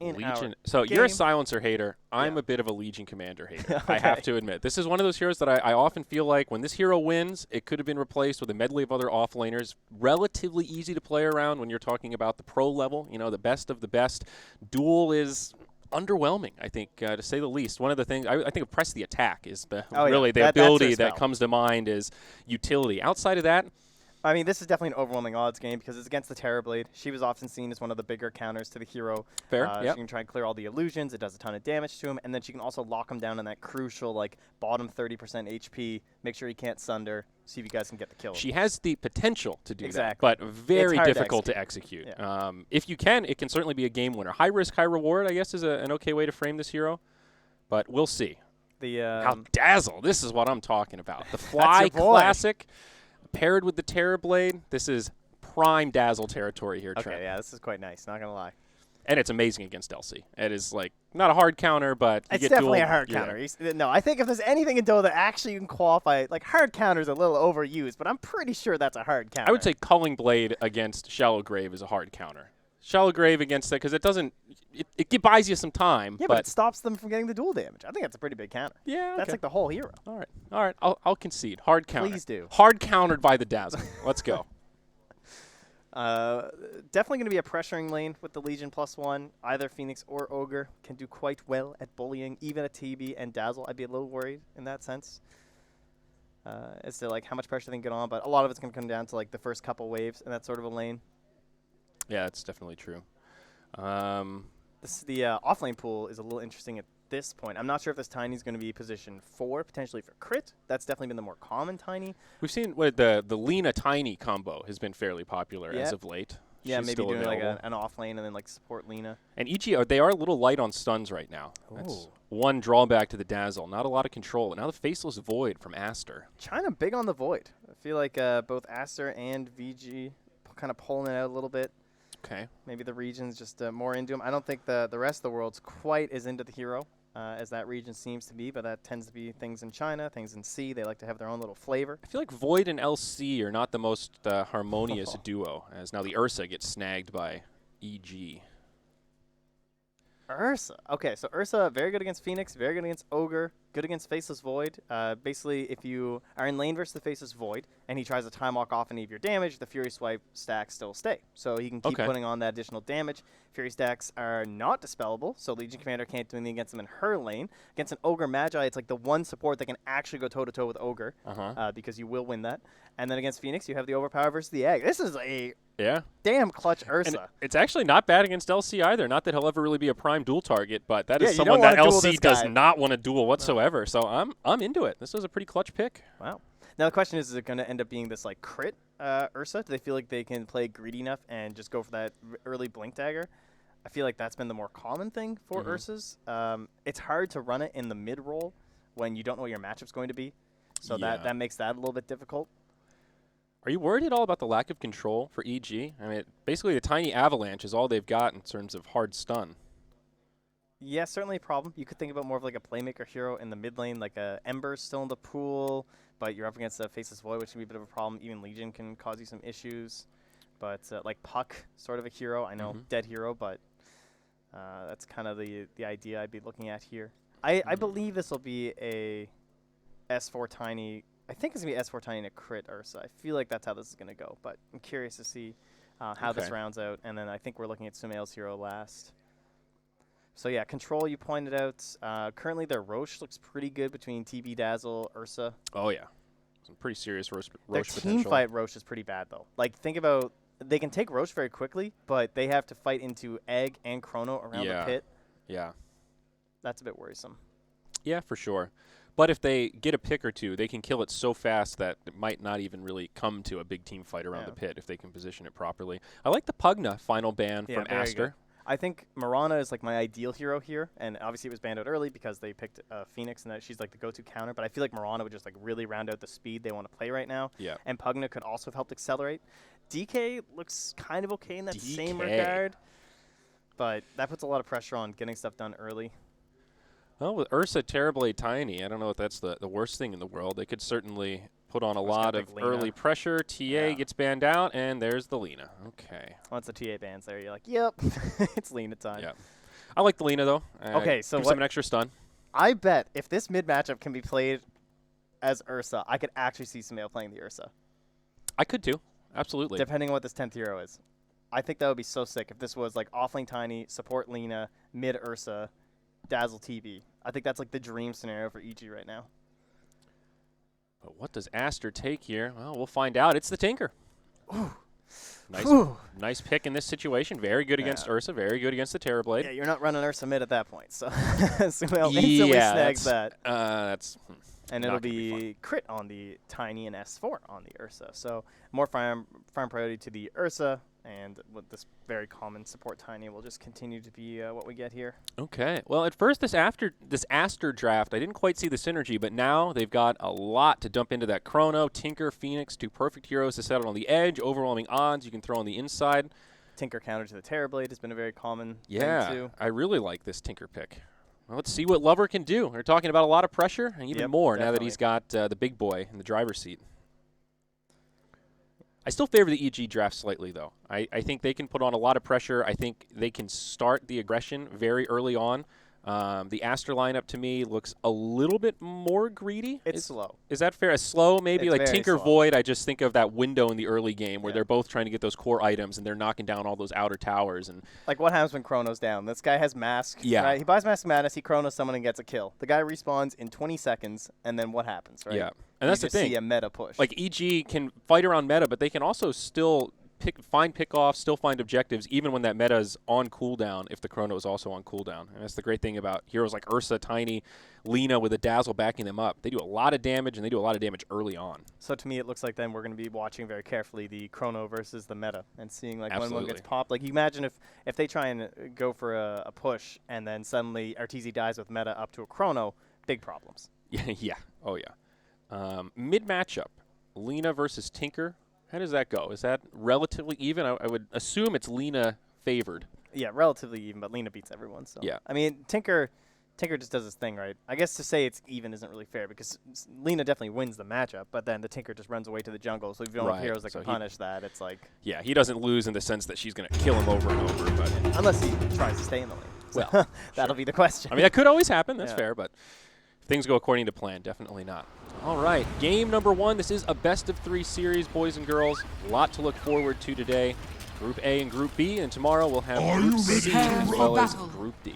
in Legion. our So game. you're a silencer hater. I'm Yeah. a bit of a Legion commander hater. Okay. I have to admit. This is one of those heroes that I often feel like when this hero wins, it could have been replaced with a medley of other offlaners. Relatively easy to play around when you're talking about the pro level, you know, the best of the best. Duel is underwhelming, I think, to say the least. One of the things, I think of press the attack is really the ability that comes to mind is utility. Outside of that, I mean, this is definitely an overwhelming odds game because it's against the Terrorblade. She was often seen as one of the bigger counters to the hero. Fair, She can try and clear all the illusions. It does a ton of damage to him. And then she can also lock him down in that crucial, like, bottom 30% HP, make sure he can't sunder, see if you guys can get the kill. She has the potential to do that, Exactly. but very difficult to to execute. Yeah. If you can, it can certainly be a game winner. High risk, high reward, I guess, is an okay way to frame this hero, but we'll see. Now, Dazzle, this is what I'm talking about. The Fly Classic. Paired with the Terrorblade, this is prime Dazzle territory here, Trent. Okay, yeah, this is quite nice, not going to lie. And it's amazing against Elsie. It is, like, not a hard counter, but you it's get definitely dual, a hard counter. No, I think if there's anything in Doe that actually you can qualify, like, hard counter's a little overused, but I'm pretty sure that's a hard counter. I would say Culling Blade against Shallow Grave is a hard counter. Shallow Grave against that, because it doesn't, it buys you some time. Yeah, but it stops them from getting the dual damage. I think that's a pretty big counter. Yeah, okay. That's like the whole hero. All right, I'll concede. Hard counter. Please do. Hard countered by the Dazzle. Let's go. Definitely going to be a pressuring lane with the Legion +1. Either Phoenix or Ogre can do quite well at bullying, even a TB and Dazzle. I'd be a little worried in that sense as to like how much pressure they can get on, but a lot of it's going to come down to like the first couple waves in that sort of a lane. Yeah, that's definitely true. The offlane pool is a little interesting at this point. I'm not sure if this Tiny is going to be positioned 4, potentially for crit. That's definitely been the more common Tiny. We've seen the Lena Tiny combo has been fairly popular as of late. Yeah, She's maybe still doing available. like an offlane and then like support Lena. And EG, they are a little light on stuns right now. That's one drawback to the Dazzle. Not a lot of control. And now the Faceless Void from Aster. China big on the Void. I feel like both Aster and VG kind of pulling it out a little bit. Okay. Maybe the region's just more into him. I don't think the rest of the world's quite as into the hero as that region seems to be, but that tends to be things in China, things in C. They like to have their own little flavor. I feel like Void and LC are not the most harmonious duo, as now the Ursa gets snagged by EG. Ursa. Okay, so Ursa, very good against Phoenix, very good against Ogre, good against Faceless Void. Basically, if you are in lane versus the Faceless Void, and he tries to time walk off any of your damage, the Fury Swipe stacks still stay. So he can keep putting on that additional damage. Fury stacks are not dispellable, so Legion Commander can't do anything against them in her lane. Against an Ogre Magi, it's like the one support that can actually go toe-to-toe with Ogre, because you will win that. And then against Phoenix, you have the Overpower versus the Egg. This is a damn clutch Ursa. And it's actually not bad against LC either. Not that he'll ever really be a prime duel target, but that is someone that LC does not want to duel whatsoever. No. So I'm into it. This was a pretty clutch pick. Wow. Now the question is it going to end up being this like crit Ursa? Do they feel like they can play greedy enough and just go for that early blink dagger? I feel like that's been the more common thing for Ursas. It's hard to run it in the mid roll when you don't know what your matchup's going to be. So that makes that a little bit difficult. Are you worried at all about the lack of control for EG? I mean, basically the Tiny Avalanche is all they've got in terms of hard stun. Yeah, certainly a problem. You could think about more of like a playmaker hero in the mid lane, like a Ember's still in the pool, but you're up against a Faceless Void, which can be a bit of a problem. Even Legion can cause you some issues. But like Puck, sort of a hero. I know, dead hero, but that's kind of the idea I'd be looking at here. I believe this will be a S4 Tiny. I think it's going to be S4 Tiny and a crit Ursa. I feel like that's how this is going to go, but I'm curious to see how this rounds out. And then I think we're looking at Sumail's hero last. So yeah, control you pointed out. Currently their Roche looks pretty good between TB, Dazzle, Ursa. Oh yeah, some pretty serious Roche their potential. Team fight Roche is pretty bad though. Like think about, they can take Roche very quickly, but they have to fight into Egg and Chrono around the pit. Yeah. That's a bit worrisome. Yeah, for sure. But if they get a pick or two, they can kill it so fast that it might not even really come to a big team fight around the pit if they can position it properly. I like the Pugna final ban from Aster. Good. I think Mirana is like my ideal hero here, and obviously it was banned out early because they picked Phoenix, and that she's like the go-to counter. But I feel like Mirana would just like really round out the speed they want to play right now. Yeah. And Pugna could also have helped accelerate. DK looks kind of okay in that same regard, but that puts a lot of pressure on getting stuff done early. Well, with Ursa Terrorblade Tiny, I don't know if that's the worst thing in the world. They could certainly put on a lot of early pressure. TA gets banned out, and there's the Lena. Okay. Once the TA bans there, you're like, yep, it's Lena time. Yeah. I like the Lina, though. Okay, so give some an extra stun. I bet if this mid matchup can be played as Ursa, I could actually see Sumail playing the Ursa. I could, too. Absolutely. Depending on what this 10th hero is. I think that would be so sick if this was like offlane Tiny, support Lina, mid Ursa, Dazzle TV. I think that's like the dream scenario for EG right now. But what does Aster take here? Well, we'll find out. It's the Tinker. Ooh. Nice, Ooh. nice pick in this situation. Very good against Ursa. Very good against the Terrorblade. Yeah, you're not running Ursa mid at that point. So Sumail instantly snags that. That's and it'll be crit on the Tiny and S4 on the Ursa. So more farm priority to the Ursa, and with this very common support Tiny will just continue to be what we get here. Okay. Well, at first this Aster draft, I didn't quite see the synergy, but now they've got a lot to dump into that Chrono, Tinker, Phoenix, 2 perfect heroes to settle on the edge, overwhelming odds you can throw on the inside. Tinker counter to the Terrorblade has been a very common thing too. I really like this Tinker pick. Well, let's see what Lover can do. We're talking about a lot of pressure, and even more now that he's got the big boy in the driver's seat. I still favor the EG draft slightly, though. I think they can put on a lot of pressure. I think they can start the aggression very early on. The Aster lineup, to me, looks a little bit more greedy. It's slow. Is that fair? Slow, maybe? It's like Tinker slow. Void, I just think of that window in the early game where they're both trying to get those core items, and they're knocking down all those outer towers. And like, what happens when Chrono's down? This guy has Mask. Yeah. Right? He buys Mask Madness, he Chronos someone and gets a kill. The guy respawns in 20 seconds, and then what happens, right? Yeah. And that's the thing. See a meta push. Like, EG can fight around meta, but they can also still find pick-offs, still find objectives, even when that meta is on cooldown, if the Chrono is also on cooldown. And that's the great thing about heroes like Ursa, Tiny, Lina with a Dazzle backing them up. They do a lot of damage, and they do a lot of damage early on. So to me, it looks like then we're going to be watching very carefully the Chrono versus the meta and seeing like when one gets popped. Like, you imagine if they try and go for a push and then suddenly RTZ dies with meta up to a Chrono, big problems. Yeah. Oh, yeah. Mid matchup, Lina versus Tinker. How does that go? Is that relatively even? I would assume it's Lina favored. Yeah, relatively even, but Lina beats everyone. So yeah. I mean, Tinker just does his thing, right? I guess to say it's even isn't really fair because Lina definitely wins the matchup, but then the Tinker just runs away to the jungle. So if you don't have heroes that can punish that, it's like... Yeah, he doesn't lose in the sense that she's going to kill him over and over. But unless he tries to stay in the lane. So well, that'll be the question. I mean, that could always happen. That's fair, but if things go according to plan, definitely not. All right, game number 1. This is a best-of-3 series, boys and girls. A lot to look forward to today. Group A and Group B, and tomorrow we'll have Group C as well as Group D.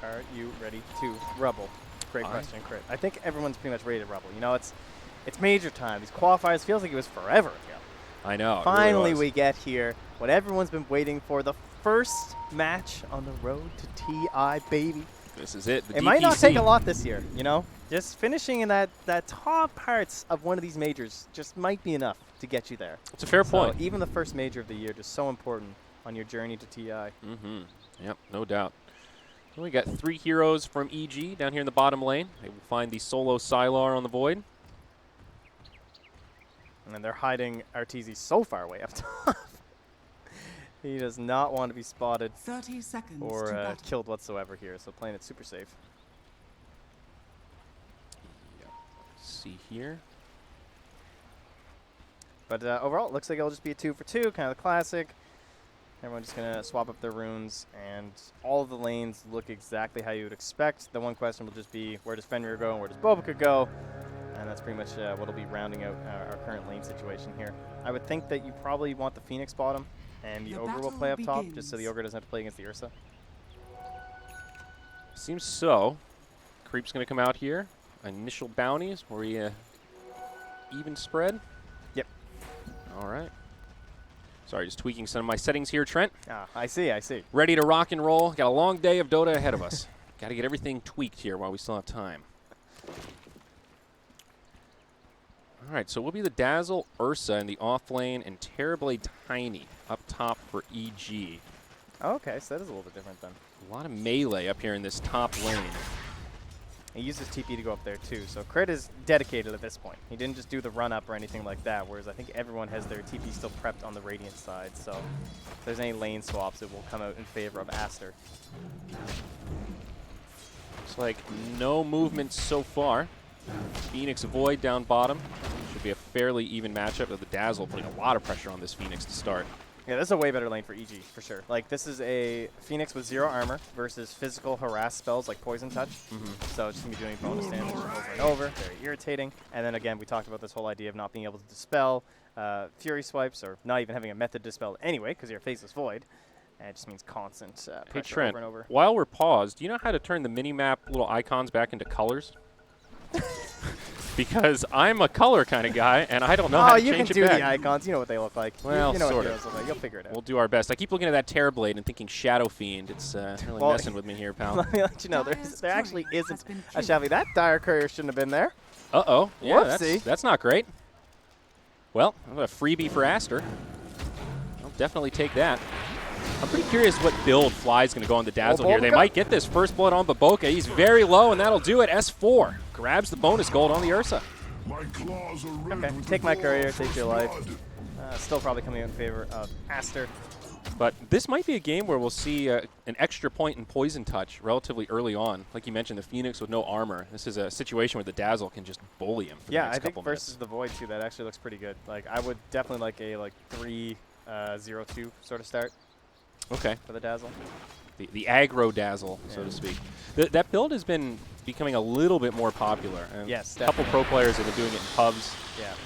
Are you ready to rubble? Great question, Crit. I think everyone's pretty much ready to rubble. You know, it's major time. These qualifiers feels like it was forever ago. I know. Finally, really we get here. What everyone's been waiting for, the first match on the road to TI, baby. This is it. It might not take a lot this year, you know? Just finishing in that top parts of one of these majors just might be enough to get you there. It's a fair point. Even the first major of the year, just so important on your journey to TI. Mm-hmm. Yep, no doubt. Well, we got 3 heroes from EG down here in the bottom lane. They will find the solo Sylar on the Void. And they're hiding RTZ so far away up top. He does not want to be spotted 30 seconds or killed whatsoever here, so playing it super safe. Yep. Let's see here. But overall, it looks like it'll just be a 2 for 2, kind of the classic. Everyone's just going to swap up their runes, and all of the lanes look exactly how you would expect. The one question will just be, where does Fenrir go and where does Bobica go? And that's pretty much what will be rounding out our current lane situation here. I would think that you probably want the Phoenix bottom, and the Ogre will play up top, just so the Ogre doesn't have to play against the Ursa. Seems so. Creep's going to come out here. Initial bounties. Were we even spread? Yep. All right. Sorry, just tweaking some of my settings here, Trent. Ah, I see. Ready to rock and roll. Got a long day of Dota ahead of us. Got to get everything tweaked here while we still have time. All right, so we'll be the Dazzle, Ursa in the off lane, and Terrorblade Tiny up top for EG. Okay, so that is a little bit different then. A lot of melee up here in this top lane. He uses TP to go up there too, so Crit is dedicated at this point. He didn't just do the run-up or anything like that, whereas I think everyone has their TP still prepped on the Radiant side, so if there's any lane swaps, it will come out in favor of Aster. Looks like no movement so far. Phoenix Void down bottom. Should be a fairly even matchup, but the Dazzle putting a lot of pressure on this Phoenix to start. Yeah, this is a way better lane for EG, for sure. Like, this is a Phoenix with 0 armor versus physical harass spells like Poison Touch. So it's going to be doing bonus damage over and over. Very irritating. And then, again, we talked about this whole idea of not being able to dispel Fury Swipes, or not even having a method to dispel anyway, because your Faceless Void. And it just means constant Hey, pressure Trent, over and over. while we're paused, do you know how to turn the mini-map little icons back into colors? Because I'm a color kind of guy, and I don't know how to change it back. Oh, you can do the icons. You know what they look like. Well, you know sort what of. heroes look like. You'll figure it out. We'll do our best. I keep looking at that Terrorblade and thinking Shadow Fiend. It's really Well, messing with me here, pal. Let me let you know, there actually isn't a Shelby. That Dire Courier shouldn't have been there. Uh-oh. Yeah, Whoopsie. that's not great. Well, a freebie for Aster. I'll definitely take that. I'm pretty curious what build Fly's going to go on the Dazzle here. They might get this first blood on Baboka. He's very low, and that'll do it. S4 grabs the bonus gold on the Ursa. Okay, take my courier, take your life. Still probably coming out in favor of Aster. But this might be a game where we'll see an extra point in Poison Touch relatively early on. Like you mentioned, the Phoenix with no armor. This is a situation where the Dazzle can just bully him for the next couple minutes. Versus the Void, too, that actually looks pretty good. Like, I would definitely like a 3-0-2 sort of start. Okay. For the Dazzle. The aggro Dazzle, so to speak. That build has been becoming a little bit more popular. Yes, a couple pro players have been doing it in pubs.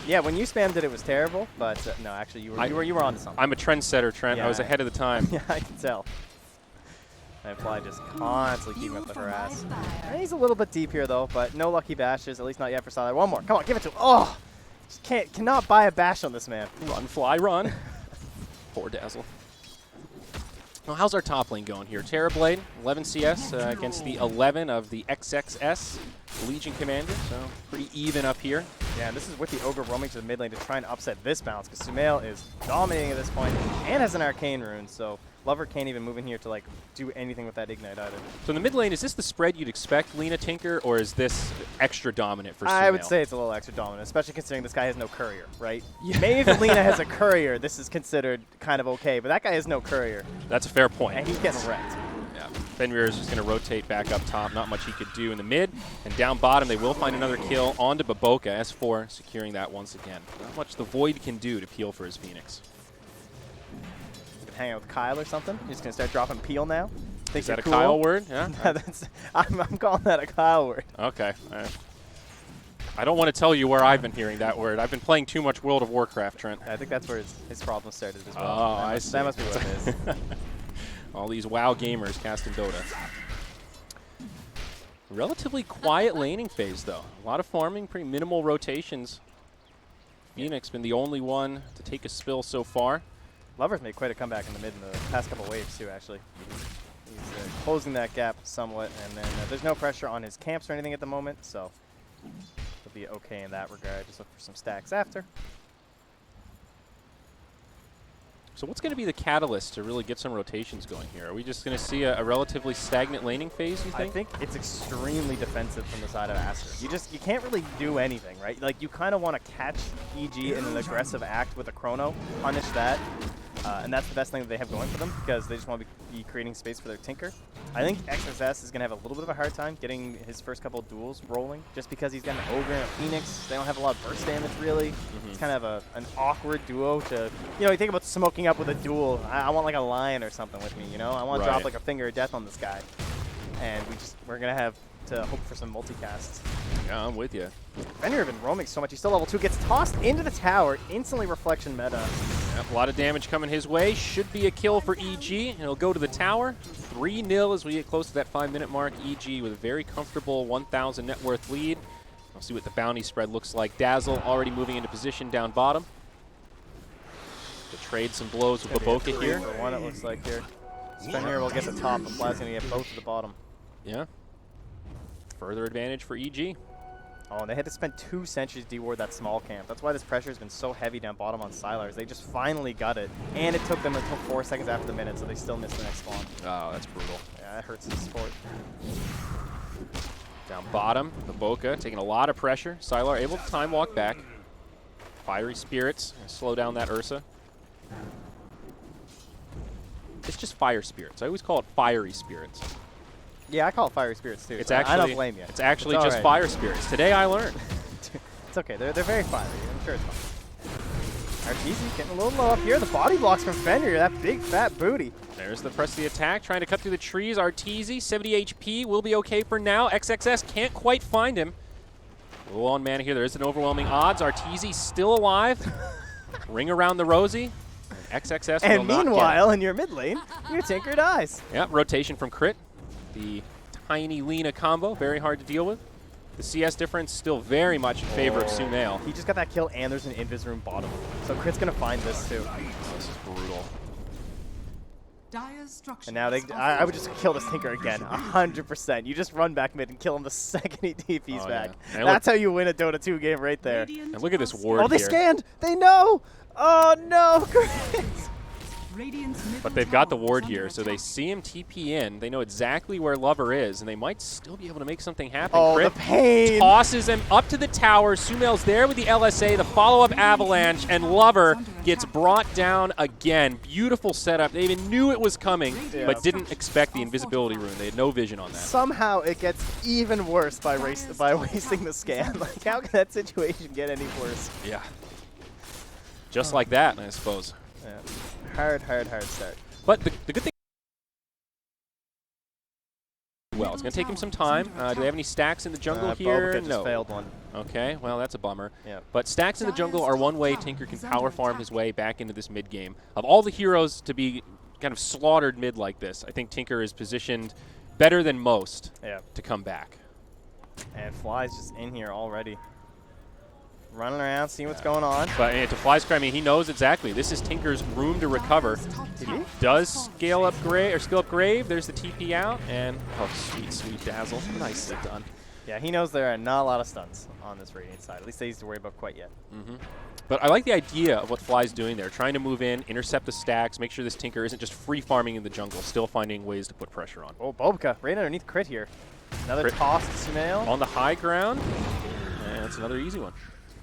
Yeah, when you spammed it, it was terrible, but no, actually, you were onto something. I'm a trendsetter, Trent. Yeah, I was ahead of the time. Yeah, I can tell. And Fly just constantly keeping up the harass. And he's a little bit deep here, though, but no lucky bashes, at least not yet for Sylar. One more. Come on, give it to him. Oh! Just cannot buy a bash on this man. Run, Fly, run. Poor Dazzle. Well, how's our top lane going here? Terrorblade, 11 CS against the 11 of the XXS Legion Commander, so pretty even up here. Yeah, and this is with the Ogre roaming to the mid lane to try and upset this bounce, because Sumail is dominating at this point and has an Arcane Rune, so Lover can't even move in here to like do anything with that Ignite either. So in the mid lane, is this the spread you'd expect Lina Tinker, or is this extra dominant for Sumail? I would say it's a little extra dominant, especially considering this guy has no courier, right? Yeah. Maybe if Lina has a courier, this is considered kind of okay, but that guy has no courier. That's a fair point. And he's getting wrecked. Yeah. Fenrir is just going to rotate back up top. Not much he could do in the mid. And down bottom, they will find another kill onto Baboka. S4 securing that once again. Not much the Void can do to peel for his Phoenix. Hang out with Kyle or something. He's just gonna start dropping peel now. Is that a cool? Kyle word? Yeah. I'm calling that a Kyle word. Okay. I don't want to tell you where I've been hearing that word. I've been playing too much World of Warcraft, Trent. I think that's where his problem started as well. Oh, I see. That must be what it is. All these WoW gamers casting Dota. Relatively quiet laning phase, though. A lot of farming, pretty minimal rotations. Phoenix been the only one to take a spill so far. Lover's made quite a comeback in the mid in the past couple waves, too, actually. He's closing that gap somewhat, and then there's no pressure on his camps or anything at the moment, so he'll be okay in that regard. Just look for some stacks after. So what's going to be the catalyst to really get some rotations going here? Are we just going to see a relatively stagnant laning phase, you think? I think it's extremely defensive from the side of Aster. You can't really do anything, right? Like, you kind of want to catch EG in an aggressive act with a Chrono, punish that, and that's the best thing that they have going for them, because they just want to be creating space for their Tinker. I think XSS is going to have a little bit of a hard time getting his first couple of duels rolling, just because he's got an Ogre and a Phoenix. They don't have a lot of burst damage, really. It's kind of an awkward duo to, you think about smoking up with a duel. I want like a Lion or something with me, I want to drop like a Finger of Death on this guy. And we're going to have to hope for some multicasts. Yeah, I'm with you. Fenrir been roaming so much. He's still level 2. Gets tossed into the tower. Instantly Reflection meta. Yep, a lot of damage coming his way. Should be a kill for EG. And he'll go to the tower. 3-0 as we get close to that 5-minute mark. EG with a very comfortable 1,000 net worth lead. We'll see what the bounty spread looks like. Dazzle already moving into position down bottom. To trade some blows with Baboka here. For one, it looks like here. Fenrir will get the top, and Fly's going to get both at the bottom. Yeah. Further advantage for EG. Oh, and they had to spend 2 centuries to deward that small camp. That's why this pressure has been so heavy down bottom on Sylar. They just finally got it. And it took them until 4 seconds after the minute, so they still missed the next spawn. Oh, that's brutal. Yeah, that hurts the sport. Down bottom, Baboka taking a lot of pressure. Sylar able to time walk back. Fiery Spirits, slow down that Ursa. It's just Fire Spirits. I always call it Fiery Spirits. Yeah, I call it Fiery Spirits too. It's so actually, I don't blame you. It's actually just right. Fire Spirits. Today I learned. It's okay. They're very fiery. I'm sure it's fine. Arteezy getting a little low up here. The body blocks from Fenrir, that big fat booty. There's the press of the attack, trying to cut through the trees. Arteezy, 70 HP, will be okay for now. XXS can't quite find him. Low on mana here. There is an overwhelming odds. Arteezy still alive. Ring around the rosy. And XXS will And not get meanwhile, it. in your mid lane, your Tinker dies. Yeah, rotation from Crit. The tiny Lina combo, very hard to deal with. The CS difference still very much in favor of Sumail. He just got that kill, and there's an Invis room bottom. So Crit's going to find this, too. This is brutal. And now I would just kill this Tinker again, 100%. You just run back mid and kill him the second he TP's back. Yeah. That's how you win a Dota 2 game right there. And look at this ward Oh, they here. scanned! They know! Oh, no, Crit! But they've got the ward here, so they see him TP in. They know exactly where Lover is, and they might still be able to make something happen. Oh, Crit the pain! tosses him up to the tower. Sumail's there with the LSA, the follow-up avalanche, and Lover gets brought down again. Beautiful setup. They even knew it was coming, but didn't expect the invisibility rune. They had no vision on that. Somehow it gets even worse by wasting the scan. Like, how can that situation get any worse? Yeah. Just like that, I suppose. Yeah. Hard start. But the good thing, well, it's going to take him some time. Do they have any stacks in the jungle here? Bobica just failed one. Okay, well, that's a bummer. Yeah. But stacks in the jungle are one way Tinker can power farm his way back into this mid game. Of all the heroes to be kind of slaughtered mid like this, I think Tinker is positioned better than most to come back. And Fly's just in here already. Running around, seeing what's going on. But to Fly's credit, I mean, he knows exactly. This is Tinker's room to recover. He does scale up Grave. There's the TP out, and oh, sweet Dazzle, nicely done. Yeah, he knows there are not a lot of stuns on this Radiant side. At least they used to worry about quite yet. But I like the idea of what Fly's doing there, trying to move in, intercept the stacks, make sure this Tinker isn't just free farming in the jungle, still finding ways to put pressure on. Oh, Bobica, right underneath Crit here. Another Crit toss to Sumail. On the high ground, and it's another easy one.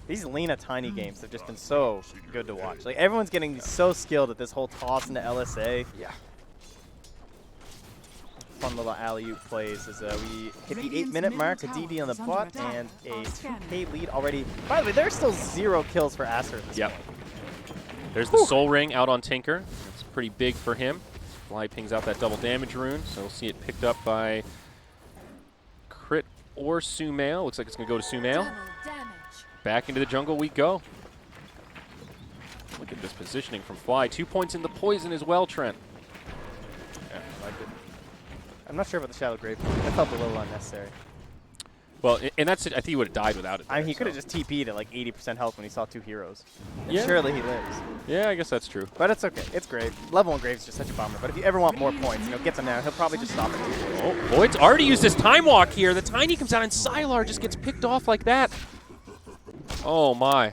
These Lina tiny games have just been so good to watch. Like, everyone's getting so skilled at this whole toss into LSA. Yeah. Fun little alley-oop plays as we hit the 8-minute mark, a DD on the bot, and a 2K lead already. By the way, there's still 0 kills for Aster at this point. There's the Soul Ring out on Tinker. It's pretty big for him. Fly pings out that double damage rune, so we'll see it picked up by Crit or Sumail. Looks like it's going to go to Sumail. Back into the jungle we go. Look at this positioning from Fly. 2 points in the poison as well, Trent. Yeah, I liked it. I'm not sure about the Shadow Grave. That felt a little unnecessary. Well, and that's it. I think he would have died without it. I mean, he could have just TP'd at like 80% health when he saw 2 heroes. Yeah. Surely he lives. Yeah, I guess that's true. But it's okay. It's great. Level 1 Grave is just such a bummer. But if you ever want more points, get them now. He'll probably just stop it. Oh, Void's already used his Time Walk here. The Tiny comes out and Sylar just gets picked off like that. Oh, my.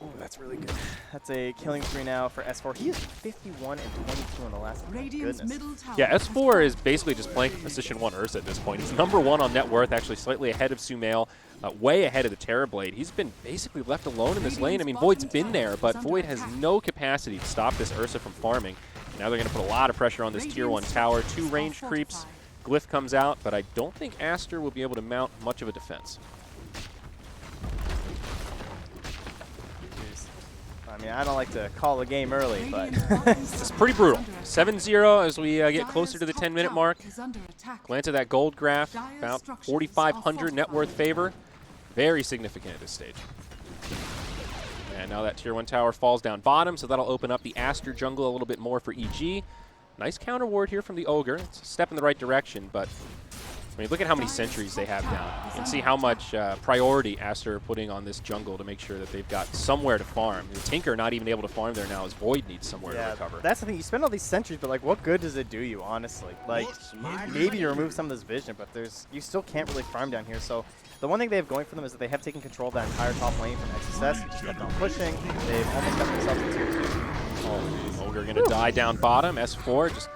Oh, that's really good. That's a killing spree now for S4. He is 51 and 22 in the last. Goodness. Yeah, S4 is basically just playing position 1 Ursa at this point. He's #1 on net worth, actually slightly ahead of Sumail, way ahead of the Terrorblade. He's been basically left alone in this lane. I mean, Void's been there, but Void has no capacity to stop this Ursa from farming. Now they're going to put a lot of pressure on this tier 1 tower. 2 range creeps. Glyph comes out, but I don't think Aster will be able to mount much of a defense. I mean, I don't like to call a game early, but it's pretty brutal. 7-0 as we get closer to the 10-minute mark. Glance at that gold graph, about 4,500 net worth favor. Very significant at this stage. And now that tier 1 tower falls down bottom, so that'll open up the Aster jungle a little bit more for EG. Nice counter ward here from the Ogre. It's a step in the right direction, but I mean, look at how many sentries they have down. You can see how much priority Aster are putting on this jungle to make sure that they've got somewhere to farm. The Tinker not even able to farm there now as Void needs somewhere to recover. That's the thing. You spend all these sentries, but like, what good does it do you, honestly? Like, maybe you remove some of this vision, but you still can't really farm down here. So the one thing they have going for them is that they have taken control of that entire top lane from XSS. They just kept on pushing. They've almost got themselves into tier 2. Oh, Ogre going to die down bottom. S4 just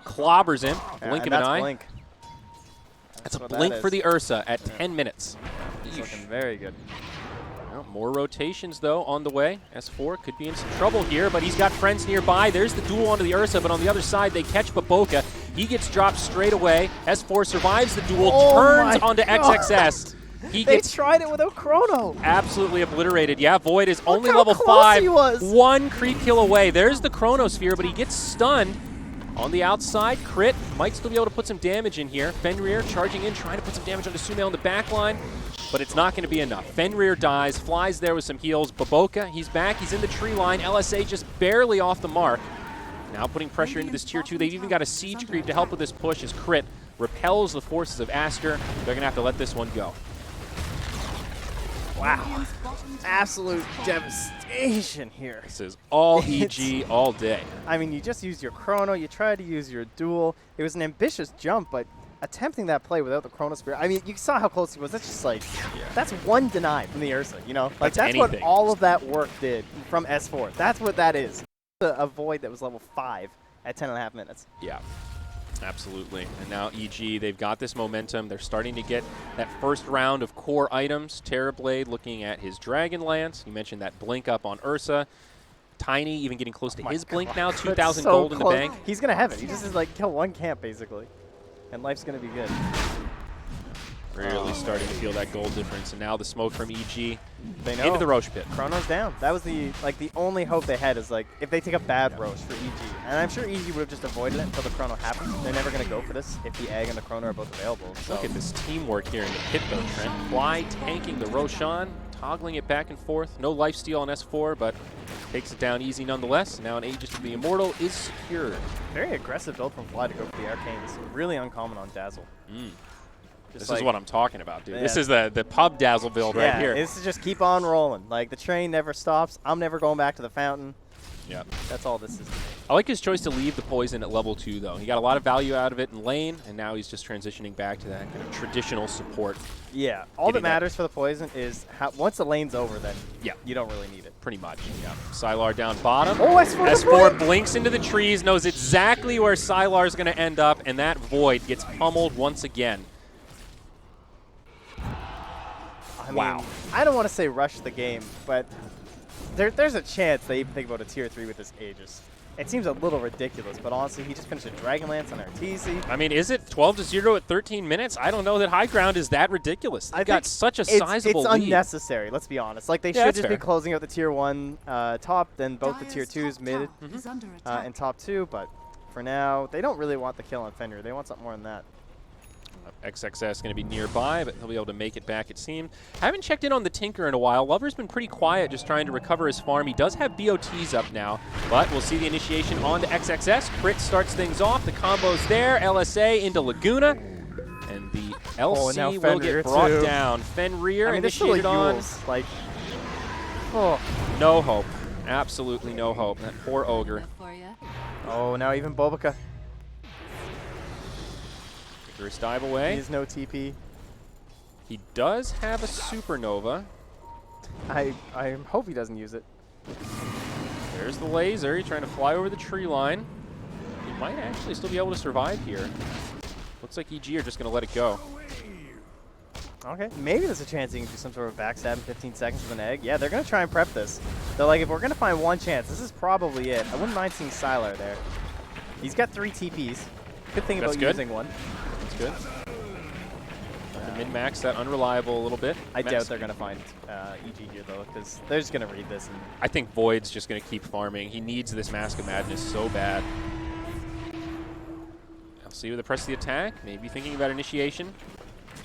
clobbers him. Blink of an eye. Blink. That's a blink for the Ursa at 10 minutes. It's looking very good. Well, more rotations, though, on the way. S4 could be in some trouble here, but he's got friends nearby. There's the duel onto the Ursa, but on the other side, they catch Bobica. He gets dropped straight away. S4 survives the duel, turns onto XXS. They tried it without Chrono. Absolutely obliterated. Yeah, Void is Look only how level close 5. he was. 1 creep kill away. There's the Chronosphere, but he gets stunned. On the outside, Crit might still be able to put some damage in here. Fenrir charging in, trying to put some damage onto Sumail in the back line, but it's not going to be enough. Fenrir dies, flies there with some heals. Baboka, he's back, he's in the tree line. LSA just barely off the mark. Now putting pressure into this tier 2. They've even got a siege creep to help with this push as Crit repels the forces of Aster. They're going to have to let this one go. Wow. Absolute devastation here. This is all EG all day. I mean, you just used your Chrono, you tried to use your duel. It was an ambitious jump, but attempting that play without the Chronosphere, I mean, you saw how close he was. That's just like, that's one deny from the Ursa, you know? Like, that's what all of that work did from S4. That's what that is. A Void that was level 5 at 10.5 minutes. Yeah. Absolutely. And now EG, they've got this momentum. They're starting to get that first round of core items. Terrorblade looking at his Dragon Lance. You mentioned that blink up on Ursa. Tiny even getting close to his blink now. 2,000 gold in the bank. He's going to have it. He just is like kill one camp basically. And life's going to be good. Really starting to feel that gold difference. And now the smoke from EG they know. into the Roche pit. Chrono's down. That was the only hope they had is like if they take a bad Roche for EG. And I'm sure EG would have just avoided it until the Chrono happens. They're never going to go for this if the Egg and the Chrono are both available. So. Look at this teamwork here in the pit though, Trent. Fly tanking the Roshan, toggling it back and forth. No lifesteal on S4, but takes it down easy nonetheless. Now an Aegis to the Immortal is secured. Very aggressive build from Fly to go for the Arcanes. Really uncommon on Dazzle. This is what I'm talking about, dude. Yeah. This is the pub Dazzle build right here. This is just keep on rolling. Like, the train never stops. I'm never going back to the fountain. Yeah. That's all this is to me. I like his choice to leave the poison at level 2, though. He got a lot of value out of it in lane, and now he's just transitioning back to that kind of traditional support. Yeah. All that matters for the poison is once the lane's over, then you don't really need it. Pretty much, yeah. Sylar down bottom. Oh, S4 blinks into the trees, knows exactly where Sylar's going to end up, and that Void gets pummeled once again. I mean, I don't want to say rush the game, but there's a chance they even think about a tier 3 with this Aegis. It seems a little ridiculous, but honestly, he just finished a Dragonlance on RTZ. I mean, is it 12-0 at 13 minutes? I don't know that high ground is that ridiculous. They've got such a sizable lead. It's unnecessary, let's be honest. Like, they should just be closing out the tier 1 top, then both the tier 2s mid and top 2, but for now, they don't really want the kill on Fenrir. They want something more than that. XXS going to be nearby, but he'll be able to make it back, it seemed. I haven't checked in on the Tinker in a while. Lover's been pretty quiet, just trying to recover his farm. He does have BOTs up now, but we'll see the initiation on to XXS. Crit starts things off. The combo's there. LSA into Laguna, and the LC will get brought down. Fenrir initiated on. Like, no hope. Absolutely no hope. That poor Ogre. Oh, now even Bobica. Dive away. He has no TP. He does have a supernova. I hope he doesn't use it. There's the laser. He's trying to fly over the tree line. He might actually still be able to survive here. Looks like EG are just going to let it go. Okay, maybe there's a chance he can do some sort of backstab in 15 seconds with an egg. Yeah, they're going to try and prep this. They're like, if we're going to find one chance, this is probably it. I wouldn't mind seeing Sylar there. He's got 3 TPs. Good thing about using one. Good. To min-max that unreliable a little bit. I doubt they're going to find EG here, though, because they're just going to read this. And I think Void's just going to keep farming. He needs this Mask of Madness so bad. I'll see with the press of the attack. Maybe thinking about initiation.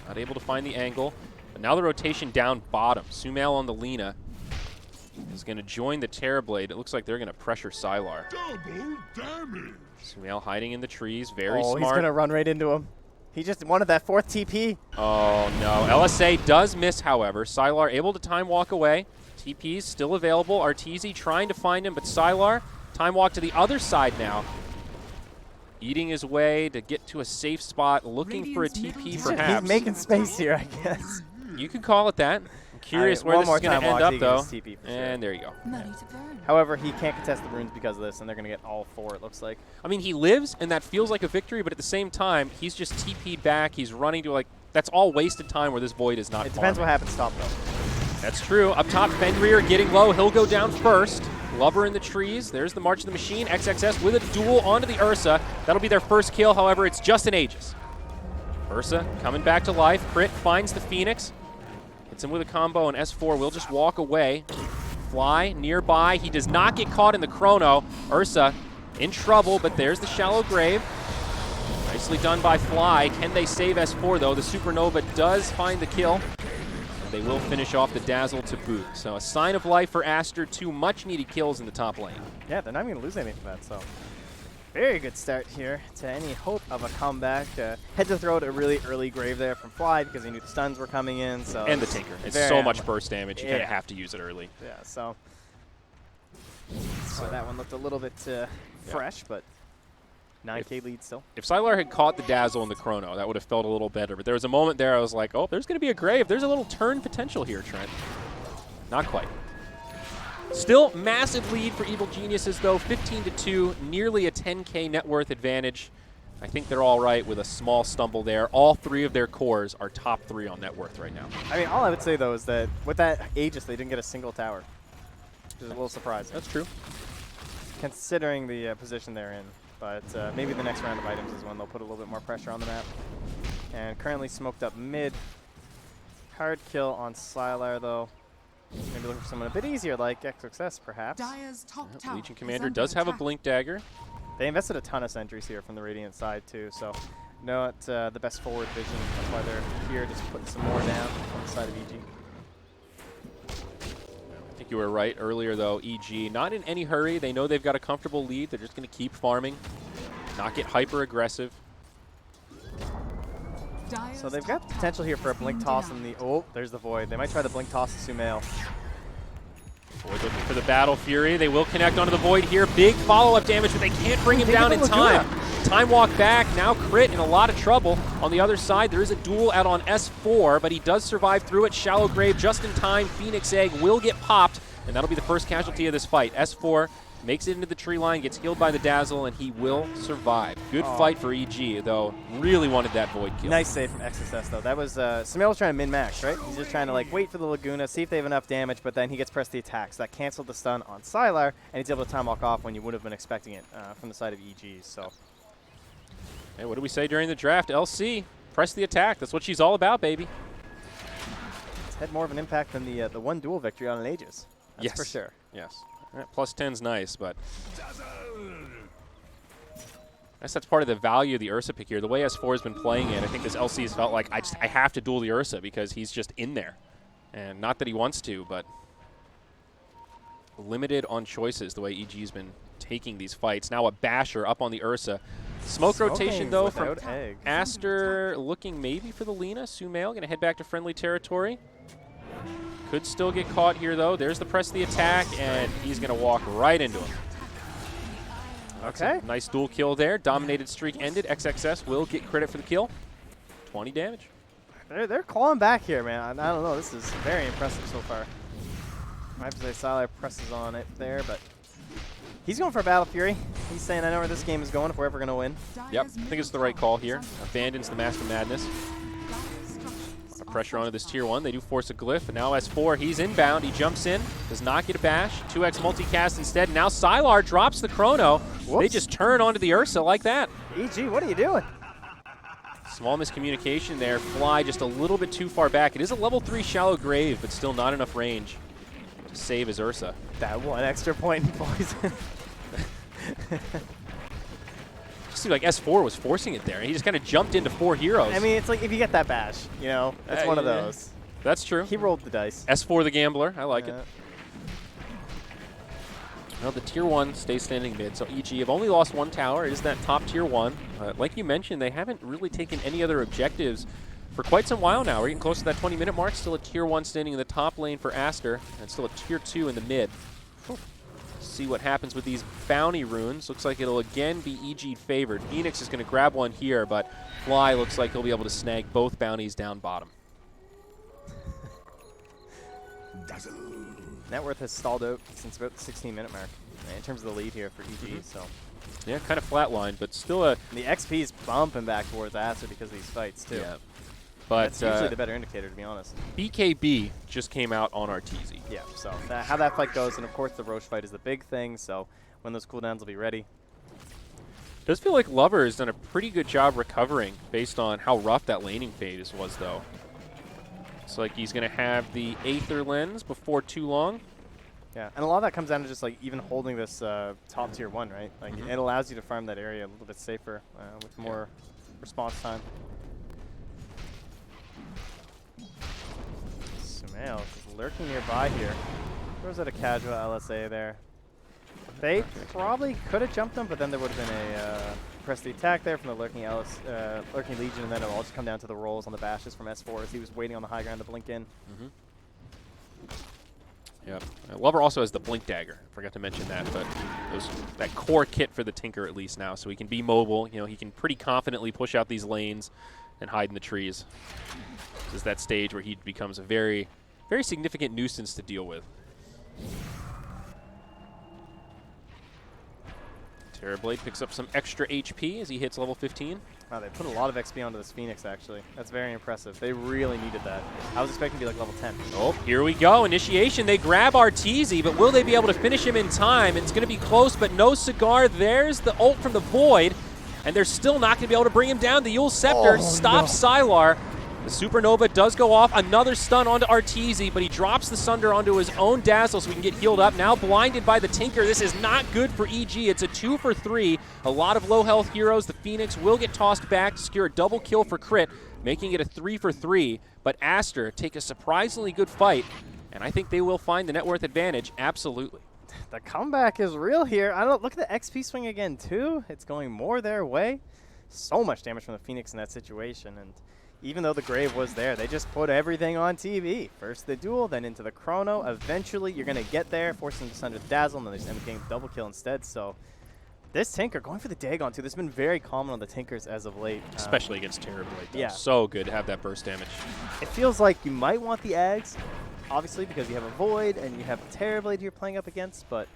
Not able to find the angle. But now the rotation down bottom. Sumail on the Lina is going to join the Terrorblade. It looks like they're going to pressure Sylar. Double damage. Sumail hiding in the trees. Very smart. He's going to run right into him. He just wanted that 4th TP. Oh, no. LSA does miss, however. Sylar able to time walk away. TP's still available. Arteezy trying to find him, but Sylar, time walk to the other side now. Eating his way to get to a safe spot, looking for a TP perhaps. He's making space here, I guess. You could call it that. I'm curious where this is going to end up, though. And there you go. However, he can't contest the runes because of this, and they're going to get all 4, it looks like. I mean, he lives, and that feels like a victory, but at the same time, he's just TP'd back. He's running to, like, that's all wasted time where this Void is not It depends what happens top, though. That's true. Up top, Fenrir getting low. He'll go down first. Lover in the trees. There's the March of the Machine. XXS with a duel onto the Ursa. That'll be their first kill. However, it's just an Aegis. Ursa coming back to life. Crit finds the Phoenix. Hits him with a combo, and S4 will just walk away. Fly nearby. He does not get caught in the chrono. Ursa in trouble, but there's the shallow grave. Nicely done by Fly. Can they save S4, though? The Supernova does find the kill. And they will finish off the Dazzle to boot. So a sign of life for Aster. 2 much-needed kills in the top lane. Yeah, they're not going to lose anything from that, so very good start here to any hope of a comeback. Had to throw out a really early grave there from Fly because he knew the stuns were coming in. So And the Tinker. It's so much burst damage, you kind of have to use it early. Yeah, so that one looked a little bit fresh, but 9K lead still. If Sylar had caught the Dazzle in the chrono, that would have felt a little better. But there was a moment there I was like, oh, there's going to be a grave. There's a little turn potential here, Trent. Not quite. Still massive lead for Evil Geniuses, though. 15-2, nearly a 10K net worth advantage. I think they're all right with a small stumble there. All 3 of their cores are top 3 on net worth right now. I mean, all I would say, though, is that with that Aegis, they didn't get a single tower, which is a little surprising. That's true. Considering the position they're in. But maybe the next round of items is when they'll put a little bit more pressure on the map. And currently smoked up mid. Hard kill on Sylar, though. Maybe looking for someone a bit easier, like XXS, perhaps. Legion Commander does have a Blink Dagger. They invested a ton of sentries here from the Radiant side, too, so not the best forward vision. That's why they're here, just putting some more down on the side of EG. I think you were right earlier, though. EG, not in any hurry. They know they've got a comfortable lead. They're just going to keep farming, not get hyper-aggressive. So they've got potential here for a blink toss in the... Oh, there's the Void. They might try the blink toss to Sumail. Void looking for the Battle Fury. They will connect onto the Void here. Big follow-up damage, but they can't bring him down in time. Time walk back. Now Crit in a lot of trouble. On the other side, there is a duel out on S4, but he does survive through it. Shallow Grave just in time. Phoenix Egg will get popped, and that'll be the first casualty of this fight. S4 makes it into the tree line, gets healed by the Dazzle, and he will survive. Good fight for EG, though. Really wanted that Void kill. Nice save from XSS, though. That was Sumail was trying to min-max, right? He's just trying to like wait for the Laguna, see if they have enough damage, but then he gets pressed the attack. So that canceled the stun on Sylar, and he's able to time walk off when you would have been expecting it from the side of EG. So, hey, what did we say during the draft? LC, press the attack. That's what she's all about, baby. It's had more of an impact than the one duel victory on an Aegis. That's for sure. Yes. Plus 10's nice, but I guess that's part of the value of the Ursa pick here. The way S4 has been playing it, I think this LC has felt like I have to duel the Ursa because he's just in there. And not that he wants to, but limited on choices the way EG's been taking these fights. Now a Basher up on the Ursa. Smoke rotation, though, from Aster looking maybe for the Lina. Sumail going to head back to friendly territory. Could still get caught here, though. There's the press of the attack, and he's going to walk right into him. Okay. Nice dual kill there. Dominated streak ended. XXS will get credit for the kill. 20 damage. They're clawing back here, man. I don't know. This is very impressive so far. I have to say Sylar presses on it there, but he's going for a Battle Fury. He's saying, I know where this game is going if we're ever going to win. Yep. I think it's the right call here. Abandons the Master Madness. Pressure onto this tier 1. They do force a glyph, and now S4, he's inbound. He jumps in, does not get a bash. 2x multicast instead. Now Sylar drops the chrono. Whoops. They just turn onto the Ursa like that. EG, what are you doing? Small miscommunication there. Fly just a little bit too far back. It is a level 3 shallow grave, but still not enough range to save his Ursa. That one extra point in poison. Seemed like S4 was forcing it there. He just kind of jumped into 4 heroes. I mean, it's like if you get that bash, you know, it's one of those. That's true. He rolled the dice. S4 the gambler. I like it. Well, the tier 1 stays standing mid. So EG have only lost 1 tower. It is that top tier 1. Like you mentioned, they haven't really taken any other objectives for quite some while now. We're getting close to that 20-minute mark. Still a tier 1 standing in the top lane for Aster, and still a tier 2 in the mid. See what happens with these bounty runes. Looks like it'll again be EG favored. Phoenix is going to grab one here, but Fly looks like he'll be able to snag both bounties down bottom. Dazzle. Net worth has stalled out since about the 16-minute mark in terms of the lead here for EG. So yeah, kind of flatlined, but still a... The XP is bumping back towards Aster because of these fights, too. Yeah. But that's usually the better indicator, to be honest. BKB just came out on our TZ. Yeah, so how that fight goes, and of course the Roche fight is the big thing, so when those cooldowns will be ready. Does feel like Lover has done a pretty good job recovering based on how rough that laning phase was, though. Looks like he's going to have the Aether Lens before too long. Yeah, and a lot of that comes down to just like even holding this top tier 1, right? Like it allows you to farm that area a little bit safer with more response time. Sumail just lurking nearby here. Throws out a casual LSA there. They probably could have jumped him, but then there would have been a press the attack there from the lurking Legion, and then it'll all just come down to the rolls on the bashes from S4 as he was waiting on the high ground to blink in. Yep. Lover also has the Blink Dagger. Forgot to mention that, but that core kit for the Tinker at least now, so he can be mobile. You know, he can pretty confidently push out these lanes and hide in the trees. This is that stage where he becomes a very, very significant nuisance to deal with. Terrorblade picks up some extra HP as he hits level 15. Wow, they put a lot of XP onto this Phoenix, actually. That's very impressive. They really needed that. I was expecting to be like level 10. Oh, here we go. Initiation. They grab Arteezy, but will they be able to finish him in time? It's going to be close, but no cigar. There's the ult from the Void, and they're still not going to be able to bring him down. The Yule Scepter stops Sylar. The Supernova does go off. Another stun onto Arteezy, but he drops the Sunder onto his own Dazzle so he can get healed up. Now blinded by the Tinker. This is not good for EG. It's a 2 for 3. A lot of low health heroes. The Phoenix will get tossed back to secure a double kill for Crit, making it a 3 for 3. But Aster take a surprisingly good fight, and I think they will find the net worth advantage. Absolutely. The comeback is real here. I don't look at the XP swing again too. It's going more their way. So much damage from the Phoenix in that situation, and even though the Grave was there, they just put everything on TV. First the duel, then into the Chrono. Eventually, you're going to get there, forcing to Sunder Dazzle, and then they just end up getting double kill instead. So this Tinker, going for the Dagon too. This has been very common on the Tinkers as of late. Especially against Terrorblade. Yeah. So good to have that burst damage. It feels like you might want the Ags, obviously, because you have a Void and you have a Terrorblade you're playing up against, but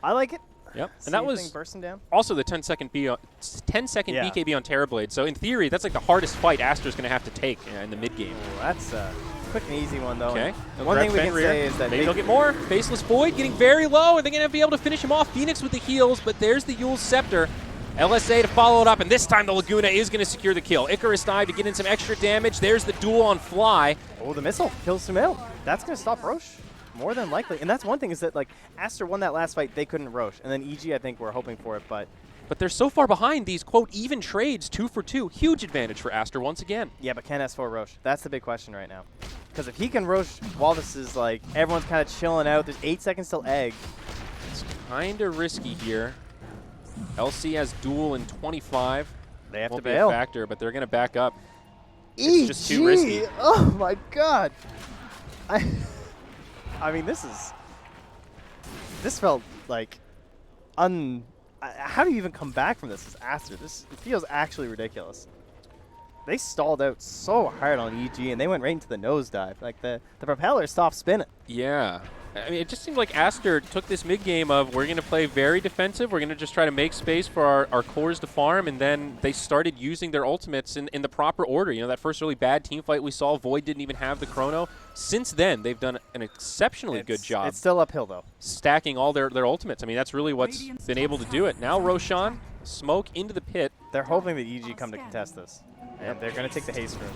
I like it. Yep, See and that was bursting down. Also the 10-second BKB on Terrorblade. So in theory, that's like the hardest fight Aster's going to have to take in the mid game. Ooh, that's a quick and easy one though. Okay. One thing we can say is that maybe they'll get more. Faceless Void getting very low. Are they going to be able to finish him off? Phoenix with the heals, but there's the Yule Scepter. LSA to follow it up, and this time the Laguna is going to secure the kill. Icarus dive to get in some extra damage. There's the duel on Fly. Oh, the missile kills Sumail. That's going to stop Roche. More than likely. And that's one thing is that, like, Aster won that last fight. They couldn't Roche. And then EG, I think, were hoping for it, but they're so far behind these, quote, even trades, 2 for 2. Huge advantage for Aster once again. Yeah, but can S4 Roche? That's the big question right now. Because if he can Roche while this is, like, everyone's kind of chilling out, there's 8 seconds till Egg. It's kind of risky here. LC has duel in 25. They have Won't to be bail. a factor, but they're going to back up. EG! It's just too risky. Oh, my God. I mean, this felt like how do you even come back from this as Aster? It feels actually ridiculous. They stalled out so hard on EG, and they went right into the nosedive. Like, the propeller stopped spinning. Yeah. I mean, it just seemed like Aster took this mid-game of we're going to play very defensive. We're going to just try to make space for our cores to farm, and then they started using their ultimates in the proper order. You know, that first really bad team fight we saw, Void didn't even have the Chrono. Since then, they've done an exceptionally good job. It's still uphill, though. Stacking all their ultimates. I mean, that's really what's been able to do it. Now Roshan, smoke into the pit. They're hoping that EG come to contest this, and they're going to take the haste route.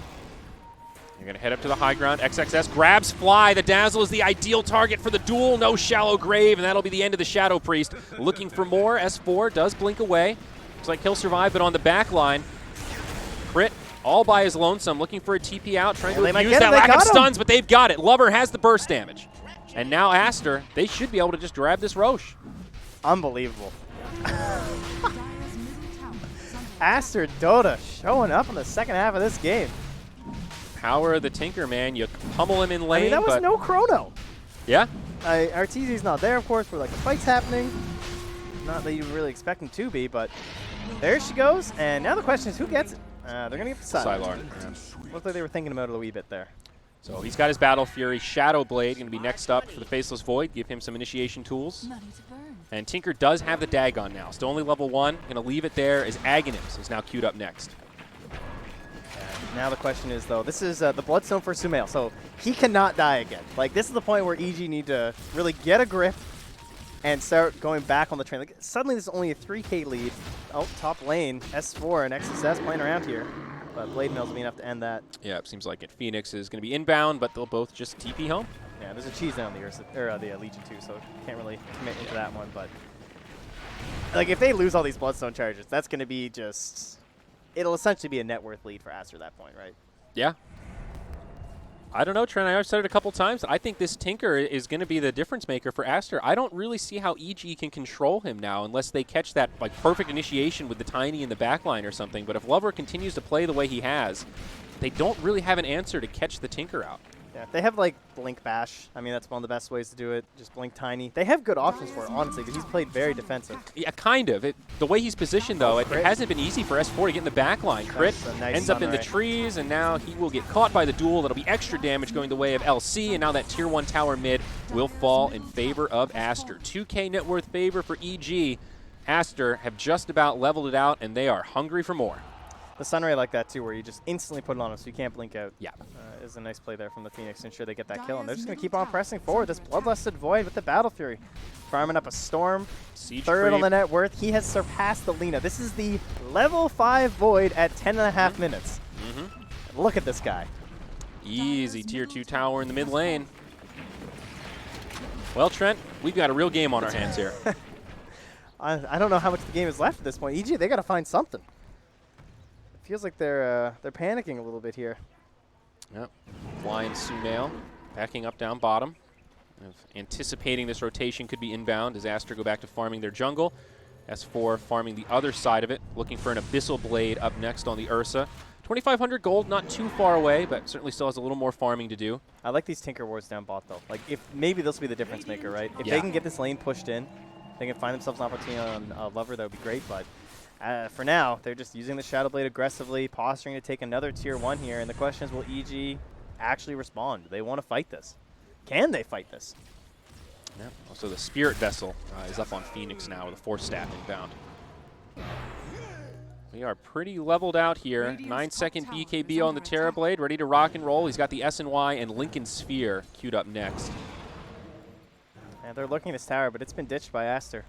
You're going to head up to the high ground. XXS grabs Fly. The Dazzle is the ideal target for the duel. No shallow grave, and that'll be the end of the Shadow Priest. Looking for more. S4 does blink away. Looks like he'll survive, but on the back line, Crit all by his lonesome, looking for a TP out, trying to use that lack of stuns, but they've got it. Lover has the burst damage. And now Aster, they should be able to just grab this Roche. Unbelievable. Aster Dota showing up in the second half of this game. Power of the Tinker, man. You pummel him in lane. I mean, that was no Chrono. Yeah. Arteezy's not there, of course, where like the fight's happening. Not that you really expect him to be, but there she goes. And now the question is, who gets it? They're going to get the Sylar. Yeah. Looked like they were thinking about it a wee bit there. So he's got his Battle Fury. Shadow Blade going to be next up for the Faceless Void. Give him some initiation tools. And Tinker does have the Dagon now. Still only level 1. Going to leave it there as Aghanim's is now queued up next. Now the question is, though, this is the Bloodstone for Sumail, so he cannot die again. Like, this is the point where EG need to really get a grip and start going back on the train. Like, suddenly there's only a 3K lead. Oh, top lane, S4 and XSS playing around here. but Blade Mills will be enough to end that. Yeah, it seems like it. Phoenix is going to be inbound, but they'll both just TP home. Yeah, there's a cheese down the Ursa, or the Legion too, so can't really commit into that one. But like, if they lose all these Bloodstone charges, that's going to be just. It'll essentially be a net worth lead for Aster at that point, right? Yeah. I don't know, Trent. I've said it a couple times. I think this Tinker is going to be the difference maker for Aster. I don't really see how EG can control him now unless they catch that like perfect initiation with the Tiny in the backline or something. But if Lover continues to play the way he has, they don't really have an answer to catch the Tinker out. Yeah, they have like Blink Bash. I mean, that's one of the best ways to do it. Just Blink Tiny. They have good options for it, honestly, but he's played very defensive. Yeah, kind of. The way he's positioned, though, it hasn't been easy for S4 to get in the back line. Crit nice ends up in the trees, and now he will get caught by the duel. That'll be extra damage going the way of LC, and now that Tier 1 tower mid will fall in favor of Aster. 2K net worth favor for EG. Aster have just about leveled it out, and they are hungry for more. The Sunray like that, too, where you just instantly put it on him so you can't blink out. Yeah. Is a nice play there from the Phoenix to ensure they get that kill. And they're just going to keep on pressing forward. This Bloodlusted Void with the Battle Fury. Farming up a Storm. Siege third creep on the net worth. He has surpassed the Lina. This is the level 5 Void at 10.5 minutes. Look at this guy. Easy Tier 2 tower in the mid lane. Well, Trent, we've got a real game on our hands here. I don't know how much the game is left at this point. EG, they got to find something. It feels like they're panicking a little bit here. Yep. Flying Sunail, backing up down bottom. Anticipating this rotation could be inbound as Aster go back to farming their jungle. S4 farming the other side of it, looking for an Abyssal Blade up next on the Ursa. 2,500 gold, not too far away, but certainly still has a little more farming to do. I like these Tinker Wards down bot, though. Like, if maybe this will be the difference maker, right? If they can get this lane pushed in, they can find themselves an opportunity on Lover, that would be great, but for now, they're just using the Shadow Blade aggressively, posturing to take another Tier 1 here, and the question is, will EG actually respond? Do they want to fight this? Can they fight this? Yeah. Also, the Spirit Vessel is up on Phoenix now with a 4-staff inbound. We are pretty leveled out here. 9-second BKB on the Terrorblade, ready to rock and roll. He's got the SNY and Lincoln Sphere queued up next. And they're looking at this tower, but it's been ditched by Aster.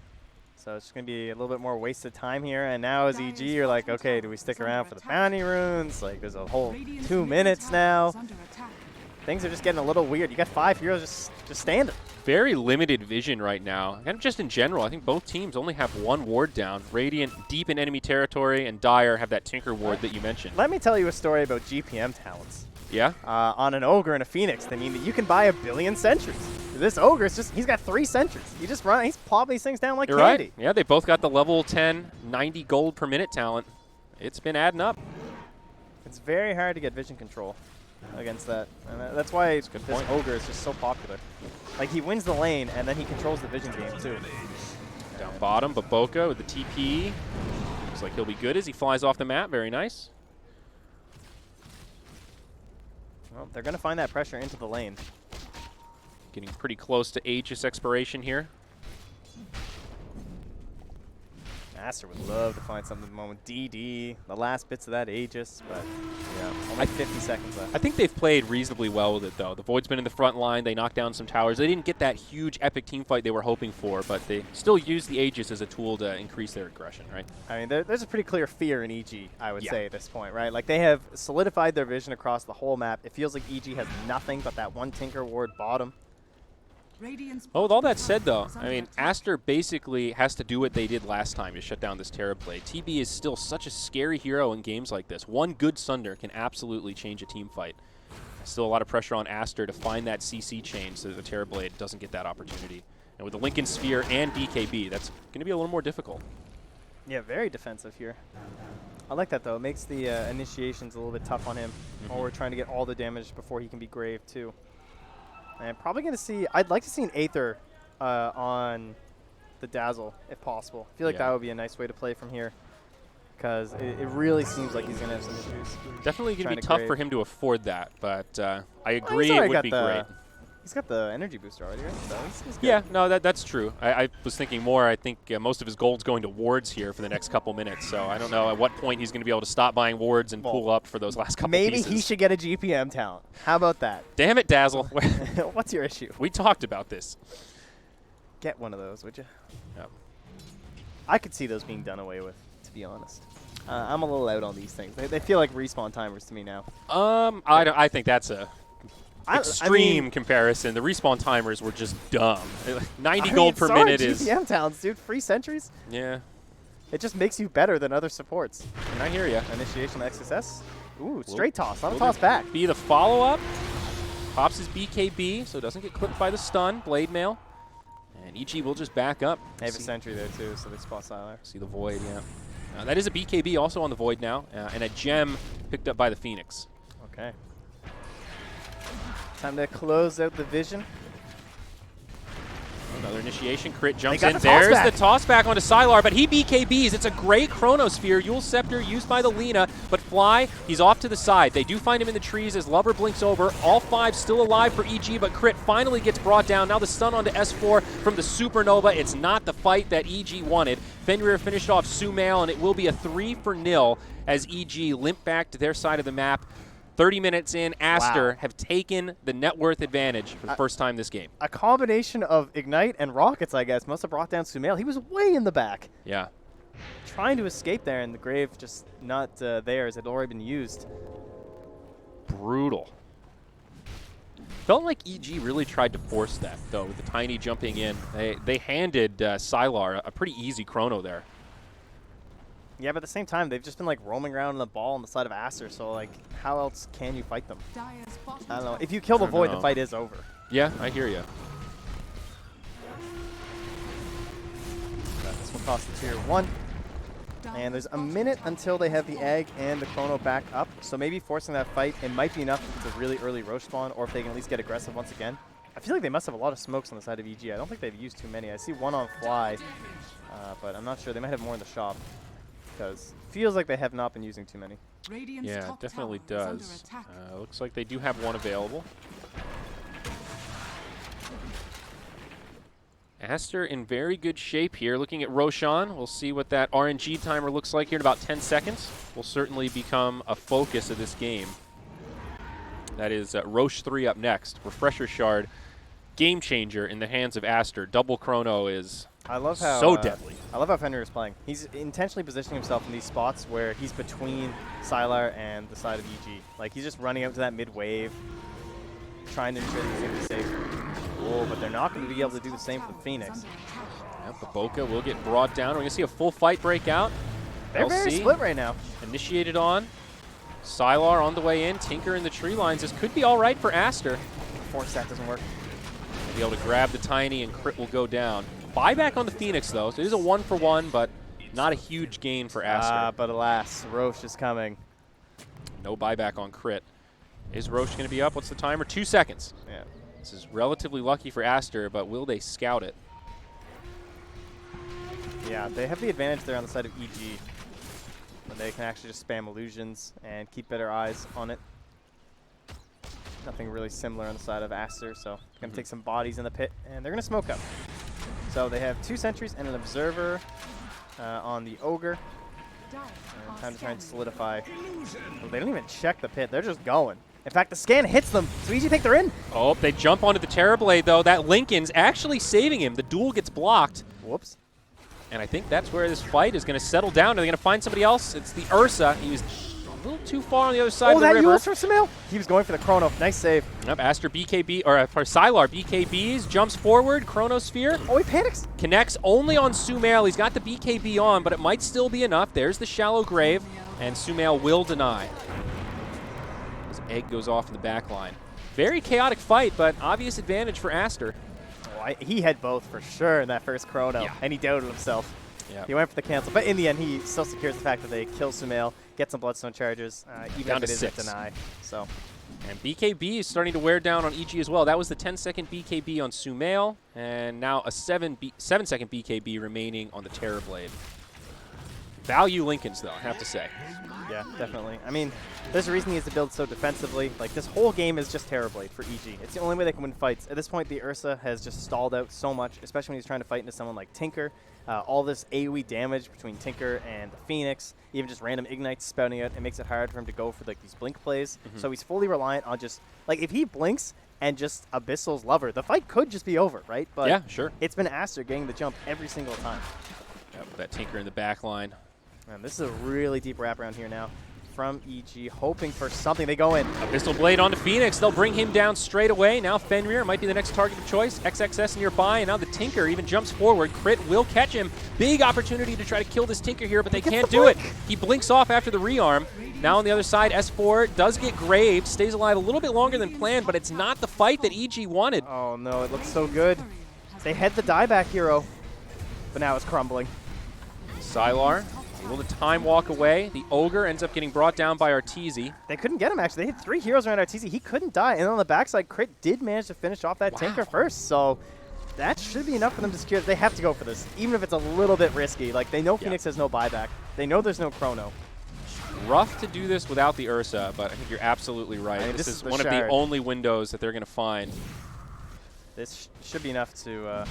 So it's going to be a little bit more wasted time here. And now as EG, you're like, okay, do we stick around for the bounty runes? Like, there's a whole 2 minutes now. Things are just getting a little weird. You got 5 heroes just standing. Very limited vision right now. And just in general, I think both teams only have 1 ward down. Radiant deep in enemy territory, and Dire have that Tinker ward that you mentioned. Let me tell you a story about GPM talents. Yeah? On an Ogre and a Phoenix, they mean that you can buy 1 billion sentries. This Ogre is just, he's got 3 sentries. He just he's plopping these things down like You're candy. Right. Yeah, they both got the level 10, 90 gold per minute talent. It's been adding up. It's very hard to get vision control against that. And that's why this Ogre is just so popular. Like, he wins the lane, and then he controls the vision game, too. Down bottom, Baboka with the TP. Looks like he'll be good as he flies off the map. Very nice. Well, they're going to find that pressure into the lane. Getting pretty close to Aegis expiration here. Aster would love to find something at the moment. DD, the last bits of that Aegis, but yeah, only 50 seconds left. I think they've played reasonably well with it, though. The Void's been in the front line. They knocked down some towers. They didn't get that huge epic team fight they were hoping for, but they still used the Aegis as a tool to increase their aggression, right? I mean, there's a pretty clear fear in EG, I would say, at this point, right? Like, they have solidified their vision across the whole map. It feels like EG has nothing but that 1 Tinker ward bottom. Well, with all that said, though, I mean, Aster basically has to do what they did last time to shut down this Terrorblade. TB is still such a scary hero in games like this. 1 good Sunder can absolutely change a team fight. Still a lot of pressure on Aster to find that CC chain so that the Terrorblade doesn't get that opportunity. And with the Lincoln Sphere and BKB, that's going to be a little more difficult. Yeah, very defensive here. I like that, though. It makes the initiations a little bit tough on him. Or we're trying to get all the damage before he can be Grave, too. And probably going to see, I'd like to see an Aether on the Dazzle, if possible. I feel like that would be a nice way to play from here. Because it really seems like he's going to have some issues. Definitely going to be tough for him to afford that, but I agree it would be great. He's got the energy booster already, right? So he's good. Yeah, no, that's true. I was thinking more, I think most of his gold's going to wards here for the next couple minutes, so I don't know at what point he's going to be able to stop buying wards and pull up for those last couple pieces. Maybe he should get a GPM talent. How about that? Damn it, Dazzle. What's your issue? We talked about this. Get one of those, would you? Yep. I could see those being done away with, to to be honest. I'm a little out on these things. They feel like respawn timers to me now. I think that's a extreme mean, comparison. The respawn timers were just dumb. 90 gold per minute is... GPM towns, dude. Free sentries? Yeah. It just makes you better than other supports. And I hear you. Initiation XSS. Ooh, straight toss. Not a toss back. Be the follow-up. Pops his BKB, so doesn't get clipped by the stun. Blade mail. And EG will just back up. They have a sentry there, too, so they spot Sylar. See the Void, yeah. That is a BKB also on the Void now, and a gem picked up by the Phoenix. Okay. Time to close out the vision. Another initiation. Crit jumps in. There's the toss back onto Sylar, but he BKBs. It's a great Chronosphere. Yule Scepter used by the Lina, but Fly, he's off to the side. They do find him in the trees as Lover blinks over. All 5 still alive for EG, but Crit finally gets brought down. Now the stun onto S4 from the Supernova. It's not the fight that EG wanted. Fenrir finished off Sumail, and it will be a 3-0 as EG limp back to their side of the map. 30 minutes in, Aster have taken the net worth advantage for the first time this game. A combination of Ignite and Rockets, I guess, must have brought down Sumail. He was way in the back. Yeah. Trying to escape there, and the Grave just not there as it had already been used. Brutal. Felt like EG really tried to force that, though, with the Tiny jumping in. They handed Sylar a pretty easy chrono there. Yeah, but at the same time, they've just been like roaming around on the ball on the side of Aster, so like, how else can you fight them? I don't know. If you kill the Void, the fight is over. Yeah, I hear you. This one costs the tier 1. And there's a minute until they have the egg and the chrono back up, so maybe forcing that fight, it might be enough if it's a really early Roche spawn, or if they can at least get aggressive once again. I feel like they must have a lot of smokes on the side of EG. I don't think they've used too many. I see one on Fly, but I'm not sure. They might have more in the shop. Because it feels like they have not been using too many. Yeah, it definitely does. Looks like they do have one available. Aster in very good shape here. Looking at Roshan, we'll see what that RNG timer looks like here in about 10 seconds. Will certainly become a focus of this game. That is Roche 3 up next. Refresher Shard, game changer in the hands of Aster. Double chrono is so deadly. I love how Fenrir is playing. He's intentionally positioning himself in these spots where he's between Sylar and the side of EG. Like, he's just running out to that mid-wave, trying to ensure that he's going to be safe. Oh, but they're not going to be able to do the same for the Phoenix. Yep, the Boca will get brought down. We're going to see a full fight break out. They're very split right now. Initiated on. Sylar on the way in. Tinker in the tree lines. This could be all right for Aster. Force stack doesn't work. They'll be able to grab the Tiny and Crit will go down. Buyback on the Phoenix, though, so it is a 1-for-1, but not a huge gain for Aster. But alas, Roche is coming. No buyback on Crit. Is Roche going to be up? What's the timer? 2 seconds. Yeah. This is relatively lucky for Aster, but will they scout it? Yeah, they have the advantage there on the side of EG. But they can actually just spam illusions and keep better eyes on it. Nothing really similar on the side of Aster, so going to take some bodies in the pit, and they're going to smoke up. So they have 2 sentries and an observer on the Ogre. And time to try and solidify. Well, they don't even check the pit. They're just going. In fact, the scan hits them, so EG think they're in. Oh, they jump onto the Terrorblade, though. That Lincoln's actually saving him. The duel gets blocked. Whoops. And I think that's where this fight is going to settle down. Are they going to find somebody else? It's the Ursa. He was a little too far on the other side of the river. Oh, that Yule's from Sumail? He was going for the chrono. Nice save. Yep, Aster BKB, or Sylar BKBs, jumps forward, Chronosphere. Oh, he panics. Connects only on Sumail. He's got the BKB on, but it might still be enough. There's the shallow grave, and Sumail will deny. His egg goes off in the back line. Very chaotic fight, but obvious advantage for Aster. Oh, he had both for sure in that first chrono, and he doubted himself. Yep. He went for the cancel, but in the end, he still secures the fact that they kill Sumail, get some Bloodstone charges, even down if to it 6. isn't deny. So. And BKB is starting to wear down on EG as well. That was the 10-second BKB on Sumail, and now a 7-second BKB remaining on the Terrorblade. Value Lincolns, though, I have to say. Yeah, definitely. I mean, there's a reason he has to build so defensively. Like, this whole game is just Terrorblade for EG. It's the only way they can win fights. At this point, the Ursa has just stalled out so much, especially when he's trying to fight into someone like Tinker. All this AoE damage between Tinker and the Phoenix, even just random ignites spouting out, it makes it hard for him to go for like these blink plays. So he's fully reliant on just, like, if he blinks and just Abyssal's Lover, the fight could just be over, right? But yeah, sure. It's been Aster getting the jump every single time. Yep, that Tinker in the back line. And this is a really deep wraparound here now from EG, hoping for something. They go in. A Pistol Blade onto Phoenix. They'll bring him down straight away. Now Fenrir might be the next target of choice. XXS nearby, and now the Tinker even jumps forward. Crit will catch him. Big opportunity to try to kill this Tinker here, but they can't do it. He blinks off after the rearm. Now on the other side, S4 does get graved, stays alive a little bit longer than planned, but it's not the fight that EG wanted. Oh no, it looks so good. They had the dieback hero, but now it's crumbling. Sylar able to time walk away. The Ogre ends up getting brought down by Arteezy. They couldn't get him, actually. They had 3 heroes around Arteezy. He couldn't die. And on the backside, Crit did manage to finish off that Tinker first. So that should be enough for them to secure. They have to go for this, even if it's a little bit risky. Like, they know Phoenix has no buyback. They know there's no Chrono. Rough to do this without the Ursa, but I think you're absolutely right. I mean, this is one shard. of the only windows that they're going to find. This should be enough to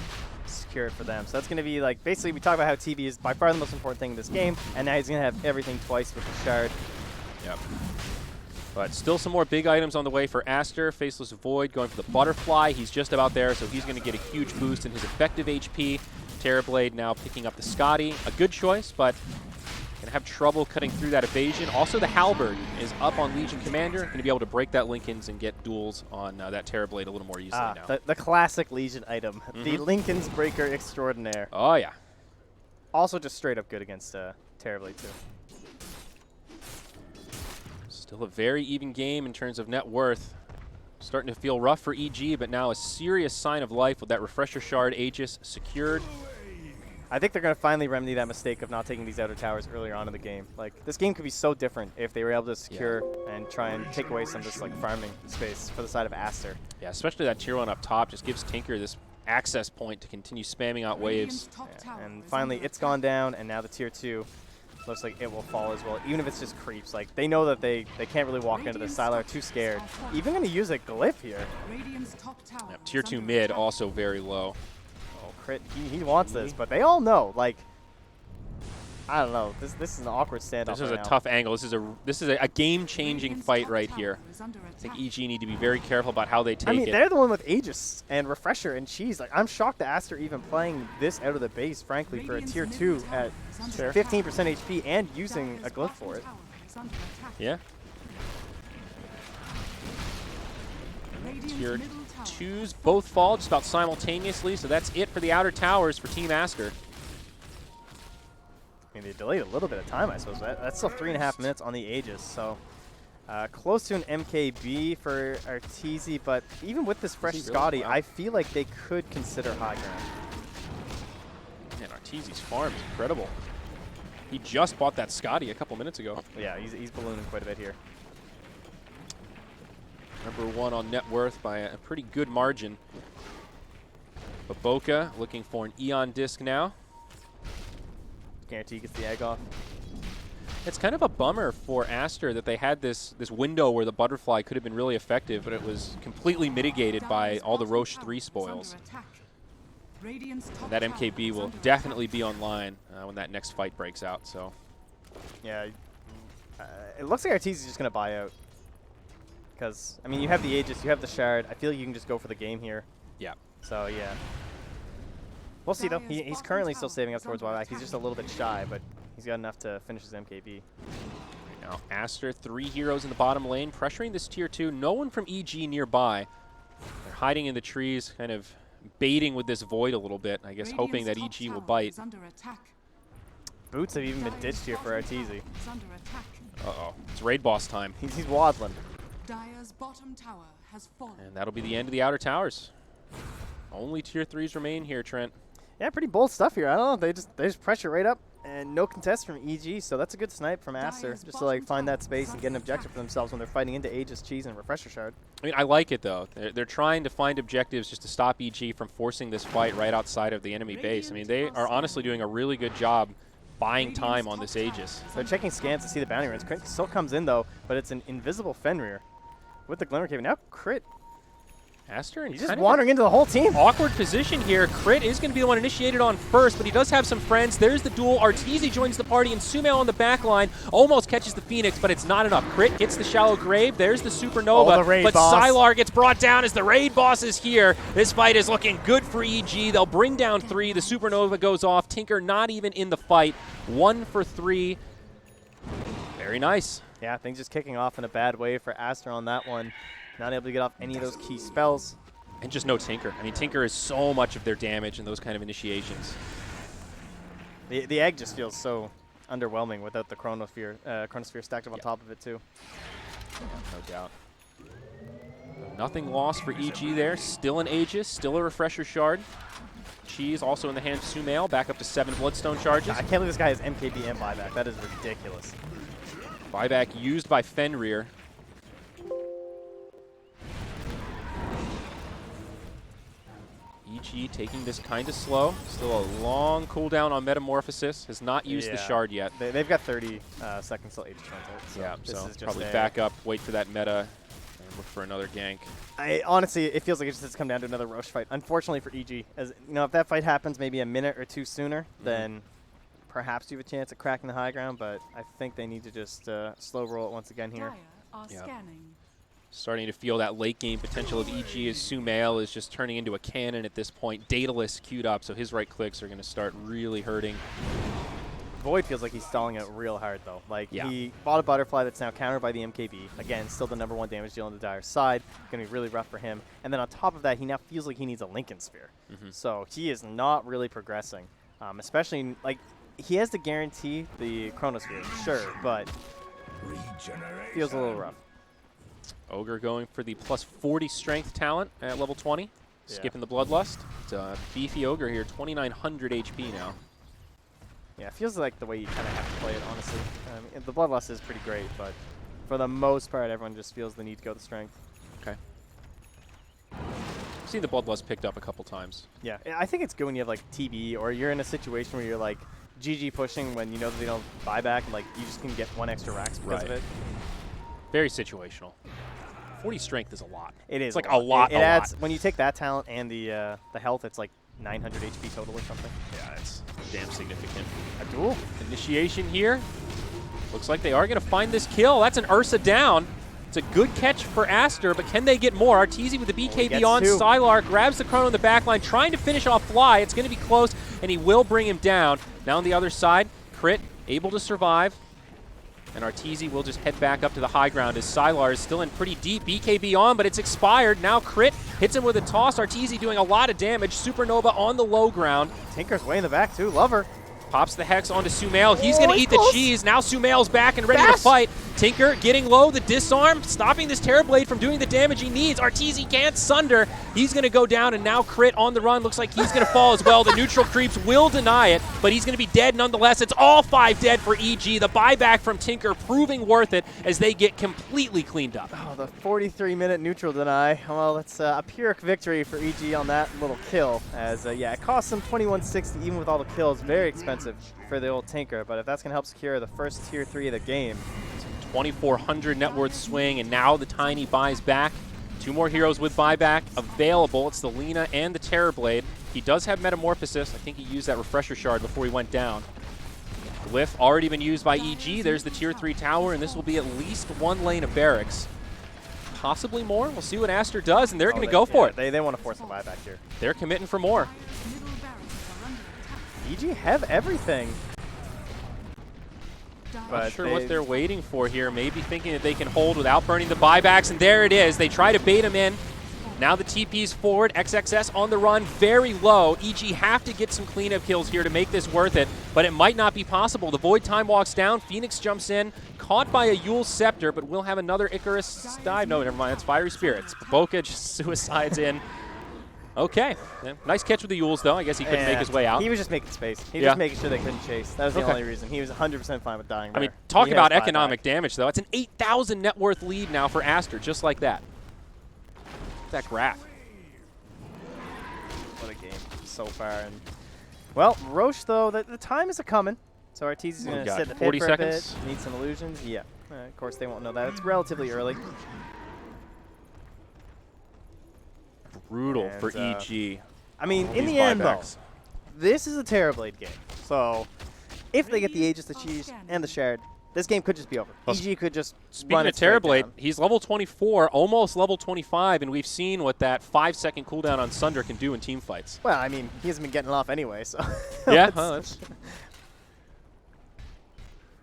secure it for them. So that's going to be like, basically we talk about how TV is by far the most important thing in this game, and now he's going to have everything twice with the shard. Yep. But still some more big items on the way for Aster. Faceless Void going for the Butterfly. He's just about there, so he's going to get a huge boost in his effective HP. Terrorblade now picking up the Scotty. A good choice, but going to have trouble cutting through that evasion. Also, the Halberd is up on Legion Commander. Going to be able to break that Linken's and get duels on that Terrorblade a little more easily now. The classic Legion item. The Linken's Breaker Extraordinaire. Oh, yeah. Also just straight up good against Terrorblade, too. Still a very even game in terms of net worth. Starting to feel rough for EG, but now a serious sign of life with that Refresher Shard Aegis secured. I think they're going to finally remedy that mistake of not taking these outer towers earlier on in the game. Like, this game could be so different if they were able to secure and try and take away some of this like farming space for the side of Aster. Yeah, especially that tier 1 up top just gives Tinker this access point to continue spamming out waves. Yeah. And finally, it's gone down, and now the tier 2 looks like it will fall as well, even if it's just creeps. Like, they know that they can't really walk into this. Sylar are too scared. Even going to use a glyph here. Yep, tier 2 mid also very low. Crit, he wants this, but they all know. Like, I don't know. This is an awkward standoff. This is right a now. tough angle. This is a game-changing fight right here. I think EG need to be very careful about how they take it. I mean, they're the one with Aegis and Refresher and Cheese. Like, I'm shocked that Aster even playing this out of the base, frankly, for a tier 2 at 15% HP and using a glyph for it. Yeah. Tier 2s both fall just about simultaneously, so that's it for the outer towers for Team Aster. I mean, they delayed a little bit of time, I suppose. That's still 3.5 minutes on the Aegis, so close to an MKB for Arteezy, but even with this fresh Scotty, wow. I feel like they could consider high ground. Man, Arteezy's farm is incredible. He just bought that Scotty a couple minutes ago. Yeah, he's ballooning quite a bit here. Number 1 on net worth by a pretty good margin. Baboka looking for an Eon disc now. Guarantee he gets the egg off. It's kind of a bummer for Aster that they had this window where the Butterfly could have been really effective, but it was completely mitigated by all the Roche 3 spoils. And that MKB will definitely be online when that next fight breaks out. So, yeah, it looks like Arteezy's just going to buy out. Because, I mean, you have the Aegis, you have the Shard. I feel like you can just go for the game here. yeah. So, yeah. We'll see, though. He's currently still saving up towards buyback. He's just a little bit shy, but he's got enough to finish his MKB. Now, Aster, 3 heroes in the bottom lane, pressuring this tier 2. No one from EG nearby. They're hiding in the trees, kind of baiting with this Void a little bit, I guess, hoping that EG will bite. Boots have even been ditched here for Arteezy. Uh-oh. It's raid boss time. He's waddling. Dire's bottom tower has fallen. And that'll be the end of the outer towers. Only tier 3s remain here, Trent. Yeah, pretty bold stuff here. I don't know. They just pressure right up and no contest from EG. So that's a good snipe from Aster, just to like find that space and get an objective for themselves when they're fighting into Aegis, Cheese, and Refresher Shard. I mean, I like it though. They're trying to find objectives just to stop EG from forcing this fight right outside of the enemy base. I mean, they are honestly doing a really good job buying time on this Aegis. They're checking scans to see the bounty runs. Crit still comes in though, but it's an invisible Fenrir with the Glimmer Cave. Now Crit Aster and He's just wandering into the whole team. Awkward position here. Crit is going to be the one initiated on first, but he does have some friends. There's the duel. Arteezy joins the party, and Sumail on the back line almost catches the Phoenix, but it's not enough. Crit hits the shallow grave. There's the supernova, the raid but boss. Sylar gets brought down as the raid boss is here. This fight is looking good for EG. They'll bring down 3. The supernova goes off. Tinker not even in the fight. 1 for 3. Very nice. Yeah, things just kicking off in a bad way for Aster on that one. Not able to get off any of those key spells. And just no Tinker. I mean, Tinker is so much of their damage in those kind of initiations. The egg just feels so underwhelming without the chronosphere stacked up on top of it too. Yeah, no doubt. Nothing lost for EG there. Still an Aegis, still a Refresher Shard. Cheese also in the hands of Sumail, back up to 7 Bloodstone charges. I can't believe this guy has MKB and buyback. That is ridiculous. Buyback used by Fenrir. EG taking this kind of slow. Still a long cooldown on Metamorphosis. Has not used the shard yet. They've got 30 seconds till Aegis runs out. So Yeah, this so is just probably back up, wait for that meta, and look for another gank. Honestly, it feels like it just has to come down to another Roche fight. Unfortunately for EG, as you know, if that fight happens maybe a minute or 2 sooner, then perhaps you have a chance at cracking the high ground. But I think they need to just slow roll it once again here. Dire are scanning. Starting to feel that late game potential of EG as Sumail is just turning into a cannon at this point. Daedalus queued up, so his right clicks are going to start really hurting. Void feels like he's stalling it real hard, though. Like, he bought a Butterfly that's now countered by the MKB. Again, still the #1 damage deal on the Dire side. Going to be really rough for him. And then on top of that, he now feels like he needs a Lincoln Sphere. So he is not really progressing. Especially, like, he has to guarantee the Chronosphere, sure, but feels a little rough. Ogre going for the plus 40 strength talent at level 20. Skipping the Bloodlust. It's a beefy Ogre here, 2,900 HP now. Yeah, it feels like the way you kind of have to play it, honestly. The Bloodlust is pretty great, but for the most part, everyone just feels the need to go to strength. Okay. I've seen the Bloodlust picked up a couple times. Yeah, I think it's good when you have like TB, or you're in a situation where you're like GG pushing when you know that they don't buy back, and like you just can get 1 extra racks because of it. Very situational. 40 strength is a lot. It is. It's like a lot. It adds, when you take that talent and the health, it's like 900 HP total or something. Yeah, it's damn significant. A duel? Initiation here. Looks like they are going to find this kill. That's an Ursa down. It's a good catch for Aster, but can they get more? Arteezy with the BKB on. Sylar grabs the Chrono in the back line, trying to finish off Fly. It's going to be close, and he will bring him down. Now on the other side, Crit able to survive. And Arteezy will just head back up to the high ground as Sylar is still in pretty deep. BKB on, but it's expired. Now Crit hits him with a toss. Arteezy doing a lot of damage. Supernova on the low ground. Tinker's way in the back, too. Love her. Pops the Hex onto Sumail. He's going to eat the cheese. Now Sumail's back and ready to fight. Tinker getting low. The disarm, stopping this Terrorblade from doing the damage he needs. Arteezy can't sunder. He's going to go down, and now Crit on the run. Looks like he's going to fall as well. The neutral creeps will deny it, but he's going to be dead nonetheless. It's all 5 dead for EG. The buyback from Tinker proving worth it as they get completely cleaned up. Oh, the 43-minute neutral deny. Well, it's a Pyrrhic victory for EG on that little kill. As, yeah, it costs them 2160 even with all the kills. Very expensive for the old Tinker, but if that's going to help secure the first tier 3 of the game. 2,400 net worth swing, and now the Tiny buys back. 2 more heroes with buyback available. It's the Lina and the Terrorblade. He does have Metamorphosis. I think he used that Refresher Shard before he went down. Glyph already been used by EG. There's the tier 3 tower, and this will be at least 1 lane of barracks. Possibly more. We'll see what Aster does, and they're going to go for it. They want to force the buyback here. They're committing for more. EG have everything. Not sure what they're waiting for here. Maybe thinking that they can hold without burning the buybacks, and there it is. They try to bait him in. Now the TP's forward. XXS on the run, very low. EG have to get some cleanup kills here to make this worth it, but it might not be possible. The Void Time walks down. Phoenix jumps in, caught by a Yule Scepter, but we'll have another Icarus dive. No, never mind. It's Fiery Spirits. Boca just suicides in. Okay. Yeah. Nice catch with the Yules, though. I guess he couldn't make his way out. He was just making space. He was just making sure they couldn't chase. That was the only reason. He was 100% fine with dying there. I mean, talk about economic damage, though. It's an 8,000 net worth lead now for Aster, just like that. That graph. What a game so far. And well, Roche, though, the time is a-coming. So Arteezy's going to sit the pit 40 for seconds. a bit. Need some illusions. Yeah. Of course, they won't know that. It's relatively early. Brutal And, for EG. I mean, All in these the end, though, buybacks. this is a Terrorblade game. So if they get the Aegis, the Cheese, and the Shard, this game could just be over. Well, EG could just Speaking run of it straight Terrorblade, down. he's level 24, almost level 25, and we've seen what that 5-second cooldown on Sunder can do in team fights. Well, I mean, he hasn't been getting off anyway, so. Yeah,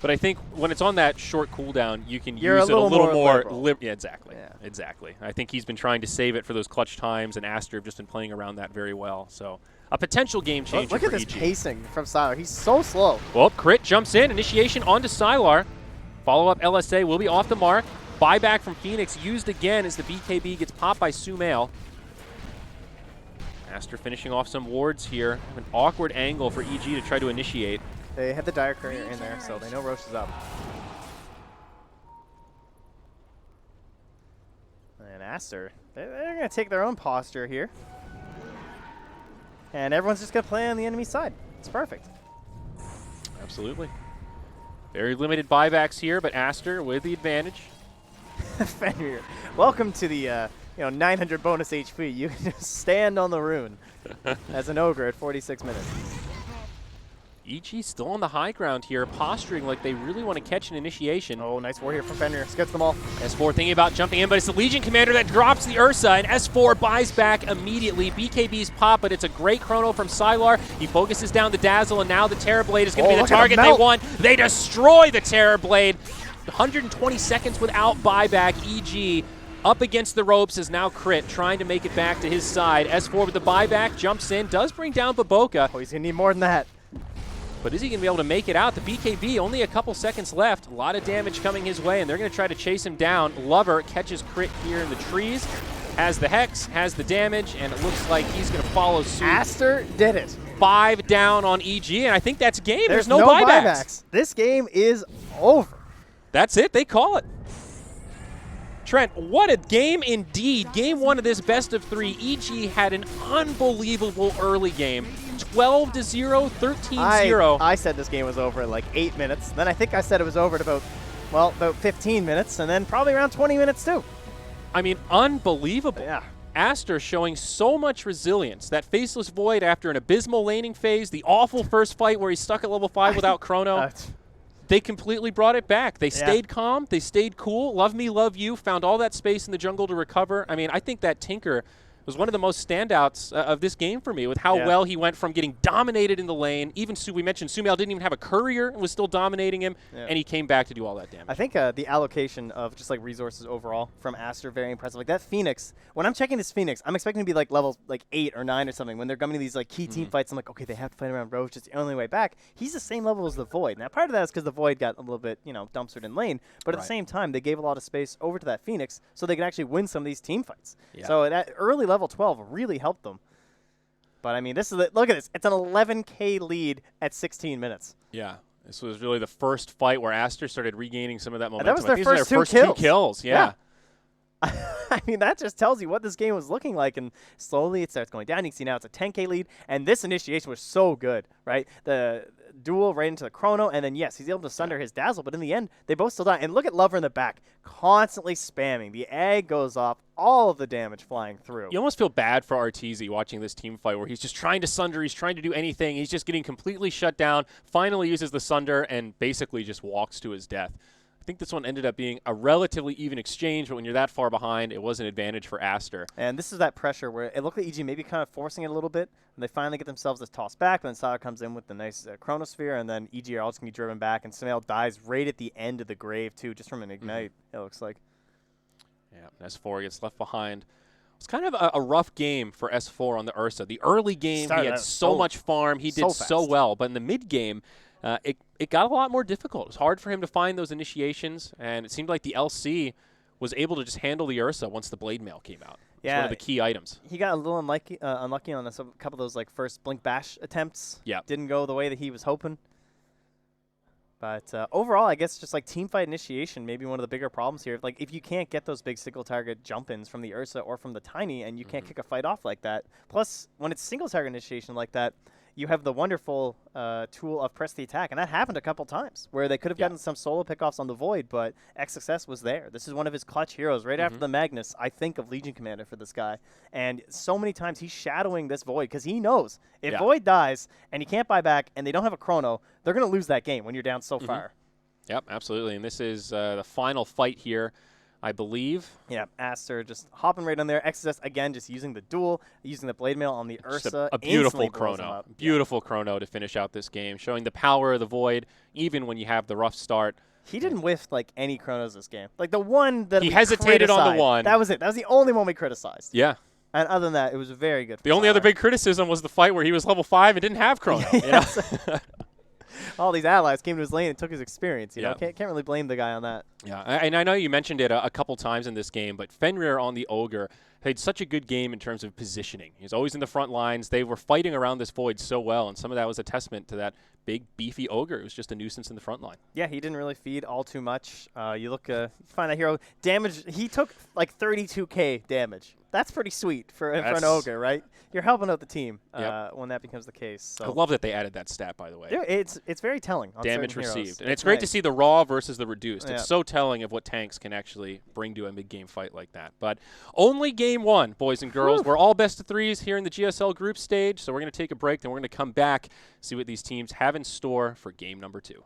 but I think when it's on that short cooldown, you can You're use a it a little little more more. liberal. Yeah, exactly. Yeah. Exactly. I think he's been trying to save it for those clutch times, and Aster have just been playing around that very well. So a potential game changer Look at for this EG. pacing from Sylar. He's so slow. Well, Crit jumps in. Initiation onto Sylar. Follow-up LSA will be off the mark. Buyback from Phoenix used again as the BKB gets popped by Sumail. Aster finishing off some wards here. An awkward angle for EG to try to initiate. They had the Dire Courier in there, so they know Roche is up. And Aster, they're going to take their own posture here. And everyone's just going to play on the enemy side. It's perfect. Absolutely. Very limited buybacks here, but Aster with the advantage. Fenrir, welcome to the 900 bonus HP. You can just stand on the rune as an ogre at 46 minutes. EG still on the high ground here, posturing like they really want to catch an initiation. Oh, nice war here from Fenrir. Gets them all. S4 thinking about jumping in, but it's the Legion Commander that drops the Ursa, and S4 buys back immediately. BKB's pop, but it's a great chrono from Sylar. He focuses down the Dazzle, and now the Terrorblade is going to be the target they want. They destroy the Terrorblade. 120 seconds without buyback. EG up against the ropes is now Crit, trying to make it back to his side. S4 with the buyback, jumps in, does bring down Baboka. Oh, he's going to need more than that. But is he going to be able to make it out? The BKB, only a couple seconds left. A lot of damage coming his way, and they're going to try to chase him down. Lover catches Crit here in the trees, has the Hex, has the damage, and it looks like he's going to follow suit. Aster did it. 5 down on EG, and I think that's game. There's no buybacks. This game is over. That's it. They call it. Trent, what a game indeed. Game 1 of this best of 3. EG had an unbelievable early game. 12-0, 13-0. I said this game was over in like 8 minutes. Then I think I said it was over at about 15 minutes, and then probably around 20 minutes too. I mean, unbelievable. Yeah. Aster showing so much resilience. That Faceless Void after an abysmal laning phase, the awful first fight where he's stuck at level 5 without Chrono. They completely brought it back. They stayed calm. They stayed cool. Love me, love you. Found all that space in the jungle to recover. I mean, I think that Tinker was one of the most standouts of this game for me with how well he went from getting dominated in the lane. Even we mentioned Sumail didn't even have a courier and was still dominating him, and he came back to do all that damage. I think the allocation of just like resources overall from Aster, very impressive. Like that Phoenix, when I'm checking this Phoenix, I'm expecting to be like level like 8 or 9 or something. When they're coming to these like key team fights, I'm like, okay, they have to fight around Roche. It's the only way back. He's the same level as the Void. Now, part of that is because the Void got a little bit, dumpstered in lane. But at the same time, they gave a lot of space over to that Phoenix so they could actually win some of these team fights. Yeah. So that early level 12 really helped them. But I mean, look at this. It's an 11K lead at 16 minutes. Yeah. This was really the first fight where Aster started regaining some of that momentum. That was their first two kills. Yeah. I mean, that just tells you what this game was looking like, and slowly it starts going down. You can see now it's a 10K lead, and this initiation was so good, right? The duel right into the Chrono, and then, yes, he's able to sunder his Dazzle, but in the end, they both still die. And look at Lover in the back, constantly spamming. The egg goes off, all of the damage flying through. You almost feel bad for Arteezy watching this team fight where he's just trying to sunder, he's trying to do anything, he's just getting completely shut down, finally uses the sunder, and basically just walks to his death. I think this one ended up being a relatively even exchange, but when you're that far behind, it was an advantage for Aster. And this is that pressure where it looked like EG maybe kind of forcing it a little bit, and they finally get themselves this toss back, but then Sylar comes in with the nice Chronosphere, and then EG are all just going to be driven back, and Sumail dies right at the end of the grave, too, just from an Ignite, it looks like. Yeah, S4 gets left behind. It's kind of a rough game for S4 on the Ursa. The early game, he had so much farm, he did so well, but in the mid-game, it got a lot more difficult. It was hard for him to find those initiations, and it seemed like the LC was able to just handle the Ursa once the Blade Mail came out. It's one of the key items. He got a little unlucky on a couple of those like first Blink Bash attempts. Yeah. Didn't go the way that he was hoping. But overall, I guess just like team fight initiation, maybe one of the bigger problems here. Like if you can't get those big single target jump-ins from the Ursa or from the Tiny, and you can't kick a fight off like that. Plus, when it's single target initiation like that, you have the wonderful tool of press the attack, and that happened a couple times where they could have gotten some solo pickoffs on the Void, but XSS was there. This is one of his clutch heroes. Right after the Magnus, I think of Legion Commander for this guy, and so many times he's shadowing this Void because he knows if Void dies and he can't buy back and they don't have a chrono, they're going to lose that game when you're down so far. Yep, absolutely, and this is the final fight here, I believe. Yeah, Aster just hopping right on there. XSS, again, just using the duel, using the Blade Mail on the Ursa. A beautiful chrono. Beautiful chrono to finish out this game, showing the power of the Void, even when you have the rough start. He didn't whiff, like, any chronos this game. Like, the one that he hesitated on the one. That was it. That was the only one we criticized. Yeah. And other than that, it was very good. The only other big criticism was the fight where he was level 5 and didn't have chrono. Yes. All these allies came to his lane and took his experience. You know, can't really blame the guy on that. Yeah, and I know you mentioned it a couple times in this game, but Fenrir on the Ogre played such a good game in terms of positioning. He was always in the front lines. They were fighting around this Void so well, and some of that was a testament to that big, beefy Ogre. It was just a nuisance in the front line. Yeah, he didn't really feed all too much. You find a hero damage. He took like 32k damage. That's pretty sweet for an Ogre, right? You're helping out the team when that becomes the case. So. I love that they added that stat, by the way. Yeah, it's very telling on damage certain received. heroes. And it's great to see the raw versus the reduced. Yeah. It's so telling of what tanks can actually bring to a mid-game fight like that. But only game one, boys and girls. We're all best of threes here in the GSL group stage, so we're going to take a break, then we're going to come back, see what these teams have in store for game number 2.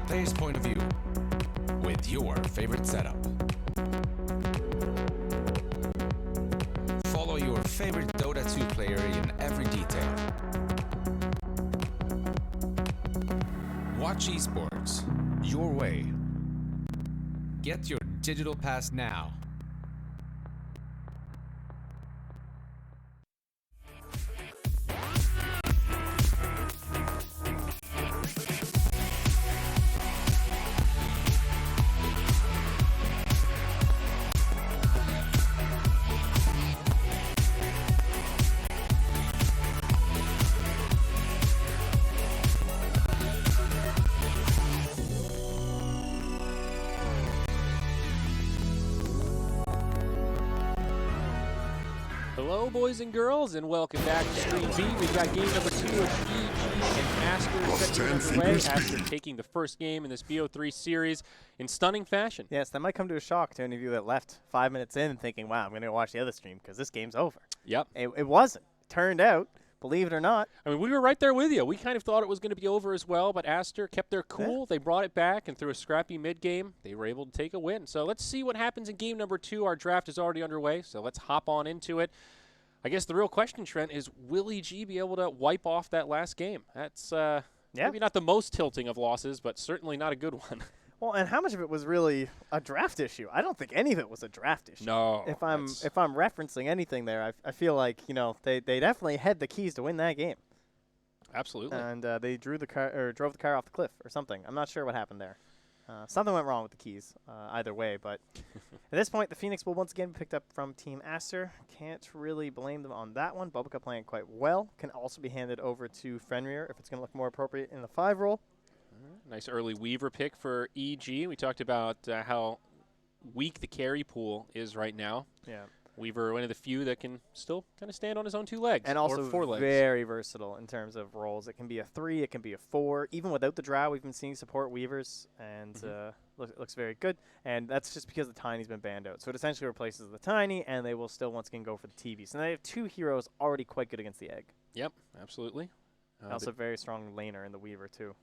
player's point of view with your favorite setup. Follow your favorite Dota 2 player in every detail. Watch esports your way. Get your digital pass now. Hello, boys and girls, and welcome back to Stream B. We've got game number 2 of EG and Aster set to get underway. Aster taking the first game in this BO3 series in stunning fashion. Yes, that might come to a shock to any of you that left 5 minutes in thinking, wow, I'm going to watch the other stream because this game's over. Yep. It wasn't. Turned out, believe it or not. I mean, we were right there with you. We kind of thought it was going to be over as well, but Aster kept their cool. Yeah. They brought it back, and through a scrappy mid-game, they were able to take a win. So let's see what happens in game number 2. Our draft is already underway, so let's hop on into it. I guess the real question, Trent, is will EG be able to wipe off that last game? That's maybe not the most tilting of losses, but certainly not a good one. Well, and how much of it was really a draft issue? I don't think any of it was a draft issue. No. If I'm referencing anything there, I feel like they definitely had the keys to win that game. Absolutely. And they drove the car off the cliff or something. I'm not sure what happened there. Something went wrong with the keys either way, but at this point, the Phoenix will once again be picked up from Team Aster. Can't really blame them on that one. Bubka playing quite well. Can also be handed over to Fenrir if it's going to look more appropriate in the 5 role. Nice early Weaver pick for EG. We talked about how weak the carry pool is right now. Yeah. Weaver, one of the few that can still kind of stand on his own 2 legs. And also or 4 legs. very versatile in terms of roles. It can be a 3, it can be a 4. Even without the Drow, we've been seeing support Weavers, and looks very good. And that's just because the Tiny's been banned out. So it essentially replaces the Tiny, and they will still once again go for the TV. So they have 2 heroes already quite good against the Egg. Yep, absolutely. Also very strong laner in the Weaver, too.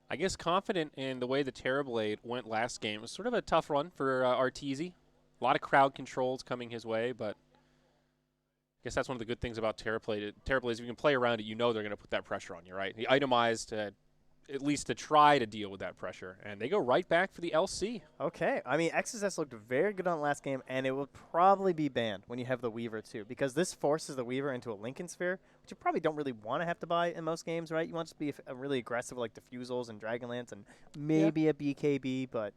I guess confident in the way the Terrorblade went last game. It was sort of a tough run for Arteezy. A lot of crowd controls coming his way, but I guess that's one of the good things about Terrorblade. Terrorblade is if you can play around it, you know they're going to put that pressure on you, right? He itemized at least to try to deal with that pressure, and they go right back for the LC. Okay. I mean, XSS looked very good on last game, and it will probably be banned when you have the Weaver, too, because this forces the Weaver into a Lincoln Sphere, which you probably don't really want to have to buy in most games, right? You want to be really aggressive like Diffusals and Dragonlance and maybe a BKB, but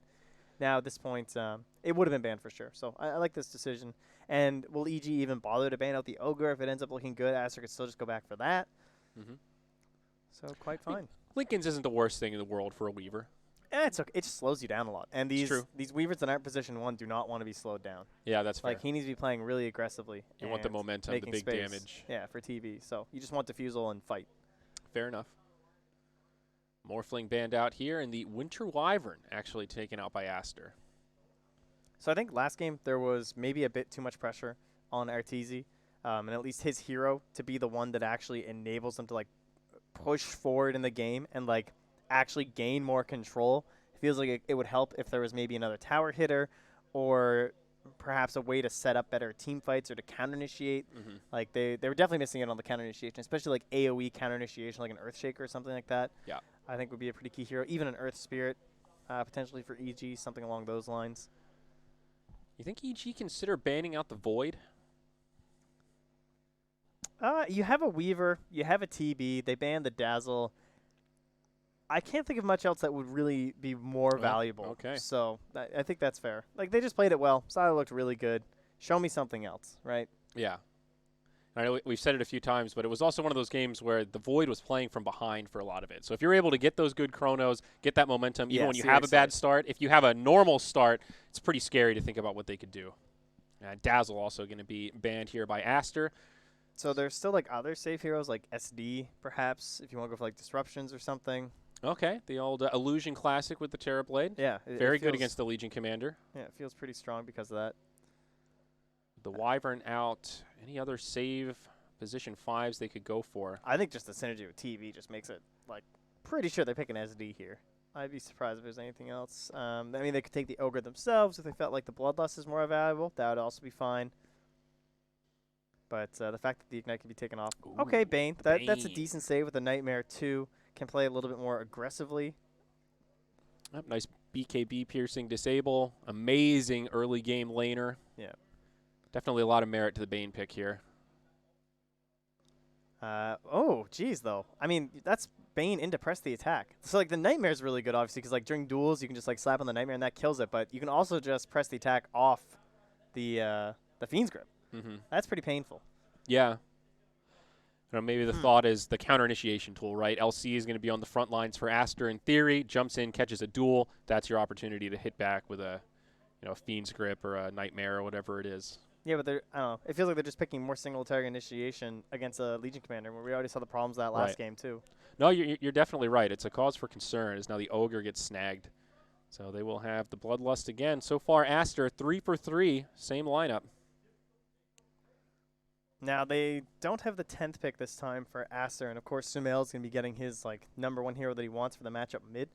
now at this point, it would have been banned for sure. So I like this decision. And will EG even bother to ban out the Ogre if it ends up looking good? Aster could still just go back for that. So quite fine. Lincoln's isn't the worst thing in the world for a Weaver. It's okay. It just slows you down a lot. And these Weavers that aren't position 1 do not want to be slowed down. Yeah, that's fair. Like, he needs to be playing really aggressively. You want the momentum, the big damage. Yeah, for TV. So you just want Diffusal and fight. Fair enough. Morphling banned out here, and the Winter Wyvern actually taken out by Aster. So I think last game there was maybe a bit too much pressure on Arteezy, and at least his hero to be the one that actually enables them to like push forward in the game and like actually gain more control. It feels like it would help if there was maybe another tower hitter or perhaps a way to set up better team fights or to counter initiate. Like they were definitely missing it on the counter initiation, especially like AoE counter initiation, like an Earthshaker or something like that. Yeah, I think would be a pretty key hero. Even an Earth Spirit, potentially for EG, something along those lines. You think EG consider banning out the Void? You have a Weaver, you have a TB, they banned the Dazzle. I can't think of much else that would really be more valuable. Okay. So I think that's fair. Like, they just played it well. Silo looked really good. Show me something else, right? Yeah. I know we've said it a few times, but it was also one of those games where the Void was playing from behind for a lot of it. So if you're able to get those good chronos, get that momentum, even when you have a bad start, if you have a normal start, it's pretty scary to think about what they could do. Dazzle also going to be banned here by Aster. So there's still like other safe heroes like SD, perhaps, if you want to go for like disruptions or something. Okay, the old Illusion Classic with the Terrorblade. Yeah. Very good against the Legion Commander. Yeah, it feels pretty strong because of that. The Wyvern out. Any other save position 5s they could go for? I think just the synergy with TV just makes it, like, pretty sure they're picking SD here. I'd be surprised if there's anything else. I mean, they could take the Ogre themselves if they felt like the Bloodlust is more valuable. That would also be fine. But the fact that the Ignite can be taken off. Ooh, Okay, Bane. That's a Bane. decent save with the Nightmare, too. Can play a little bit more aggressively. Yep, nice BKB piercing disable. Amazing early game laner. Yeah. Definitely a lot of merit to the Bane pick here. Oh, geez, though. I mean, that's Bane into press the attack. So, like, the Nightmare's really good, obviously, because, like, during duels, you can just, like, slap on the Nightmare and that kills it. But you can also just press the attack off the Fiend's Grip. Mm-hmm. That's pretty painful. Yeah. You know, maybe the thought is the counter initiation tool, right? LC is going to be on the front lines for Aster in theory. Jumps in, catches a duel. That's your opportunity to hit back with a, Fiend's Grip or a Nightmare or whatever it is. Yeah, but I don't know. It feels like they're just picking more single target initiation against a Legion Commander, where we already saw the problems of that last game, too. No, you're definitely right. It's a cause for concern as now the Ogre gets snagged. So they will have the Bloodlust again. So far, Aster, 3 for 3, same lineup. Now, they don't have the 10th pick this time for Aster, and of course, Sumail's going to be getting his #1 hero that he wants for the matchup mid.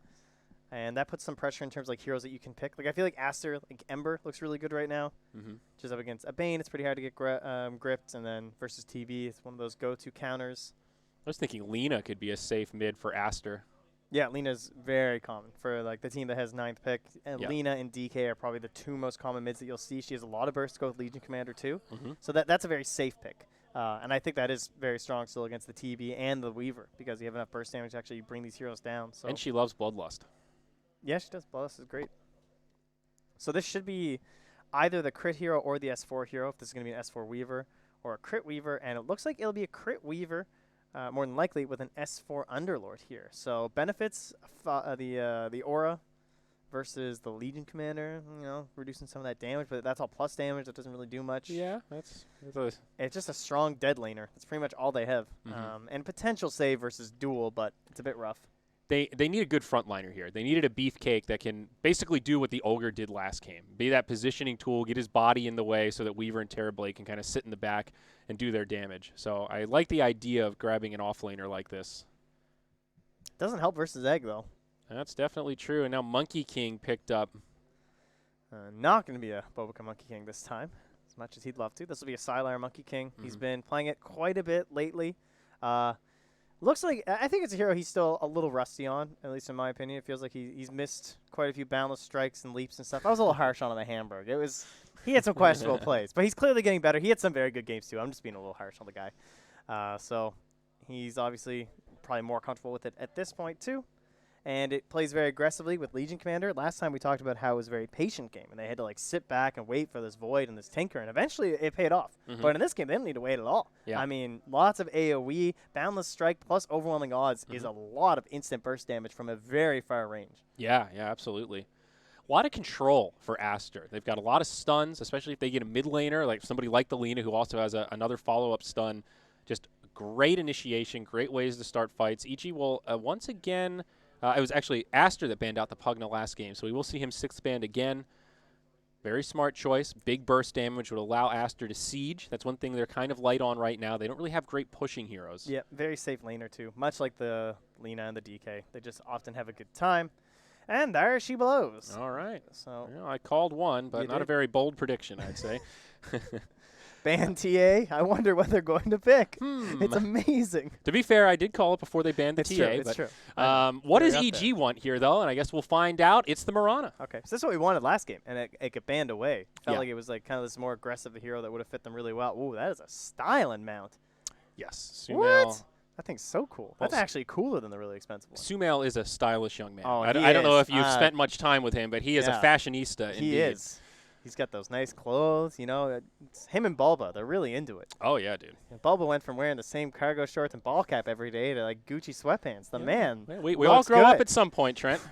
And that puts some pressure in terms of heroes that you can pick. Like, I feel like Aster, Ember, looks really good right now. Just up against a Bane, it's pretty hard to get gripped, and then versus TV, it's one of those go-to counters. I was thinking Lena could be a safe mid for Aster. Yeah, Lena's very common for the team that has 9th pick. And Lena and DK are probably the 2 most common mids that you'll see. She has a lot of burst to go with Legion Commander too. So that's a very safe pick. And I think that is very strong still against the TB and the Weaver because you have enough burst damage to actually bring these heroes down. So And she loves Bloodlust. yeah, she does. Bloodlust is great. So this should be either the crit hero or the S4 hero, if this is going to be an S4 Weaver or a crit Weaver. And it looks like it'll be a crit Weaver. More than likely with an S4 Underlord here. So benefits the Aura versus the Legion Commander, reducing some of that damage, but that's all plus damage. That doesn't really do much. Yeah, It's just a strong dead laner. That's pretty much all they have. And potential save versus duel, but it's a bit rough. They need a good frontliner here. They needed a beefcake that can basically do what the Ogre did last game. Be that positioning tool, get his body in the way so that Weaver and Terrorblade can kind of sit in the back and do their damage. So I like the idea of grabbing an offlaner like this. Doesn't help versus Egg, though. That's definitely true. And now Monkey King picked up. Not going to be a Bobica Monkey King this time, as much as he'd love to. This will be a Sylar Monkey King. He's been playing it quite a bit lately. Looks like, I think it's a hero he's still a little rusty on, at least in my opinion. It feels like he's missed quite a few boundless strikes and leaps and stuff. I was a little harsh on him at Hamburg. He had some questionable plays, but he's clearly getting better. He had some very good games, too. I'm just being a little harsh on the guy. So he's obviously probably more comfortable with it at this point, too. And it plays very aggressively with Legion Commander. Last time we talked about how it was a very patient game, and they had to sit back and wait for this Void and this Tinker, and eventually it paid off. But in this game, they didn't need to wait at all. Yeah. I mean, lots of AoE, Boundless Strike, plus Overwhelming Odds is a lot of instant burst damage from a very far range. Yeah, absolutely. A lot of control for Aster. They've got a lot of stuns, especially if they get a mid laner, like somebody like the Lena who also has another follow-up stun. Just great initiation, great ways to start fights. EG will once again... it was actually Aster that banned out the Pugna last game, so we will see him 6th banned again. Very smart choice. Big burst damage would allow Aster to siege. That's one thing they're kind of light on right now. They don't really have great pushing heroes. Yeah, very safe laner, too. Much like the Lena and the DK. They just often have a good time. And there she blows. All right. So I called one, but not a very bold prediction, I'd say. Ban TA. I wonder what they're going to pick. It's amazing. To be fair, I did call it before they banned the It's TA. true. It's true. What does EG want here, though? And I guess we'll find out. It's the Mirana. Okay, so this is what we wanted last game, and it got banned away. Felt like it was kind of this more aggressive hero that would have fit them really well. Ooh, that is a styling mount. Yes. What? That thing's so cool. That's actually cooler than the really expensive one. Sumail is a stylish young man. Oh, I don't know if you've spent much time with him, but he is a fashionista indeed. He is. He's got those nice clothes, It's him and Bulba, they're really into it. Oh, yeah, dude. And Bulba went from wearing the same cargo shorts and ball cap every day to, Gucci sweatpants. The man. We all grow up at some point, Trent.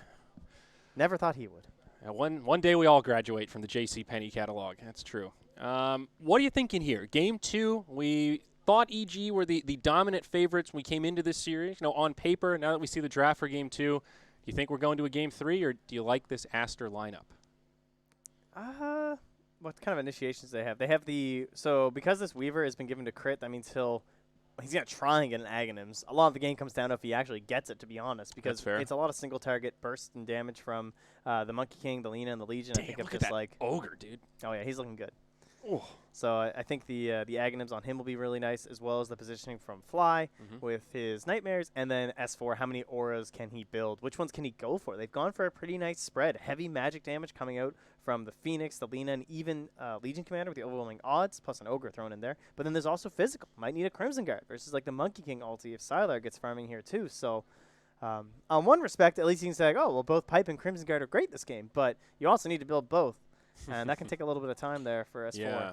Never thought he would. One day we all graduate from the J.C. Penney catalog. That's true. What are you thinking here? Game 2, we thought EG were the dominant favorites when we came into this series. On paper, now that we see the draft for Game 2, do you think we're going to a Game 3, or do you like this Aster lineup? What kind of initiations do they have? They have so because this Weaver has been given to crit, that means he'll he's going to try and get an Aghanims. A lot of the game comes down to if he actually gets it, to be honest, because fair. it's a lot of single target burst and damage from the Monkey King, the Lina, and the Legion. Damn, I think of look at just that like, ogre, dude. oh yeah, he's looking good. Oh. So I think the Aghanims on him will be really nice, as well as the positioning from Fly with his Nightmares, and then S4, how many auras can he build? Which ones can he go for? They've gone for a pretty nice spread. Heavy magic damage coming out from the Phoenix, the Lina, and even Legion Commander with the overwhelming odds, plus an Ogre thrown in there. But then there's also physical. Might need a Crimson Guard versus like the Monkey King ulti if Sylar gets farming here too. So on one respect, at least you can say, like, oh, well, both Pipe and Crimson Guard are great this game, but you also need to build both. And that can take a little bit of time there for S4. Yeah.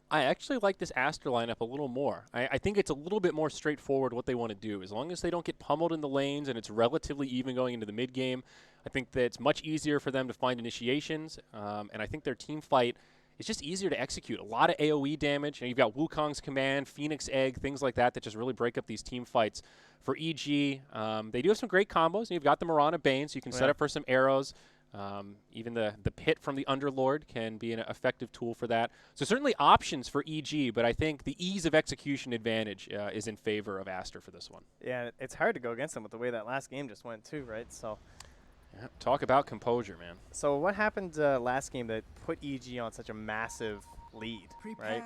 I actually like this Aster lineup a little more. I think it's a little bit more straightforward what they want to do. As long as they don't get pummeled in the lanes and it's relatively even going into the mid game, I think that it's much easier for them to find initiations. And I think their team fight is just easier to execute. A lot of AoE damage. And you've got Wukong's Command, Phoenix Egg, things like that just really break up these team fights. For EG, they do have some great combos. And you've got the Mirana Bane, so you can set up for some arrows. Even the pit from the Underlord can be an effective tool for that. So certainly options for EG, but I think the ease of execution advantage is in favor of Aster for this one. Yeah, it's hard to go against them with the way that last game just went too, right? So yeah, talk about composure, man. So what happened last game that put EG on such a massive lead, right?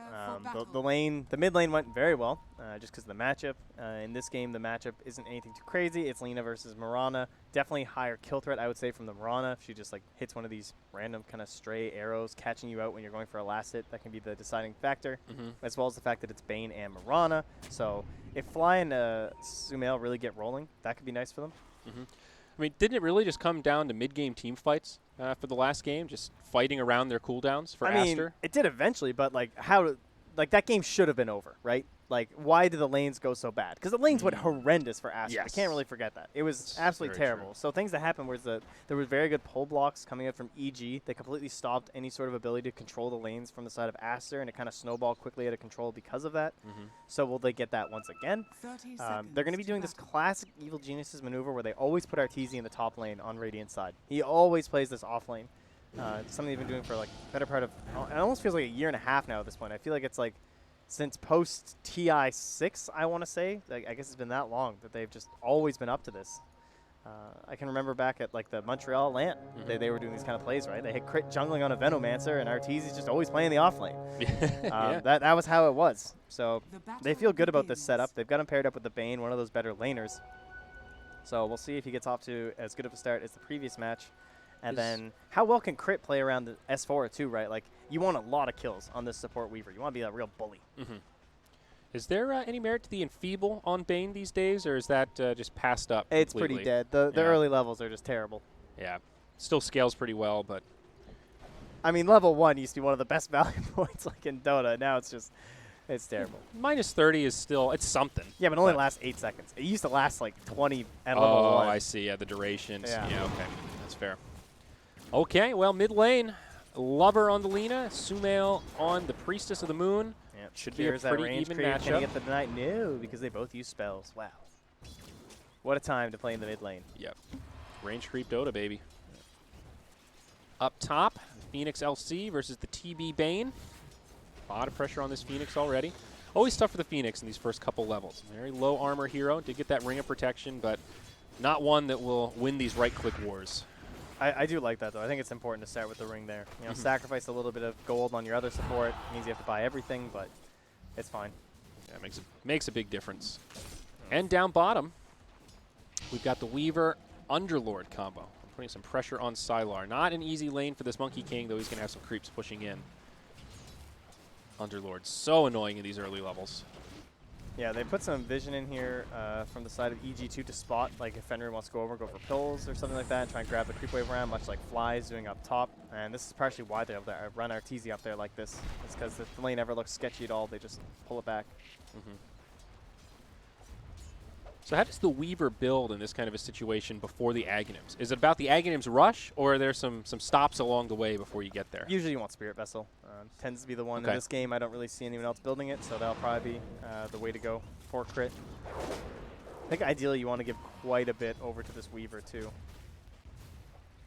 The mid lane went very well, just because of the matchup. In this game, the matchup isn't anything too crazy. It's Lina versus Mirana. Definitely higher kill threat, I would say, from the Mirana. If she just like hits one of these random kind of stray arrows, catching you out when you're going for a last hit, that can be the deciding factor, as well as the fact that it's Bane and Mirana. So if Fly and Sumail really get rolling, that could be nice for them. I mean, didn't it really just come down to mid-game team fights for the last game, just fighting around their cooldowns for Aster? I mean, it did eventually, but like that game should have been over, right? Like, why did the lanes go so bad? Because the lanes went horrendous for Aster. I can't really forget that. It was absolutely terrible. True. So things that happened was that there were very good pull blocks coming out from EG. They completely stopped any sort of ability to control the lanes from the side of Aster, and it kind of snowballed quickly out of control because of that. So will they get that once again? They're going to be doing this classic Evil Geniuses maneuver where they always put Arteezy in the top lane on Radiant side. He always plays this off lane. Something they've been doing for like better part of, it almost feels like a year and a half now at this point. I feel like it's like since post TI6, I want to say. Like, I guess it's been that long that they've just always been up to this. I can remember back at like the Montreal LAN, they were doing these kind of plays, right? They hit crit jungling on a Venomancer, and Arteezy's just always playing the off lane. That was how it was. So they feel good about this setup. They've got him paired up with the Bane, one of those better laners. So we'll see if he gets off to as good of a start as the previous match. And then how well can crit play around the S4 too, right? Like, you want a lot of kills on this support Weaver. You want to be a real bully. Is there any merit to the Enfeeble on Bane these days, or is that just passed up It's completely? pretty dead. The early levels are just terrible. Yeah. Still scales pretty well, but... I mean, level 1 used to be one of the best value points like in Dota. Now it's just... It's terrible. Minus 30 is still... It's something. Yeah, but it only lasts 8 seconds. It used to last like 20 at level 1. Oh, I see. Yeah, the durations. Yeah. Okay. That's fair. Okay, well, mid lane, Lover on the Lina, Sumail on the Priestess of the Moon. Yeah, Should be a pretty even matchup. Can he get the Deny? No, because they both use spells. Wow. What a time to play in the mid lane. Yep. Range creep Dota, baby. Up top, Phoenix LC versus the TB Bane. A lot of pressure on this Phoenix already. Always tough for the Phoenix in these first couple levels. Very low armor hero. Did get that Ring of Protection, but not one that will win these right-click wars. I do like that, though. I think it's important to start with the ring there. You know, sacrifice a little bit of gold on your other support. It means you have to buy everything, but it's fine. Yeah, makes a big difference. And down bottom, we've got the Weaver Underlord combo. I'm putting some pressure on Sylar. Not an easy lane for this Monkey King, though he's going to have some creeps pushing in. Underlord, so annoying in these early levels. Yeah, they put some vision in here from the side of EG2 to spot, like if Fenrir wants to go over, go for pills or something like that, and try and grab the creep wave around, much like Fly is doing up top. And this is partially why they're able to run Arteezy up there like this. It's because if the lane ever looks sketchy at all, they just pull it back. So how does the Weaver build in this kind of a situation before the Aghanims? Is it about the Aghanims rush, or are there some stops along the way before you get there? Usually you want Spirit Vessel. Tends to be the one in this game. I don't really see anyone else building it, so that'll probably be the way to go for crit. I think ideally you want to give quite a bit over to this Weaver too.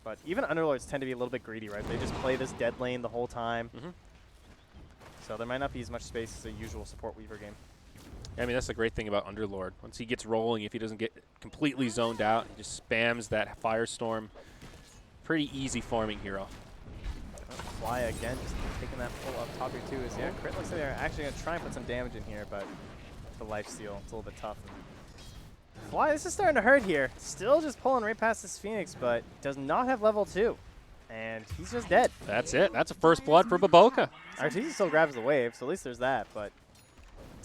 But even Underlords tend to be a little bit greedy, right? They just play this dead lane the whole time. So there might not be as much space as a usual support Weaver game. I mean, that's the great thing about Underlord. Once he gets rolling, if he doesn't get completely zoned out, he just spams that Firestorm. Pretty easy farming hero. Fly again, just taking that pull up top here too. Is yeah, Crit looks like they're actually gonna try and put some damage in here, but the life steal, it's a little bit tough. Fly, this is starting to hurt here. Still just pulling right past this Phoenix, but does not have level 2. And he's just dead. That's it. That's a first blood for Baboka. Arteezy still grabs the wave, so at least there's that, but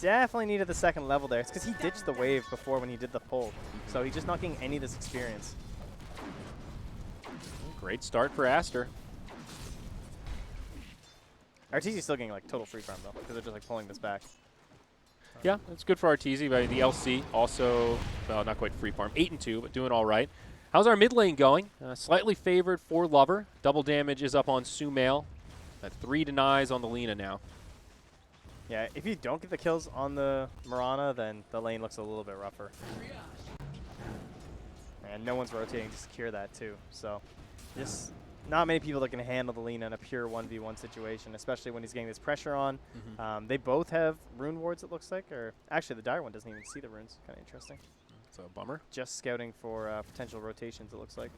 definitely needed the second level there. It's because he ditched the wave before when he did the pull, so he's just not getting any of this experience. Great start for Aster. Arteezy's still getting like total free farm though, because they're just like pulling this back. Yeah, it's good for Arteezy, but the LC also, well, not quite free farm. 8-2, but doing all right. How's our mid lane going? Slightly favored for Lover. Double damage is up on Sumail. 3 denies on the Lina now. Yeah, if you don't get the kills on the Mirana, then the lane looks a little bit rougher. And no one's rotating to secure that too. So just not many people that can handle the Lina in a pure 1v1 situation, especially when he's getting this pressure on. They both have rune wards, it looks like. Or actually, the dire one doesn't even see the runes. Kind of interesting. It's a bummer. Just scouting for potential rotations, it looks like.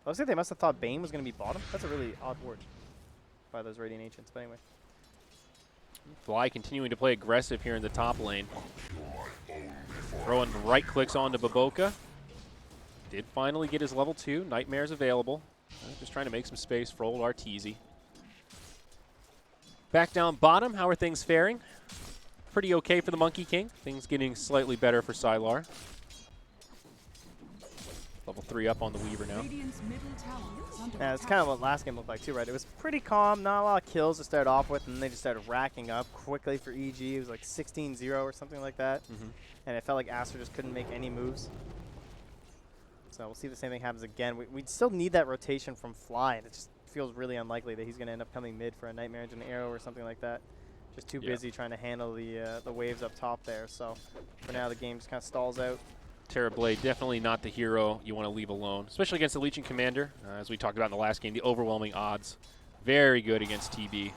Looks like they must have thought Bane was going to be bottom. That's a really odd ward by those Radiant Ancients. But anyway. Fly continuing to play aggressive here in the top lane. Throwing right clicks onto Baboka. Did finally get his level 2. Nightmare's available. Just trying to make some space for old Arteezy. Back down bottom, how are things faring? Pretty okay for the Monkey King. Things getting slightly better for Sylar. Level 3 up on the Weaver now. Yeah, it's kind of what last game looked like too, right? It was pretty calm, not a lot of kills to start off with, and then they just started racking up quickly for EG. It was like 16-0 or something like that. And it felt like Aster just couldn't make any moves. So we'll see if the same thing happens again. We still need that rotation from Fly, and it just feels really unlikely that he's going to end up coming mid for a Nightmare Engine Arrow or something like that. Just too busy trying to handle the waves up top there. So for now, the game just kind of stalls out. Terrorblade, definitely not the hero you want to leave alone, especially against the Legion Commander. As we talked about in the last game, the overwhelming odds. Very good against TB.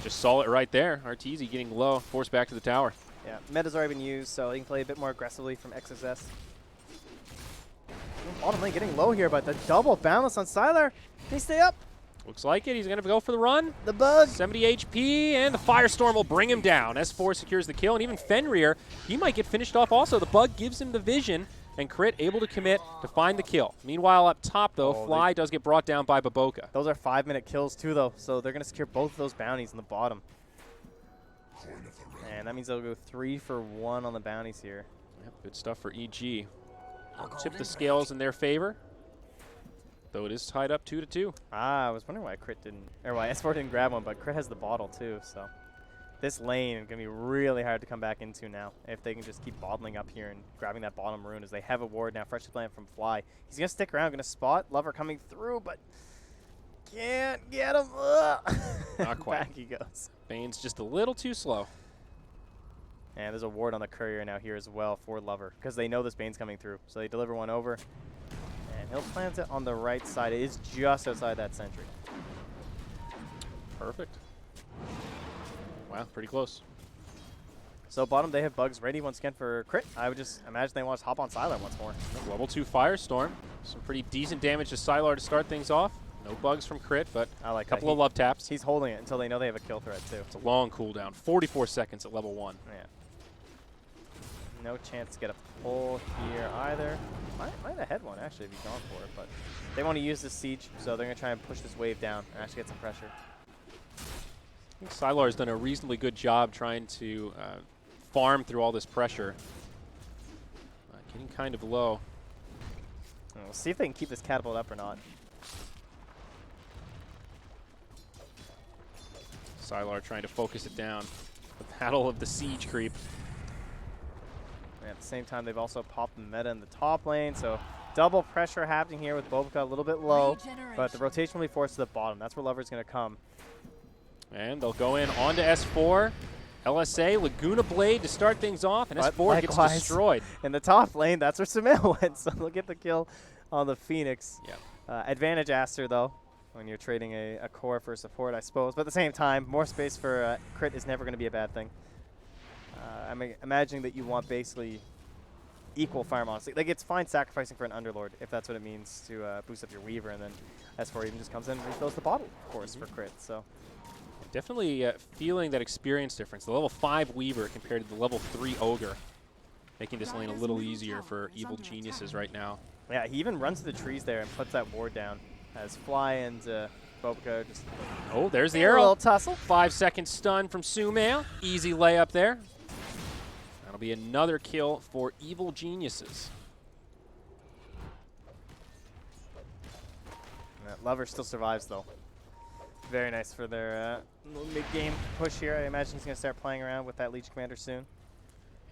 Just saw it right there. Arteezy getting low, forced back to the tower. Yeah, meta's already been used, so he can play a bit more aggressively from XSS. Bottom lane getting low here, but the double balance on Sylar. Can he stay up? Looks like it. He's going to go for the run. The bug. 70 HP, and the Firestorm will bring him down. S4 secures the kill, and even Fenrir, he might get finished off also. The bug gives him the vision, and Crit able to commit to find the kill. Meanwhile, up top, though, Fly does get brought down by Baboka. Those are 5-minute kills, too, though, so they're going to secure both of those bounties in the bottom. And that means they'll go 3 for 1 on the bounties here. Yep, good stuff for EG. Tip the scales in their favor, though it is tied up 2-2. Ah, I was wondering why Crit didn't, or why S4 didn't grab one, but Crit has the bottle too, so this lane is going to be really hard to come back into now if they can just keep bottling up here and grabbing that bottom rune as they have a ward now freshly planted from Fly. He's going to stick around, going to spot Lover coming through, but can't get him. Not quite. Back he goes. Bane's just a little too slow. And there's a ward on the courier now here as well for Lover because they know this Bane's coming through. So they deliver one over. And he'll plant it on the right side. It is just outside that sentry. Perfect. Wow, pretty close. So bottom, they have bugs ready once again for Crit. I would just imagine they want to hop on Sylar once more. Level 2 Firestorm. Some pretty decent damage to Sylar to start things off. No bugs from Crit, but I like a couple of love taps. He's holding it until they know they have a kill threat too. It's a long cooldown. 44 seconds at level 1. Yeah. No chance to get a pull here either. Might have had one actually if he's gone for it, but they want to use this siege, so they're going to try and push this wave down and actually get some pressure. I think Sylar has done a reasonably good job trying to farm through all this pressure. Getting kind of low. We'll see if they can keep this catapult up or not. Sylar trying to focus it down. The battle of the siege creep. And at the same time, they've also popped the meta in the top lane, so double pressure happening here with Bobka a little bit low, but the rotation will be forced to the bottom. That's where Lover's going to come. And they'll go in onto S4. LSA, Laguna Blade to start things off, and But S4 gets likewise, destroyed. In the top lane, that's where Sumail went, so they'll get the kill on the Phoenix. Yep. Advantage Aster, though, when you're trading a core for support, I suppose. But at the same time, more space for Crit is never going to be a bad thing. I'm imagining that you want basically equal fire models. Like, it's fine sacrificing for an Underlord if that's what it means to boost up your Weaver, and then S4 even just comes in and refills the bottle, of course, for crit. So Definitely feeling that experience difference. The level 5 Weaver compared to the level 3 Ogre, making this lane a little easier for Evil Geniuses right now. yeah, he even runs to the trees there and puts that ward down as Fly and Bobica just Oh, there's the a little arrow. tussle. 5-second stun from Sumail. Easy layup there. That'll be another kill for Evil Geniuses. And that Lover still survives, though. Very nice for their little mid-game push here. I imagine he's going to start playing around with that Legion Commander soon.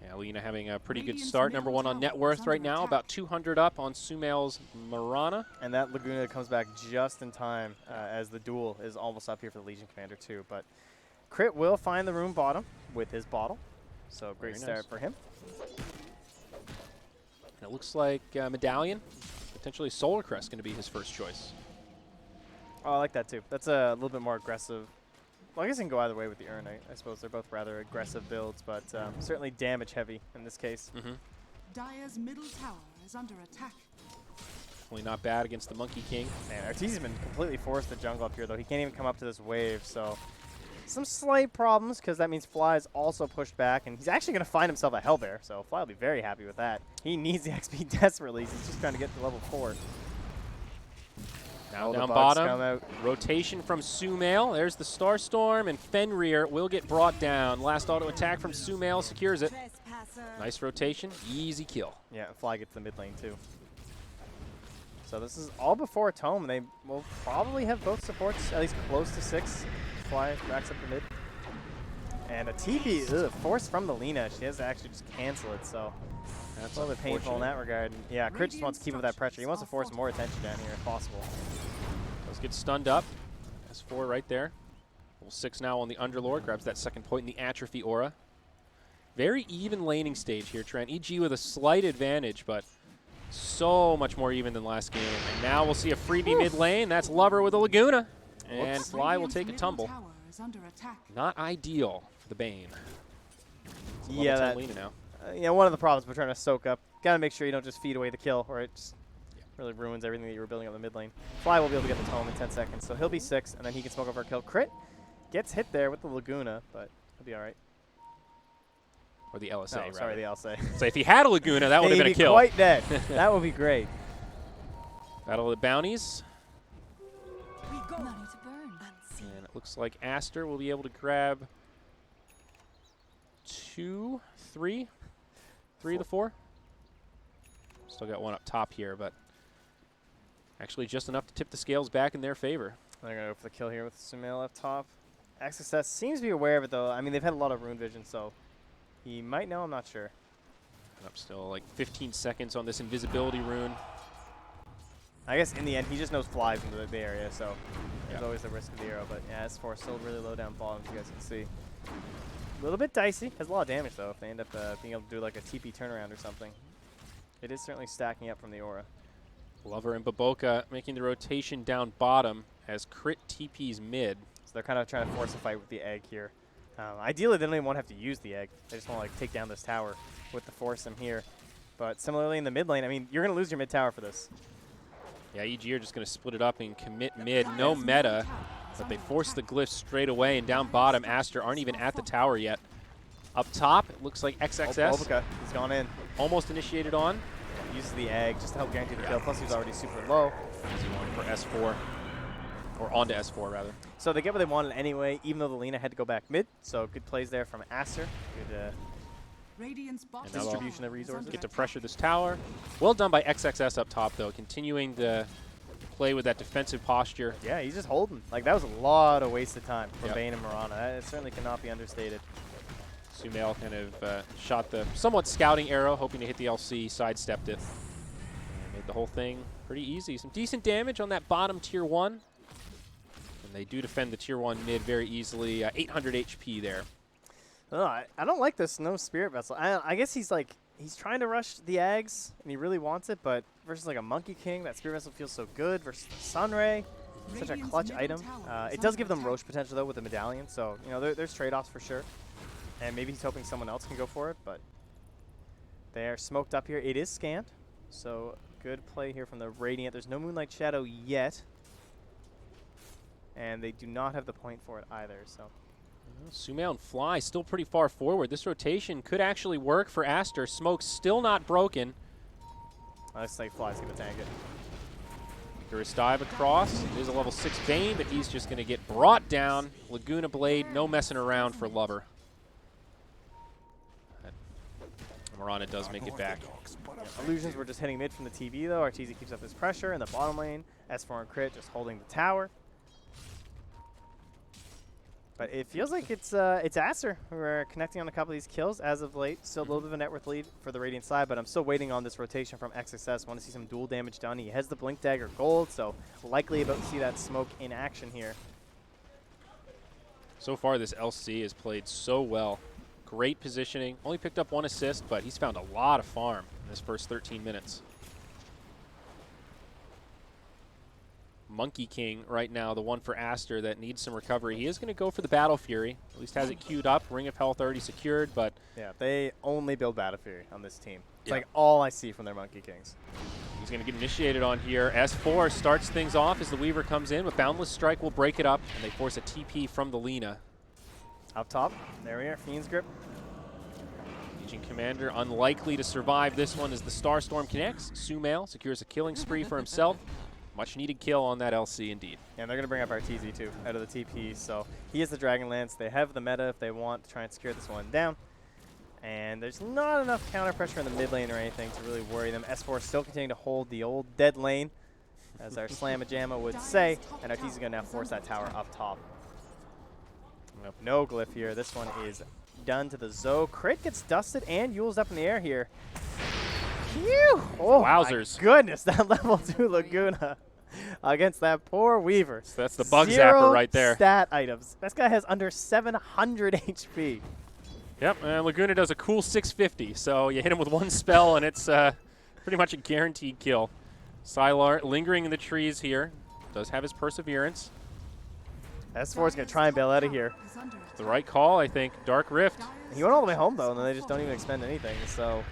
Yeah, Lena having a pretty good Radiant's start. Number middle 1 on tower net worth is right under now. attack. About 200 up on Sumail's Marana. And that Laguna comes back just in time as the duel is almost up here for the Legion Commander, too. But Crit will find the room bottom with his bottle. So great Very start nice. for him. And it looks like Medallion, potentially Solar Crest, going to be his first choice. Oh, I like that, too. That's a little bit more aggressive. Well, I guess it can go either way with the Urn. I suppose they're both rather aggressive builds, but certainly damage heavy in this case. Dire's middle tower is under attack. Definitely not bad against the Monkey King. Man, Arteezy's been completely forced to jungle up here, though. He can't even come up to this wave, so some slight problems, because that means Fly is also pushed back, and he's actually going to find himself a Hellbear, so Fly will be very happy with that. He needs the XP desperately. He's just trying to get to level 4. Now All the down bugs come bottom. out. Rotation from Sumail. There's the Starstorm, and Fenrir will get brought down. Last auto attack from Sumail secures it. Nice rotation. Easy kill. Yeah, and Fly gets the mid lane, too. So this is all before Tome. They will probably have both supports at least close to 6. Fly racks up the mid. And a TP, force from the Lina. She has to actually just cancel it, so that's a little bit painful in that regard. And yeah, Crit just wants to keep up that pressure. He wants to force more attention down here if possible. Let's get stunned up. S4 right there. Level 6 now on the Underlord. Grabs that second point in the Atrophy Aura. Very even laning stage here, Trent. EG with a slight advantage, but so much more even than last game. And now we'll see a freebie mid lane. That's Lover with a Laguna. And Fly will take a tumble. Tower is under attack. Not ideal for the Bane. It's a level Yeah, 10 that, Lina now. yeah, one of the problems we're trying to soak up. Got to make sure you don't just feed away the kill, or it just really ruins everything that you were building on the mid lane. Fly will be able to get the Tome in 10 seconds, so he'll be 6, and then he can smoke over a kill. Crit gets hit there with the Laguna, but he'll be all right. Or the LSA, No, rather. sorry, the LSA. So if he had a Laguna, that would have been a He'd be kill. quite dead. That would be great. Battle of the Bounties. Money to burn. And it looks like Aster will be able to grab 2, 3 of the 4. Still got one up top here, but actually just enough to tip the scales back in their favor. They're going to go for the kill here with Sumail up top. XSS seems to be aware of it, though. I mean, they've had a lot of rune vision, so he might know. I'm not sure. Up still like 15 seconds on this invisibility rune. I guess in the end, he just knows Flies into the area, so there's always the risk of the arrow. But yeah, S4 still really low down bottom, as you guys can see. A little bit dicey. Has a lot of damage, though, if they end up being able to do like a TP turnaround or something. It is certainly stacking up from the aura. Lover and Baboka making the rotation down bottom as Crit TP's mid. So they're kind of trying to force a fight with the egg here. Ideally, they don't even want to have to use the egg. They just want to like take down this tower with the force them here. But similarly in the mid lane, I mean, you're going to lose your mid tower for this. Yeah, EG are just going to split it up and commit mid. No meta, but they force the glyph straight away. And down bottom, Aster aren't even at the tower yet. Up top, it looks like XXS Bobica, he's gone in. almost initiated on. Uses the egg just to help guarantee the kill. Plus, he's already super low. Easy one for S4. Or onto S4, rather. So they get what they wanted anyway, even though the Lina had to go back mid. So good plays there from Aster. Good Radiant's bottom And now distribution tower of is resources. under Get to attack. pressure this tower. Well done by XXS up top, though, continuing to play with that defensive posture. Yeah, he's just holding. Like, that was a lot of wasted time from Yep. Bane and Marana. That certainly cannot be understated. Sumail kind of shot the somewhat scouting arrow, hoping to hit the LC, sidestepped it. And made the whole thing pretty easy. Some decent damage on that bottom tier 1. And they do defend the tier 1 mid very easily. 800 HP there. Oh, I don't like this no Spirit Vessel. I guess he's like, he's trying to rush the Ags, and he really wants it, but versus like a Monkey King, that Spirit Vessel feels so good. Versus the Sunray, such a Radiant's clutch middle item. tower is It does under give them attack. Roche potential, though, with the Medallion, so, you know, there's trade-offs for sure. And maybe he's hoping someone else can go for it, but they're smoked up here. It is scanned, so good play here from the Radiant. There's no Moonlight Shadow yet, and they do not have the point for it either. So Sumail and Fly still pretty far forward. This rotation could actually work for Aster. Smoke's still not broken. looks like Fly's going to tank it. Vigorous dive across. It is a level 6 Bane, but he's just going to get brought down. Laguna Blade, no messing around for Lover. Marana does make it back. Yeah, Illusions were just hitting mid from the TV, though. Arteezy keeps up his pressure in the bottom lane. S4 and Crit just holding the tower. But it feels like it's Aster who are connecting on a couple of these kills as of late. Still a little bit of a net worth lead for the Radiant side, but I'm still waiting on this rotation from XXS. Want to see some dual damage done. He has the Blink Dagger Gold, so likely about to see that smoke in action here. So far, this LC has played so well. Great positioning. Only picked up 1 assist, but he's found a lot of farm in his first 13 minutes. Monkey King right now, the one for Aster that needs some recovery. He is going to go for the Battle Fury. At least has it queued up. Ring of Health already secured, but... Yeah, they only build Battle Fury on this team. It's Yeah. like all I see from their Monkey Kings. He's going to get initiated on here. S4 starts things off as the Weaver comes in, but Boundless Strike will break it up, and they force a TP from the Lina. Up top, there we are, Fiend's Grip. Legion Commander unlikely to survive this one as the Starstorm connects. Sumail secures a killing spree for himself. Much needed kill on that LC indeed. And they're going to bring up Arteezy too out of the TP. So he has the Dragonlance. They have the meta if they want to try and secure this one down. And there's not enough counter pressure in the mid lane or anything to really worry them. S4 still continuing to hold the old dead lane, as our Slamma-Jamma would say. And Arteezy's going to now force that tower up top. Yep. No glyph here. This one is done to the Zoe. Crit gets dusted and Yule's up in the air here. Phew! Oh, Wowzers. my goodness, that level 2 Laguna against that poor Weaver. So that's the bug Zero zapper right there. Stat items. This guy has under 700 HP. Yep, and Laguna does a cool 650, so you hit him with 1 spell and it's pretty much a guaranteed kill. Sylar lingering in the trees here. Does have his Perseverance. S4 is going to try and bail out of here. The right call, I think. Dark Rift. He went all the way home, though, and then they just don't even expend anything, so...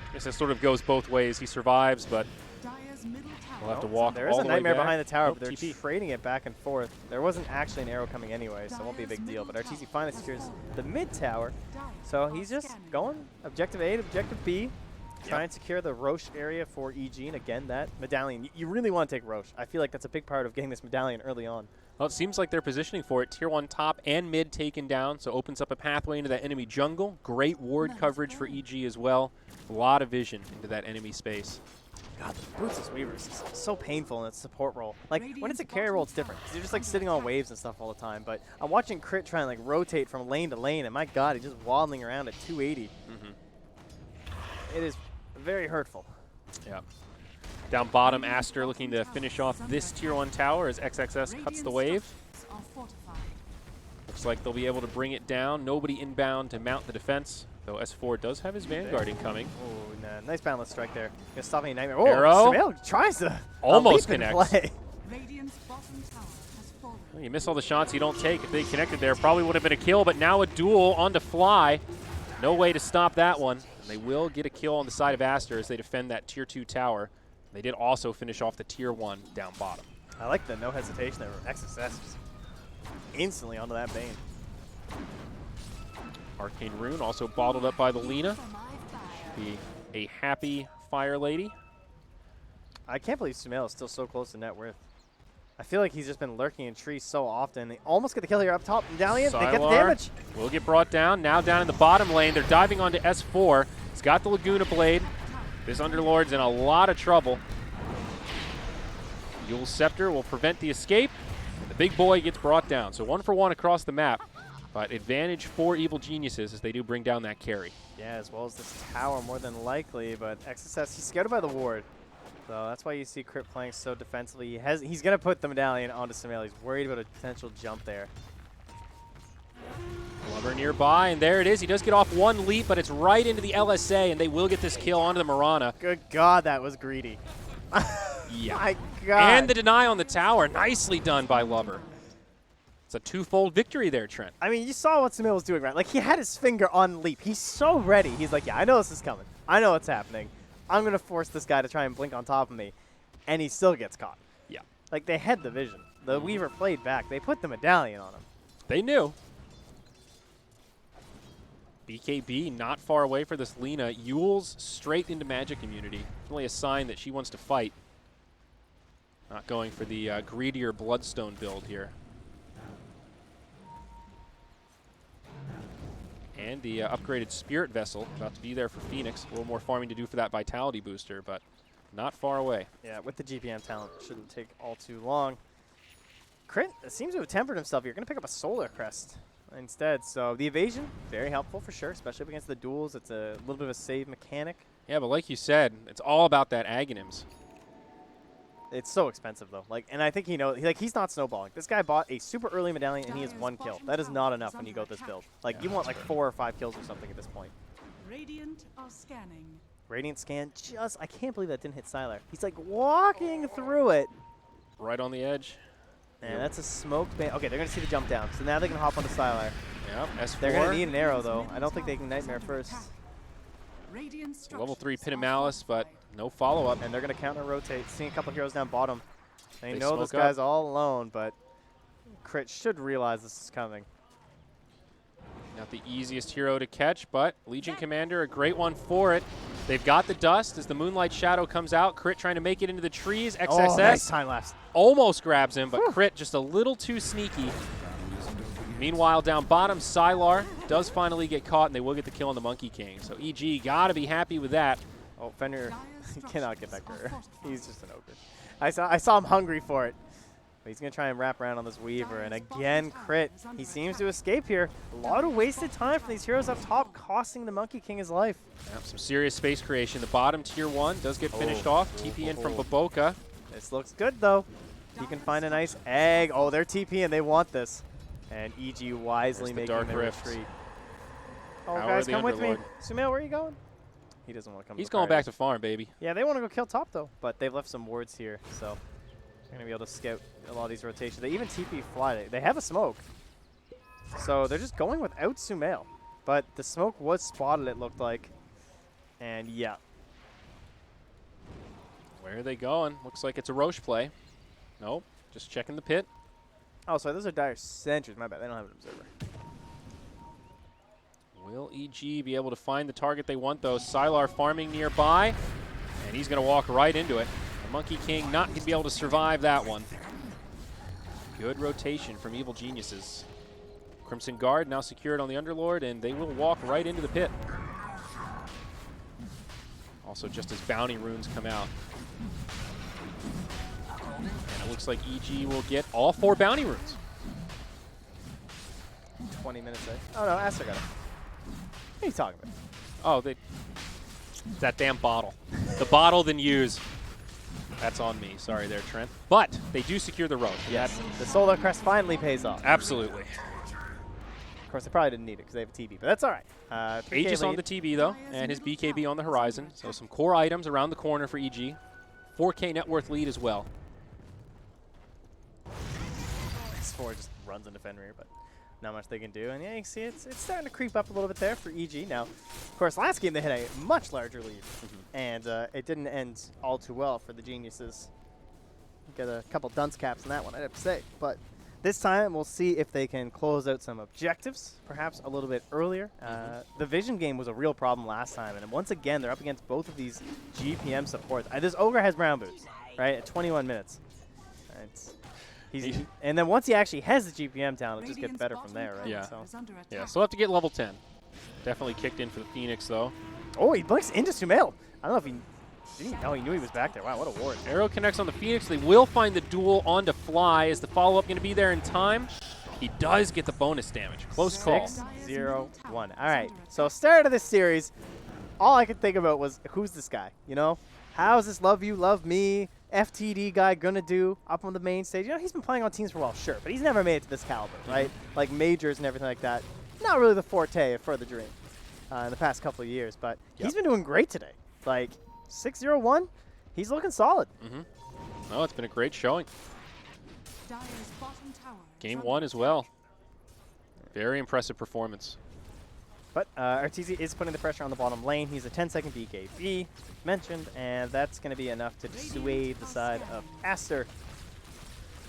I guess it sort of goes both ways. He survives, but we'll have to walk There all is a the way nightmare back. behind the tower, Nope, but they're TP. trading it back and forth. There wasn't actually an arrow coming anyway, so it won't be a big deal. But Arteezy finally secures the mid tower, so he's just going objective A to objective B, try and secure the Roche area for EG. And again, that medallion, you really want to take Roche. I feel like that's a big part of getting this medallion early on. Well, it seems like they're positioning for it. Tier 1 top and mid taken down, so opens up a pathway into that enemy jungle. Great ward coverage for EG as well. A lot of vision into that enemy space. God, the Boots' Weavers is so painful in its support role. Like, when it's a carry role, it's different. 'Cause you're just, like, sitting on waves and stuff all the time. But I'm watching Crit try and, like, rotate from lane to lane, and my God, he's just waddling around at 280. It is very hurtful. Yeah. Down bottom, Aster looking to finish off this Tier 1 tower as XXS cuts the wave. Looks like they'll be able to bring it down. Nobody inbound to mount the defense, though S4 does have his Vanguard incoming. Oh, nice Boundless Strike there. Gonna stop any nightmare. Oh, Arrow. Sumail tries to Almost leap and connects. play. Radiant's bottom tower has fallen. Well, you miss all the shots you don't take. If they connected there, probably would have been a kill, but now a duel onto Fly. No way to stop that one. And they will get a kill on the side of Aster as they defend that Tier 2 tower. They did also finish off the Tier 1 down bottom. I like the no hesitation there. XSS just instantly onto that Bane. Arcane Rune also bottled up by the Lina. Be a happy Fire Lady. I can't believe Sumail is still so close to net worth. I feel like he's just been lurking in trees so often. They almost get the kill here up top. Medallion, they get the Sylar damage. will get brought down. Now down in the bottom lane. They're diving onto S4. He's got the Laguna Blade. This Underlord's in a lot of trouble. Yule's Scepter will prevent the escape. The big boy gets brought down. So 1 for 1 across the map. But advantage for Evil Geniuses as they do bring down that carry. Yeah, as well as this tower more than likely. But XSS, he's scared by the ward. So that's why you see Crit playing so defensively. He's going to put the medallion onto Sumail. He's worried about a potential jump there. Lover nearby, and there it is. He does get off 1 leap, but it's right into the LSA, and they will get this kill onto the Marana. Good God, that was greedy. Yeah. My God. And the deny on the tower. Nicely done by Lover. It's a twofold victory there, Trent. I mean, you saw what Sumail was doing, right? Like, he had his finger on leap. He's so ready. He's like, yeah, I know this is coming. I know what's happening. I'm going to force this guy to try and blink on top of me. And he still gets caught. Yeah. Like, they had the vision. The Weaver played back. They put the medallion on him. They knew. BKB not far away for this Lina. Yule's straight into magic immunity. Really a sign that she wants to fight. Not going for the greedier Bloodstone build here. And the upgraded Spirit Vessel about to be there for Phoenix. A little more farming to do for that Vitality booster, but not far away. Yeah, with the GPM talent, it shouldn't take all too long. Crit seems to have tempered himself. You're going to pick up a Solar Crest instead. So the evasion, very helpful for sure, especially up against the duels. It's a little bit of a save mechanic. Yeah, but like you said, it's all about that Aghanims. It's so expensive though. Like, and I think he knows. Like, he's not snowballing. This guy bought a super early medallion and he has 1 kill. That is not enough when you go this build. Like, you want like 4 or 5 kills or something at this point. Radiant are scanning. Radiant scan. Just, I can't believe that didn't hit Sylar. He's like walking through it. Right on the edge. And that's a smoked ban. Okay, they're gonna see the jump down. So now they can hop onto Sylar. Yep, S4. They're gonna need an arrow though. I don't think they can Nightmare first. Level 3 Pit and Malice, but no follow-up. And they're going to counter-rotate. Seeing a couple heroes down bottom. They know smoke this guy's all alone, but Crit should realize this is coming. Not the easiest hero to catch, but Legion Commander, a great one for it. They've got the dust as the Moonlight Shadow comes out. Crit trying to make it into the trees. XSS Oh, nice time lapse. almost grabs him, but Crit just a little too sneaky. Meanwhile, down bottom, Sylar does finally get caught, and they will get the kill on the Monkey King. So EG got to be happy with that. Oh, Fenrir cannot get back there. He's just an ogre. I saw him hungry for it. But he's going to try and wrap around on this Weaver. And again, Crit. He seems to escape here. A lot of wasted time for these heroes up top, costing the Monkey King his life. Yep, some serious space creation. The bottom tier 1 does get finished off. TP in from Baboka. This looks good, though. He can find a nice egg. Oh, they're TP and they want this. And EG wisely There's the making Dark the Rift. retreat. Oh, Power guys, of the come with me. Underlord. Sumail, where are you going? He doesn't want to come. He's to the going party. back to farm, baby. Yeah, they want to go kill top, though. But they've left some wards here, so they're going to be able to scout a lot of these rotations. They even TP fly. They have a smoke. So they're just going without Sumail. But the smoke was spotted, it looked like. And, yeah. Where are they going? Looks like it's a Roche play. Nope, just checking the pit. Oh, sorry, those are Dire Sentries. My bad, they don't have an observer. Will EG be able to find the target they want, though? Sylar farming nearby, and he's going to walk right into it. The Monkey King not going to be able to survive that one. Good rotation from Evil Geniuses. Crimson Guard now secured on the Underlord, and they will walk right into the pit. Also, just as bounty runes come out. And it looks like EG will get all 4 bounty runes. 20 minutes, eh? Oh, no, Aster got it. What are you talking about? Oh, that damn bottle. The bottle, then use. That's on me. Sorry there, Trent. But they do secure the road. Yes, the Solar Crest finally pays off. Absolutely. Of course, they probably didn't need it because they have a TB, but that's all right. Aegis on the TB, though, and his BKB on the horizon. So some core items around the corner for EG. 4K net worth lead as well. S4 just runs into Fenrir, but not much they can do. And yeah, you can see it's starting to creep up a little bit there for EG. Now, of course, last game they had a much larger lead, and it didn't end all too well for the Geniuses. Got a couple dunce caps in that one, I'd have to say. But this time, we'll see if they can close out some objectives, perhaps a little bit earlier. The vision game was a real problem last time, and once again, they're up against both of these GPM supports. This Ogre has brown boots, right, at 21 minutes. And then once he actually has the GPM talent, it'll just get better from there, right? Yeah. So. Yeah, still have to get level 10. Definitely kicked in for the Phoenix, though. Oh, he blinks into Sumail. I don't know if he didn't know he knew he was back there. Wow, what a ward. Arrow connects on the Phoenix. They will find the duel onto Fly. Is the follow-up going to be there in time? He does get the bonus damage. Close call. 6-0-1. All right, so start of this series, all I could think about was, who's this guy, you know? How's this love you, love me, FTD guy gonna do up on the main stage? You know, he's been playing on teams for a while, sure, but he's never made it to this caliber, right? Like majors and everything like that. Not really the forte of Further Dream in the past couple of years, but he's been doing great today. Like, 6-0-1, he's looking solid. Oh, it's been a great showing. Dire's bottom tower is Game under 1 as attack. well. Very impressive performance. But Arteezy is putting the pressure on the bottom lane. He's a 10-second BKB, mentioned, and that's going to be enough to dissuade the side of Aster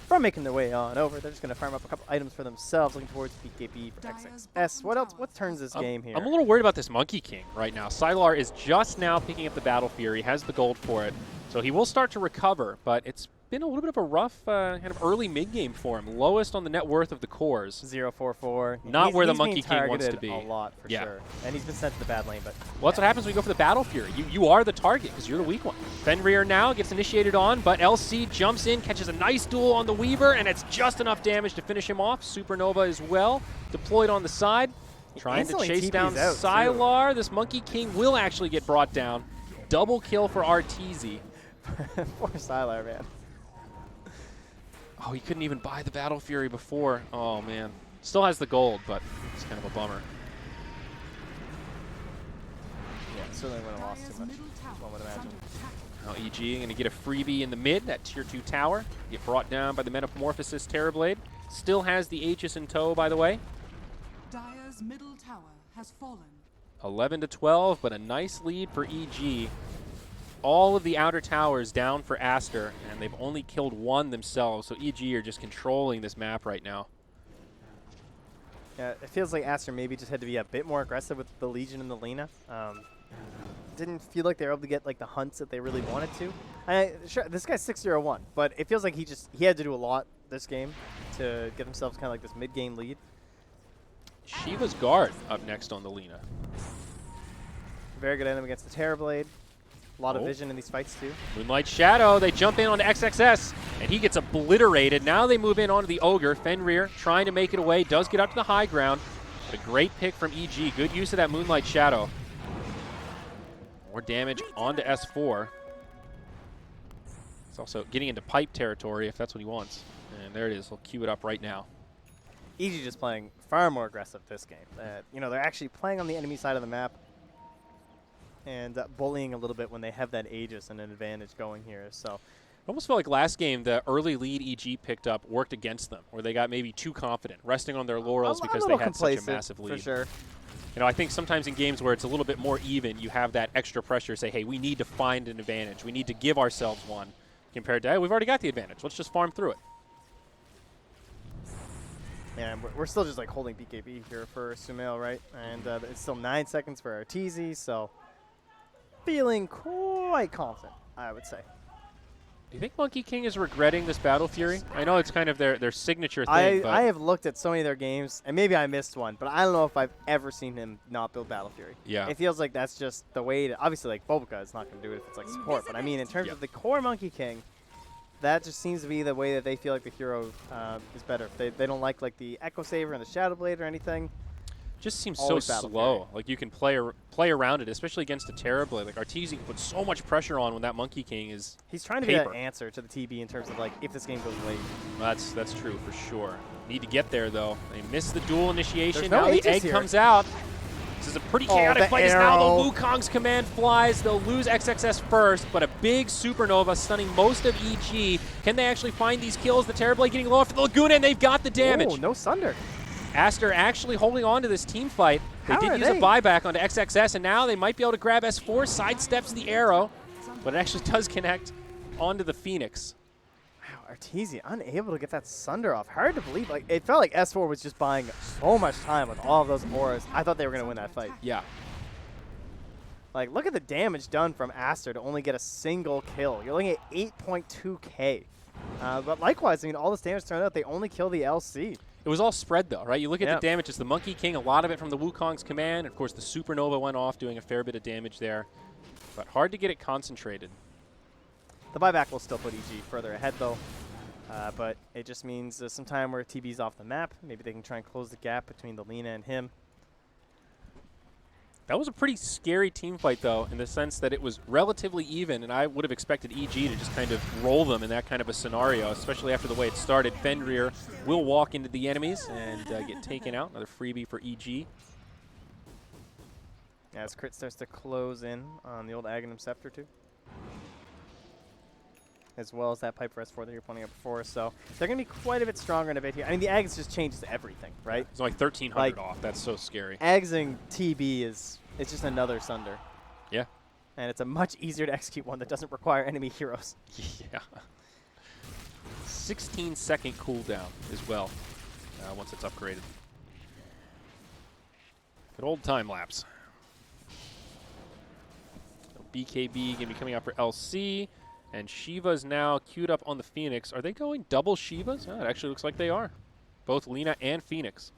from making their way on over. They're just going to farm up a couple items for themselves, looking towards BKB for XXS. What else? What turns this game here? I'm a little worried about this Monkey King right now. Sylar is just now picking up the Battle Fury, has the gold for it, so he will start to recover, but it's been a little bit of a rough kind of early mid-game for him. Lowest on the net worth of the cores. 0-4-4. Not where the he's Monkey being King wants to targeted be. a lot, for Yeah. sure. And he's been sent to the bad lane, but... Well, that's what happens when you go for the Battle Fury. You are the target because you're the weak one. Fenrir now gets initiated on, but LC jumps in, catches a nice duel on the Weaver, and it's just enough damage to finish him off. Supernova as well, deployed on the side. Trying to instantly chase TPs down out, too. Sylar. This Monkey King will actually get brought down. Double kill for Arteezy. Poor Sylar, man. Oh, he couldn't even buy the Battle Fury before. Oh, man. Still has the gold, but it's kind of a bummer. Yeah, certainly wouldn't have lost Dire's too much, middle tower one would is imagine. under attack. Now EG going to get a freebie in the mid, that tier 2 tower. Get brought down by the Metamorphosis Terrorblade. Still has the Aegis in tow, by the way. Dire's middle tower has fallen. 11-12, but a nice lead for EG. All of the outer towers down for Aster, and they've only killed one themselves, so EG are just controlling this map right now. Yeah, it feels like Aster maybe just had to be a bit more aggressive with the Legion and the Lina. Didn't feel like they were able to get like the hunts that they really wanted to. Sure, this guy's 6-0-1, but it feels like he had to do a lot this game to get himself kind of like this mid-game lead. Shiva's Guard up next on the Lina. Very good item against the Terrorblade. A lot of Oh. vision in these fights too. Moonlight Shadow, they jump in onto XXS, and he gets obliterated. Now they move in onto the Ogre. Fenrir trying to make it away, does get up to the high ground. But a great pick from EG. Good use of that Moonlight Shadow. More damage onto S4. It's also getting into pipe territory if that's what he wants. And there it is. He'll queue it up right now. EG just playing far more aggressive this game. You know, they're actually playing on the enemy side of the map and bullying a little bit when they have that Aegis and an advantage going here. So I almost felt like last game, the early lead EG picked up worked against them, where they got maybe too confident, resting on their laurels because they had such a massive lead. for sure. You know, I think sometimes in games where it's a little bit more even, you have that extra pressure to say, hey, we need to find an advantage. We need to give ourselves one, compared to, hey, we've already got the advantage. Let's just farm through it. And we're still just like holding BKB here for Sumail, right? And it's still 9 seconds for Arteezy, so feeling quite confident, I would say. Do you think Monkey King is regretting this Battle Fury? I know it's kind of their signature thing, but I have looked at so many of their games, and maybe I missed one, but I don't know if I've ever seen him not build Battle Fury. Yeah. It feels like that's just the way to, obviously, like, Bobica is not going to do it if it's, like, support, but I mean, in terms Yep. of the core Monkey King, that just seems to be the way that they feel like the hero is better. They don't like the Echo Saver and the Shadow Blade or anything. just seems Always so Battle slow. Fury. Like, Like you can play around it, especially against a Terrorblade. Like Arteezy can put so much pressure on when that Monkey King is. He's trying to Paper. be that answer to the TB in terms of, like, if this game goes late. That's true for sure. Need to get there though. They missed the duel initiation. There's no Now the Aegis egg here. comes out. This is a pretty Oh, chaotic the fight. As now arrow. the Wukong's command flies. They'll lose XXS first, but a big supernova stunning most of EG. Can they actually find these kills? The Terrorblade getting low after the Laguna, and they've got the damage. Oh, no Sunder. Aster actually holding on to this team fight. They How did are use a they? buyback onto XXS, and now they might be able to grab S4, sidesteps the arrow, but it actually does connect onto the Phoenix. Wow, Arteezy unable to get that Sunder off. Hard to believe. Like, it felt like S4 was just buying so much time with all of those auras. I thought they were going to win that fight. Yeah. Like, look at the damage done from Aster to only get a single kill. You're looking at 8.2k. But likewise, I mean, all this damage turned out, they only kill the LC. It was all spread, though, right? You look at Yep. the damage. It's the Monkey King, a lot of it from the Wukong's command. Of course, the Supernova went off, doing a fair bit of damage there. But hard to get it concentrated. The buyback will still put EG further ahead, though. But it just means some time where TB's off the map. Maybe they can try and close the gap between the Lina and him. That was a pretty scary team fight, though, in the sense that it was relatively even, and I would have expected EG to just kind of roll them in that kind of a scenario, especially after the way it started. Fenrir will walk into the enemies and get taken out. Another freebie for EG. As Crit starts to close in on the old Aghanim Scepter, too. as well as that Piper S4 that you're pointing out before. So they're going to be quite a bit stronger in a bit here. I mean, the Eggs just changes everything, right? It's like 1,300 Like, off. That's so scary. Eggsing TB it's just another Sunder. Yeah. And it's a much easier to execute one that doesn't require enemy heroes. Yeah. 16-second cooldown as well once it's upgraded. Good old time lapse. So BKB going to be coming out for LC. And Shiva's now queued up on the Phoenix. Are they going double Shivas? Oh, it actually looks like they are. Both Lina and Phoenix.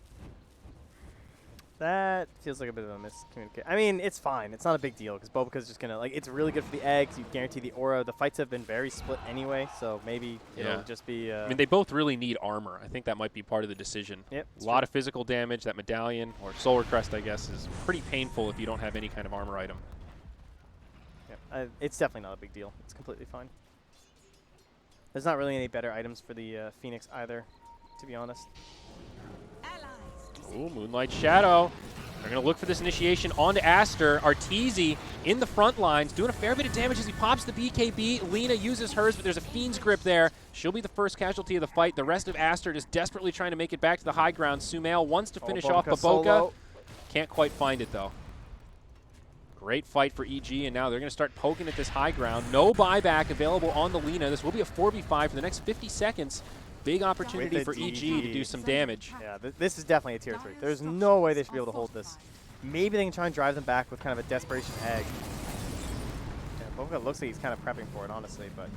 That feels like a bit of a miscommunication. I mean, it's fine. It's not a big deal because Bobica's just going to, like, it's really good for the Eggs. You guarantee the aura. The fights have been very split anyway, so maybe it'll just be... I mean, they both really need armor. I think that might be part of the decision. Yep, a lot of physical damage. That medallion, or Solar Crest, I guess, is pretty painful if you don't have any kind of armor item. Yep. It's definitely not a big deal. It's completely fine. There's not really any better items for the Phoenix either, to be honest. Ooh, Moonlight Shadow. They're going to look for this initiation onto Aster. Arteezy in the front lines, doing a fair bit of damage as he pops the BKB. Lina uses hers, but there's a Fiend's Grip there. She'll be the first casualty of the fight. The rest of Aster just desperately trying to make it back to the high ground. Sumail wants to finish off Baboka. Solo. Can't quite find it, though. Great fight for EG, and now they're going to start poking at this high ground. No buyback available on the Lina. This will be a 4v5 for the next 50 seconds. Big opportunity for EG to do some damage. Yeah, this is definitely a tier 3. There's no way they should be able to hold this. Maybe they can try and drive them back with kind of a desperation egg. Yeah, Boca looks like he's kind of prepping for it, honestly, but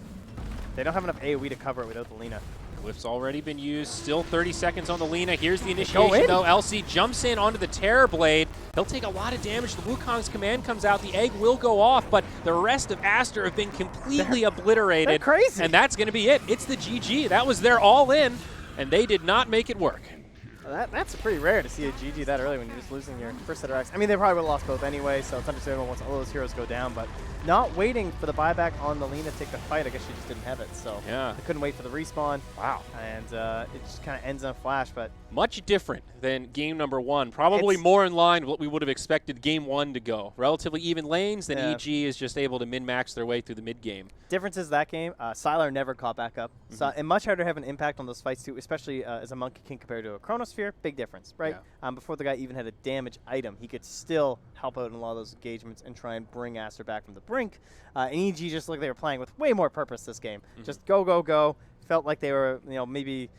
they don't have enough AoE to cover it without the Lina. Glyph's already been used. Still 30 seconds on the Lina. Here's the initiation, though. LC jumps in onto the Terror Blade. He'll take a lot of damage. The Wukong's command comes out. The egg will go off, but the rest of Aster have been completely obliterated. They're crazy. And that's going to be it. It's the GG. That was their all-in, and they did not make it work. That's pretty rare to see a GG that early when you're just losing your first set of racks. I mean, they probably would have lost both anyway, so it's understandable once all those heroes go down, but not waiting for the buyback on the Lina to take the fight. I guess she just didn't have it, so yeah, they couldn't wait for the respawn. Wow. And it just kind of ends on a flash, but... Much different than game number 1. Probably more in line with what we would have expected game 1 to go. Relatively even lanes, then EG is just able to min-max their way through the mid-game. Difference is that game, Sylar never caught back up. So, and much harder to have an impact on those fights too, especially as a Monkey King compared to a Chronosphere. Big difference, right? Yeah. Before the guy even had a damage item, he could still help out in a lot of those engagements and try and bring Aster back from the brink. And EG just looked like they were playing with way more purpose this game. Just go, go, go. Felt like they were, maybe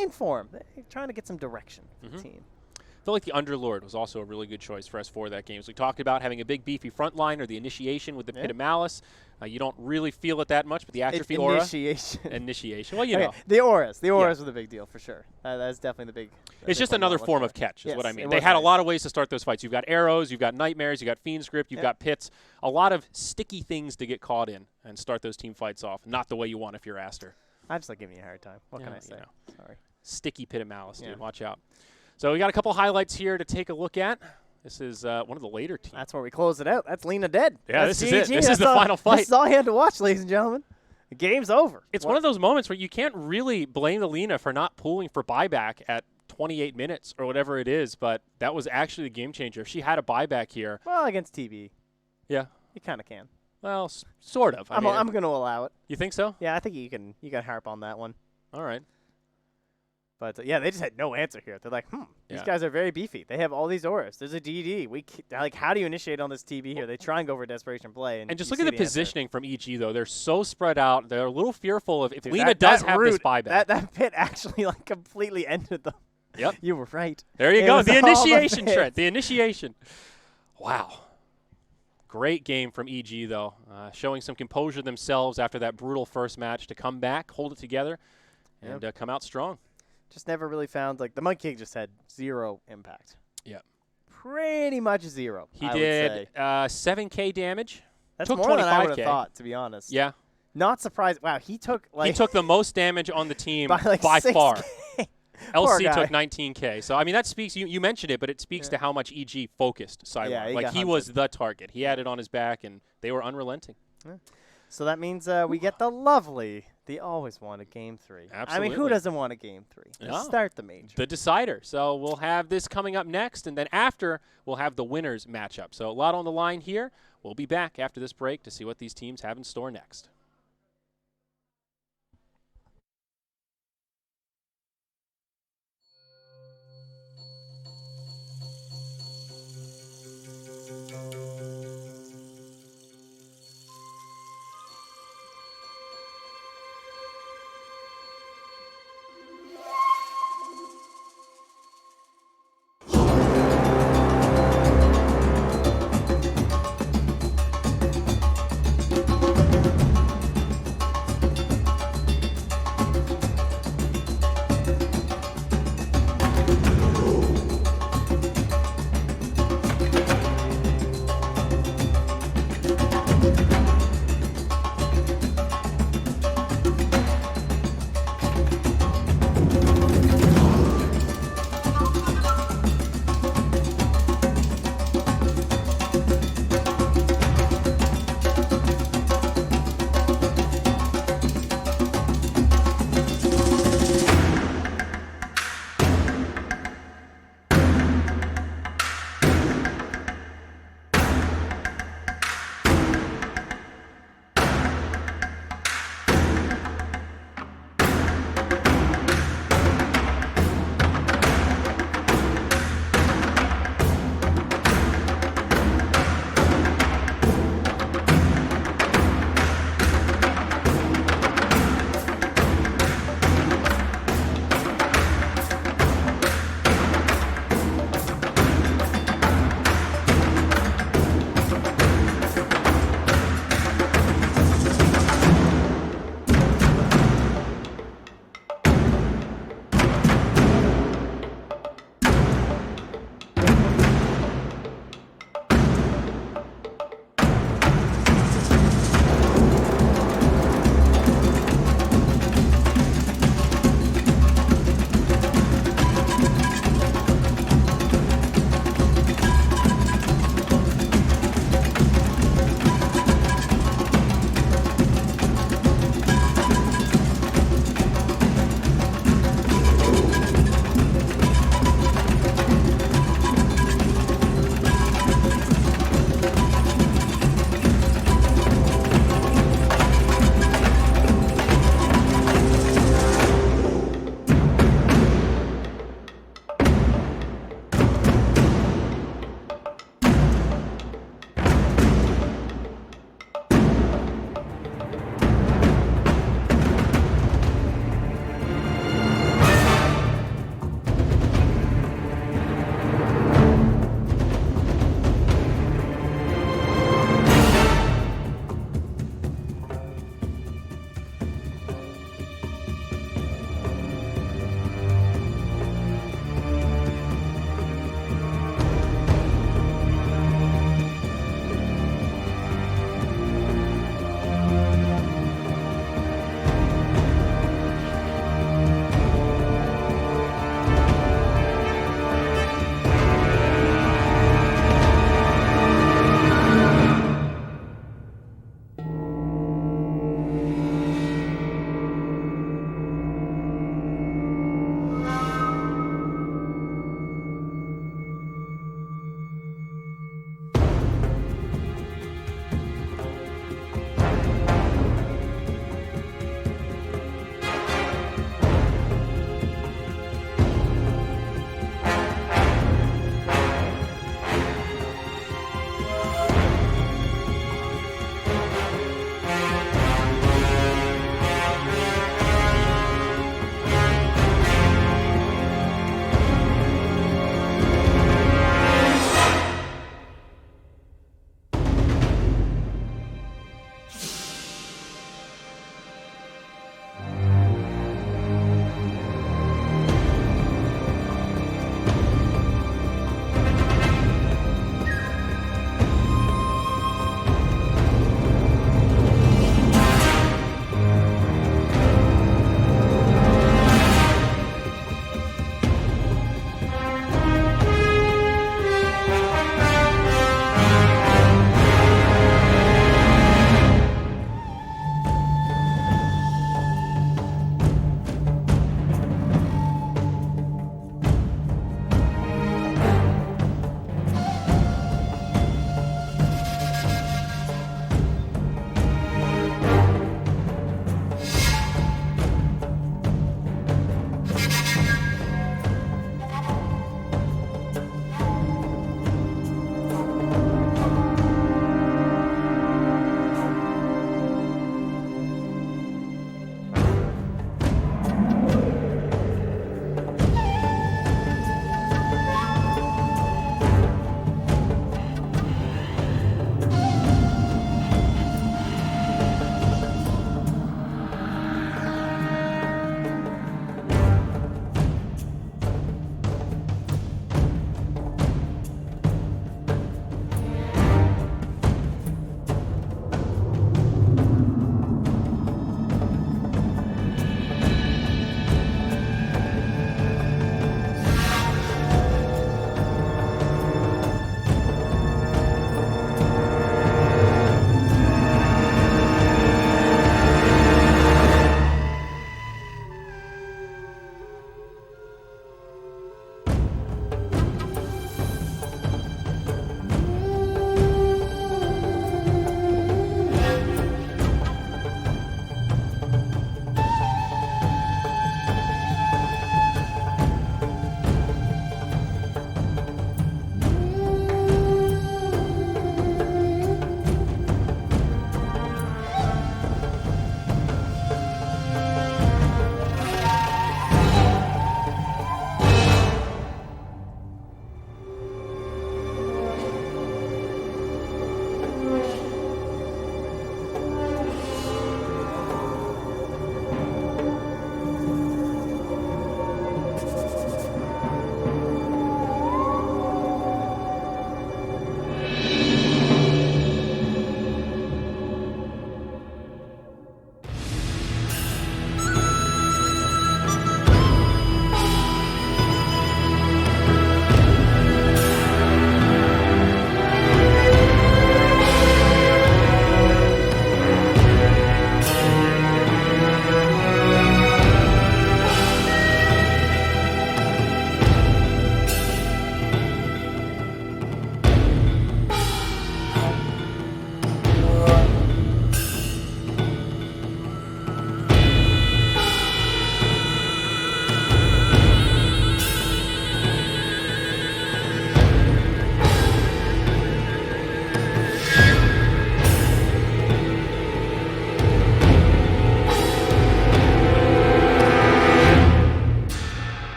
in form, trying to get some direction for the team. I feel like the Underlord was also a really good choice for S4 that game. So we talked about having a big beefy front line or the initiation with the Pit of Malice. You don't really feel it that much, but the Atrophy Aura. Initiation. Well, you know. The auras. The auras were the big deal for sure. That's definitely the big. It's just another form of catch is what I mean. They had a lot of ways to start those fights. You've got arrows, you've got nightmares, you've got Fiend's Grip, you've got pits. A lot of sticky things to get caught in and start those team fights off. Not the way you want if you're Aster. I'm just like giving you a hard time. What can I say? Sorry. Sticky Pit of Malice, dude. Watch out. So we got a couple highlights here to take a look at. This is one of the later teams. That's where we close it out. That's Lina dead. Yeah, this is it. This is the final fight. This is all you had to watch, ladies and gentlemen. The game's over. It's one of those moments where you can't really blame the Lina for not pulling for buyback at 28 minutes or whatever it is, but that was actually the game changer. If she had a buyback here. Well, against TB. Yeah. You kind of can. Well, sort of. I'm going to allow it. You think so? Yeah, I think you can harp on that one. All right. But, they just had no answer here. They're like, these guys are very beefy. They have all these auras. There's a DD. How do you initiate on this TB here? They try and go for desperation play. And just look at the positioning from EG, though. They're so spread out. They're a little fearful of if Lina does have this buyback. That pit actually, completely ended them. Yep. You were right. There you go. The initiation, Trent. The initiation. Wow. Great game from EG, though. Showing some composure themselves after that brutal first match to come back, hold it together, and come out strong. Just never really found, the Monkey King just had zero impact. Yeah. Pretty much zero, He did 7K damage. That's took more 25K. than I would have thought, to be honest. Yeah. Not surprised. Wow, he took, He took the most damage on the team by 6K. far. LC took 19K. So, I mean, that speaks, you mentioned it, but it speaks to how much EG focused Cyber. Yeah, he was the target. He had it on his back, and they were unrelenting. Yeah. So that means we get the always wanted Game 3. Absolutely. I mean, who doesn't want a Game 3? No. Start the major. The decider. So we'll have this coming up next, and then after, we'll have the winners matchup. So a lot on the line here. We'll be back after this break to see what these teams have in store next.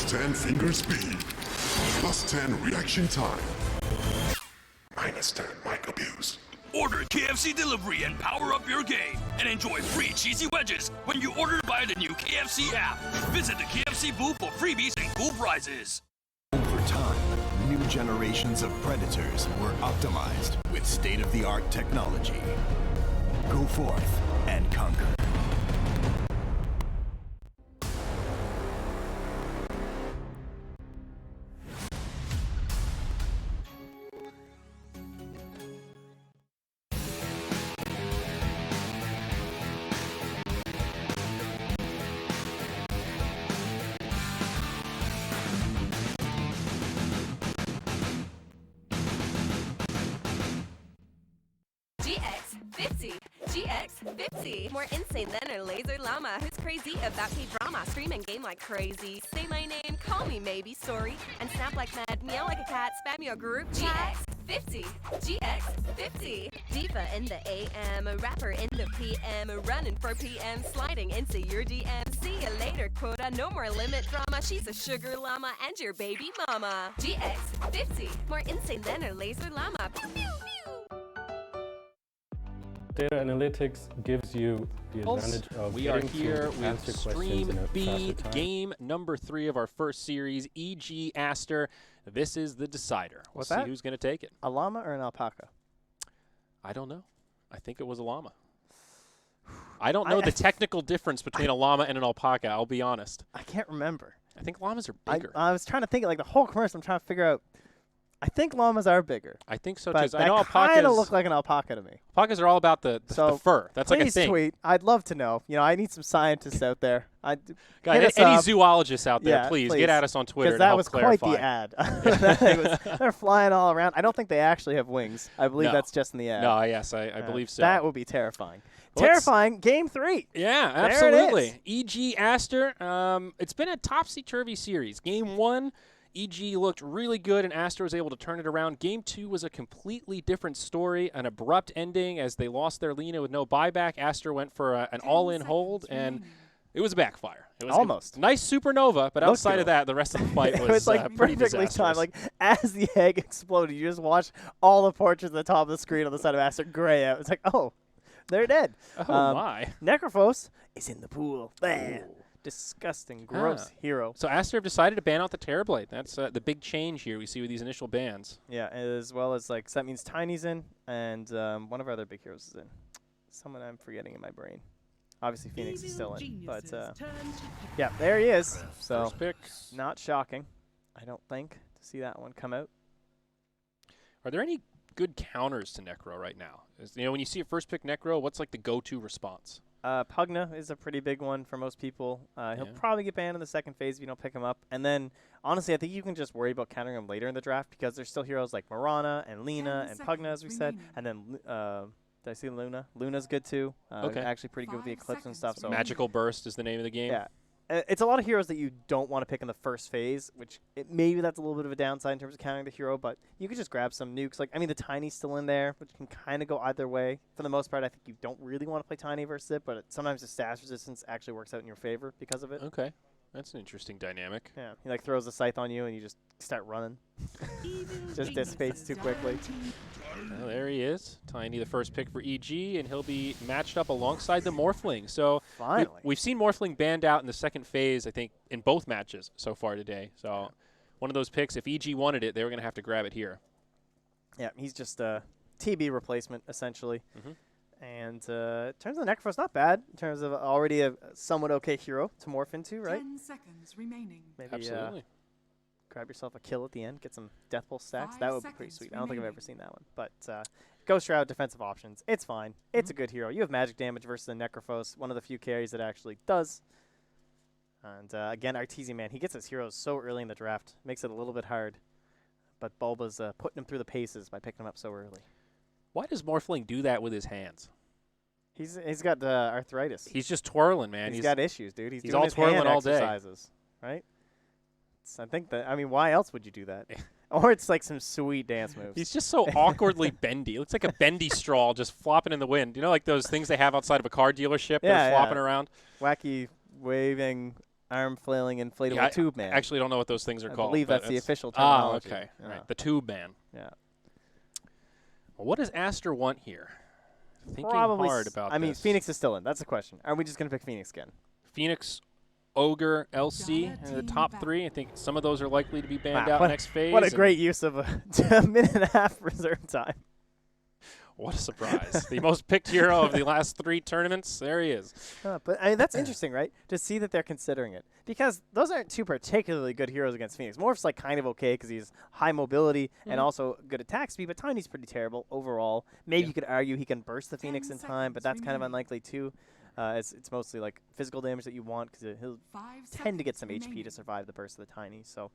+10 finger speed. +10 reaction time. -10 mic abuse. Order KFC delivery and power up your game and enjoy free cheesy wedges when you order via the new KFC app. Visit the KFC booth for freebies and cool prizes. Over time, new generations of predators were optimized with state-of-the-art technology. Go forth and conquer. GX50. More insane than a laser llama who's crazy about K-drama. Stream and game like crazy. Say my name, call me maybe, sorry. And snap like mad, meow like a cat, spam your group chat. GX50. GX50. Diva in the AM, rapper in the PM, running for PM, sliding into your DM. See you later, quota, no more limit drama. She's a sugar llama and your baby mama. GX50. More insane than a laser llama. Pew, pew, pew. Data analytics gives you the advantage of we are getting here to with answer questions Stream in a B, faster time. game number 3 of our first series, E.G. Aster. This is the decider. We'll What's see that? who's going to take it. A llama or an alpaca? I don't know. I think it was a llama. I don't know the technical difference between a llama and an alpaca, I'll be honest. I can't remember. I think llamas are bigger. I was trying to think, like the whole commercial, I'm trying to figure out. I think llamas are bigger. I think so, but too. I know that kind of alpacas look like an alpaca to me. Alpacas are all about the fur. That's like a Please thing. tweet. I'd love to know. You know, I need some scientists out there. Any zoologists out there, yeah, please get at us on Twitter because to that help was clarify. quite the ad. They're flying all around. I don't think they actually have wings. I believe that's just in the ad. No, yes, I believe so. That would be terrifying. Terrifying. Game 3. Yeah, There absolutely. it is. E.G. Aster. It's been a topsy-turvy series. Game 1, E.G. looked really good, and Aster was able to turn it around. Game 2 was a completely different story, an abrupt ending as they lost their Lina with no buyback. Aster went for an all-in hold, and it was a backfire. It was almost a nice supernova, but outside of that, the rest of the fight was it was like pretty perfectly disastrous. timed. Like as the egg exploded, you just watched all the portraits at the top of the screen on the side of Aster gray out. It's like, oh, they're dead. Oh my! Necrophos is in the pool. Disgusting, gross hero. So Aster have decided to ban out the Terrorblade. That's the big change here we see with these initial bans. Yeah, as well as like so that means Tiny's in, and one of our other big heroes is in. Someone I'm forgetting in my brain. Obviously Phoenix is still in, but yeah, there he is. So First pick. Not shocking, I don't think, to see that one come out. Are there any good counters to Necro right now? When you see a first pick Necro, what's like the go-to response? Pugna is a pretty big one for most people. He'll probably get banned in the second phase if you don't pick him up. And then, honestly, I think you can just worry about countering him later in the draft because there's still heroes like Marana and Lina and Pugna, as we said. And then, did I see Luna? Luna's good too. Actually pretty good with the Eclipse and stuff. So Magical Burst is the name of the game. Yeah. It's a lot of heroes that you don't want to pick in the first phase, which maybe that's a little bit of a downside in terms of countering the hero, but you could just grab some nukes. Like, I mean, the Tiny's still in there, which can kind of go either way. For the most part, I think you don't really want to play Tiny versus it, but sometimes the stash resistance actually works out in your favor because of it. Okay. That's an interesting dynamic. Yeah. He, like, throws a scythe on you, and you just start running. Just dissipates too quickly. Well, there he is. Tiny, the first pick for EG, and he'll be matched up alongside the Morphling. So we've seen Morphling banned out in the second phase, I think, in both matches so far today. So one of those picks, if EG wanted it, they were going to have to grab it here. Yeah, he's just a TB replacement, essentially. And in terms of the Necrophos, not bad. In terms of already a somewhat okay hero to morph into, right? 10 seconds remaining. Maybe, Absolutely. Grab yourself a kill at the end, get some Death Pulse stacks. That would be pretty sweet. I don't think I've ever seen that one. But Ghost Shroud, defensive options. It's fine. It's a good hero. You have magic damage versus the Necrophos, one of the few carries that actually does. And again, Arteezy, man, he gets his heroes so early in the draft. Makes it a little bit hard. But Bulba's putting him through the paces by picking him up so early. Why does Morphling do that with his hands? He's got arthritis. He's just twirling, man. He's got issues, dude. He's doing all his twirling hand all day. exercises, right? I think that, I mean, why else would you do that? Or it's like some sweet dance moves. He's just so awkwardly bendy. It looks like a bendy straw just flopping in the wind. You know, like those things they have outside of a car dealership that are flopping around? Wacky waving arm flailing inflatable Yeah, tube man. I actually don't know what those things are I called. believe but that's the it's- official terminology. okay. Yeah. Right. The tube man. Yeah. Well, what does Aster want here? Thinking Probably. hard about I mean, this. Phoenix is still in. That's the question. Are we just going to pick Phoenix again? Phoenix, Ogre, LC, Dire and the team top back. 3. I think some of those are likely to be banned Wow, out what, next phase. What a and great use of a minute and a half reserve time. What a surprise. The most picked hero of the last 3 tournaments. There he is. But I mean, that's interesting, right? To see that they're considering it. Because those aren't two particularly good heroes against Phoenix. Morph's like kind of okay because he's high mobility and also good attack speed, but Tiny's pretty terrible overall. Maybe you could argue he can burst the Phoenix in time, but that's kind of unlikely too. It's mostly like physical damage that you want because he'll 5 tend to get some seconds HP to remaining. survive the burst of the Tiny. So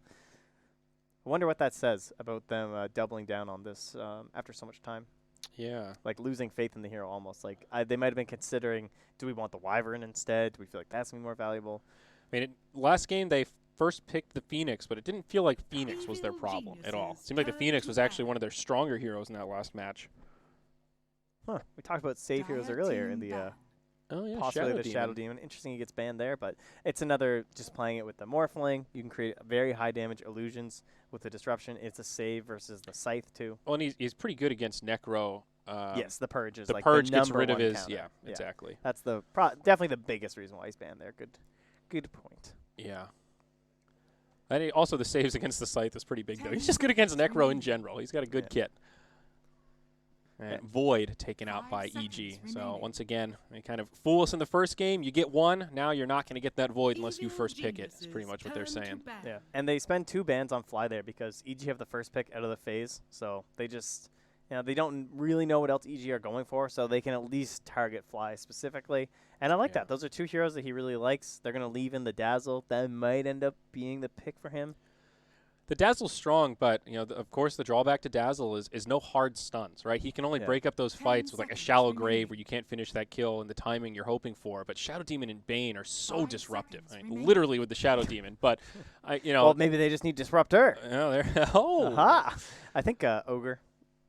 I wonder what that says about them doubling down on this after so much time. Yeah. Like losing faith in the hero almost. Like they might have been considering, do we want the Wyvern instead? Do we feel like that's going to be more valuable? I mean, last game they first picked the Phoenix, but it didn't feel like Phoenix was their Evil problem at all. geniuses Seemed like the turn Phoenix to was actually battle. one of their stronger heroes in that last match. Huh. We talked about save heroes Dire earlier team in the back. Oh, yeah. possibly the Shadow Demon. Interesting he gets banned there, but it's another just playing it with the Morphling. You can create very high damage illusions with the Disruption. It's a save versus the Scythe too. Well, and he's pretty good against Necro. Yes, the Purge is The like Purge the gets number rid of one his. counter. Yeah, exactly. That's the definitely the biggest reason why he's banned there. Good point. Yeah. And also the saves against the Scythe is pretty big, though. He's just good against Necro in general. He's got a good kit. And Void taken out 5 by seconds EG. So remaining. once again, they kind of fool us in the first game. You get one. Now you're not going to get that Void unless you Evil first pick it. It's pretty geniuses much what they're turn to saying. battle. Yeah, and they spend 2 bans on Fly there because EG have the first pick out of the phase, so they just, they don't really know what else EG are going for, so they can at least target Fly specifically. And I like that. Those are 2 heroes that he really likes. They're going to leave in the Dazzle. That might end up being the pick for him. The Dazzle's strong, but of course the drawback to Dazzle is no hard stuns, right? He can only break up those 10 fights with like a seconds shallow grave remaining. where you can't finish that kill and the timing you're hoping for. But Shadow Demon and Bane are so 5 disruptive. seconds I mean, remaining. literally with the Shadow Demon. But Well, maybe they just need Disruptor. Oh, Aha! I think Ogre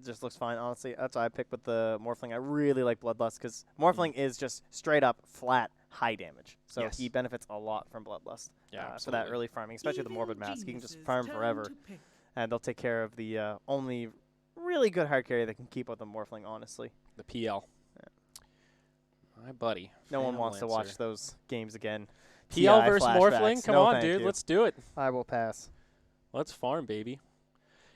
just looks fine, honestly. That's why I picked with the Morphling. I really like Bloodlust because Morphling is just straight up flat high damage. So Yes. he benefits a lot from Bloodlust for that absolutely. early farming, especially the Evil Morbid Mask. He can just geniuses farm turn forever, to pick. and they'll take care of the only really good hard carry that can keep up the Morphling, honestly. The PL. My buddy. No one Phantom wants to Lancer. watch those games again. PL TI versus flashbacks. Morphling? Come No, on, thank dude. you. Let's do it. I will pass. Let's farm, baby.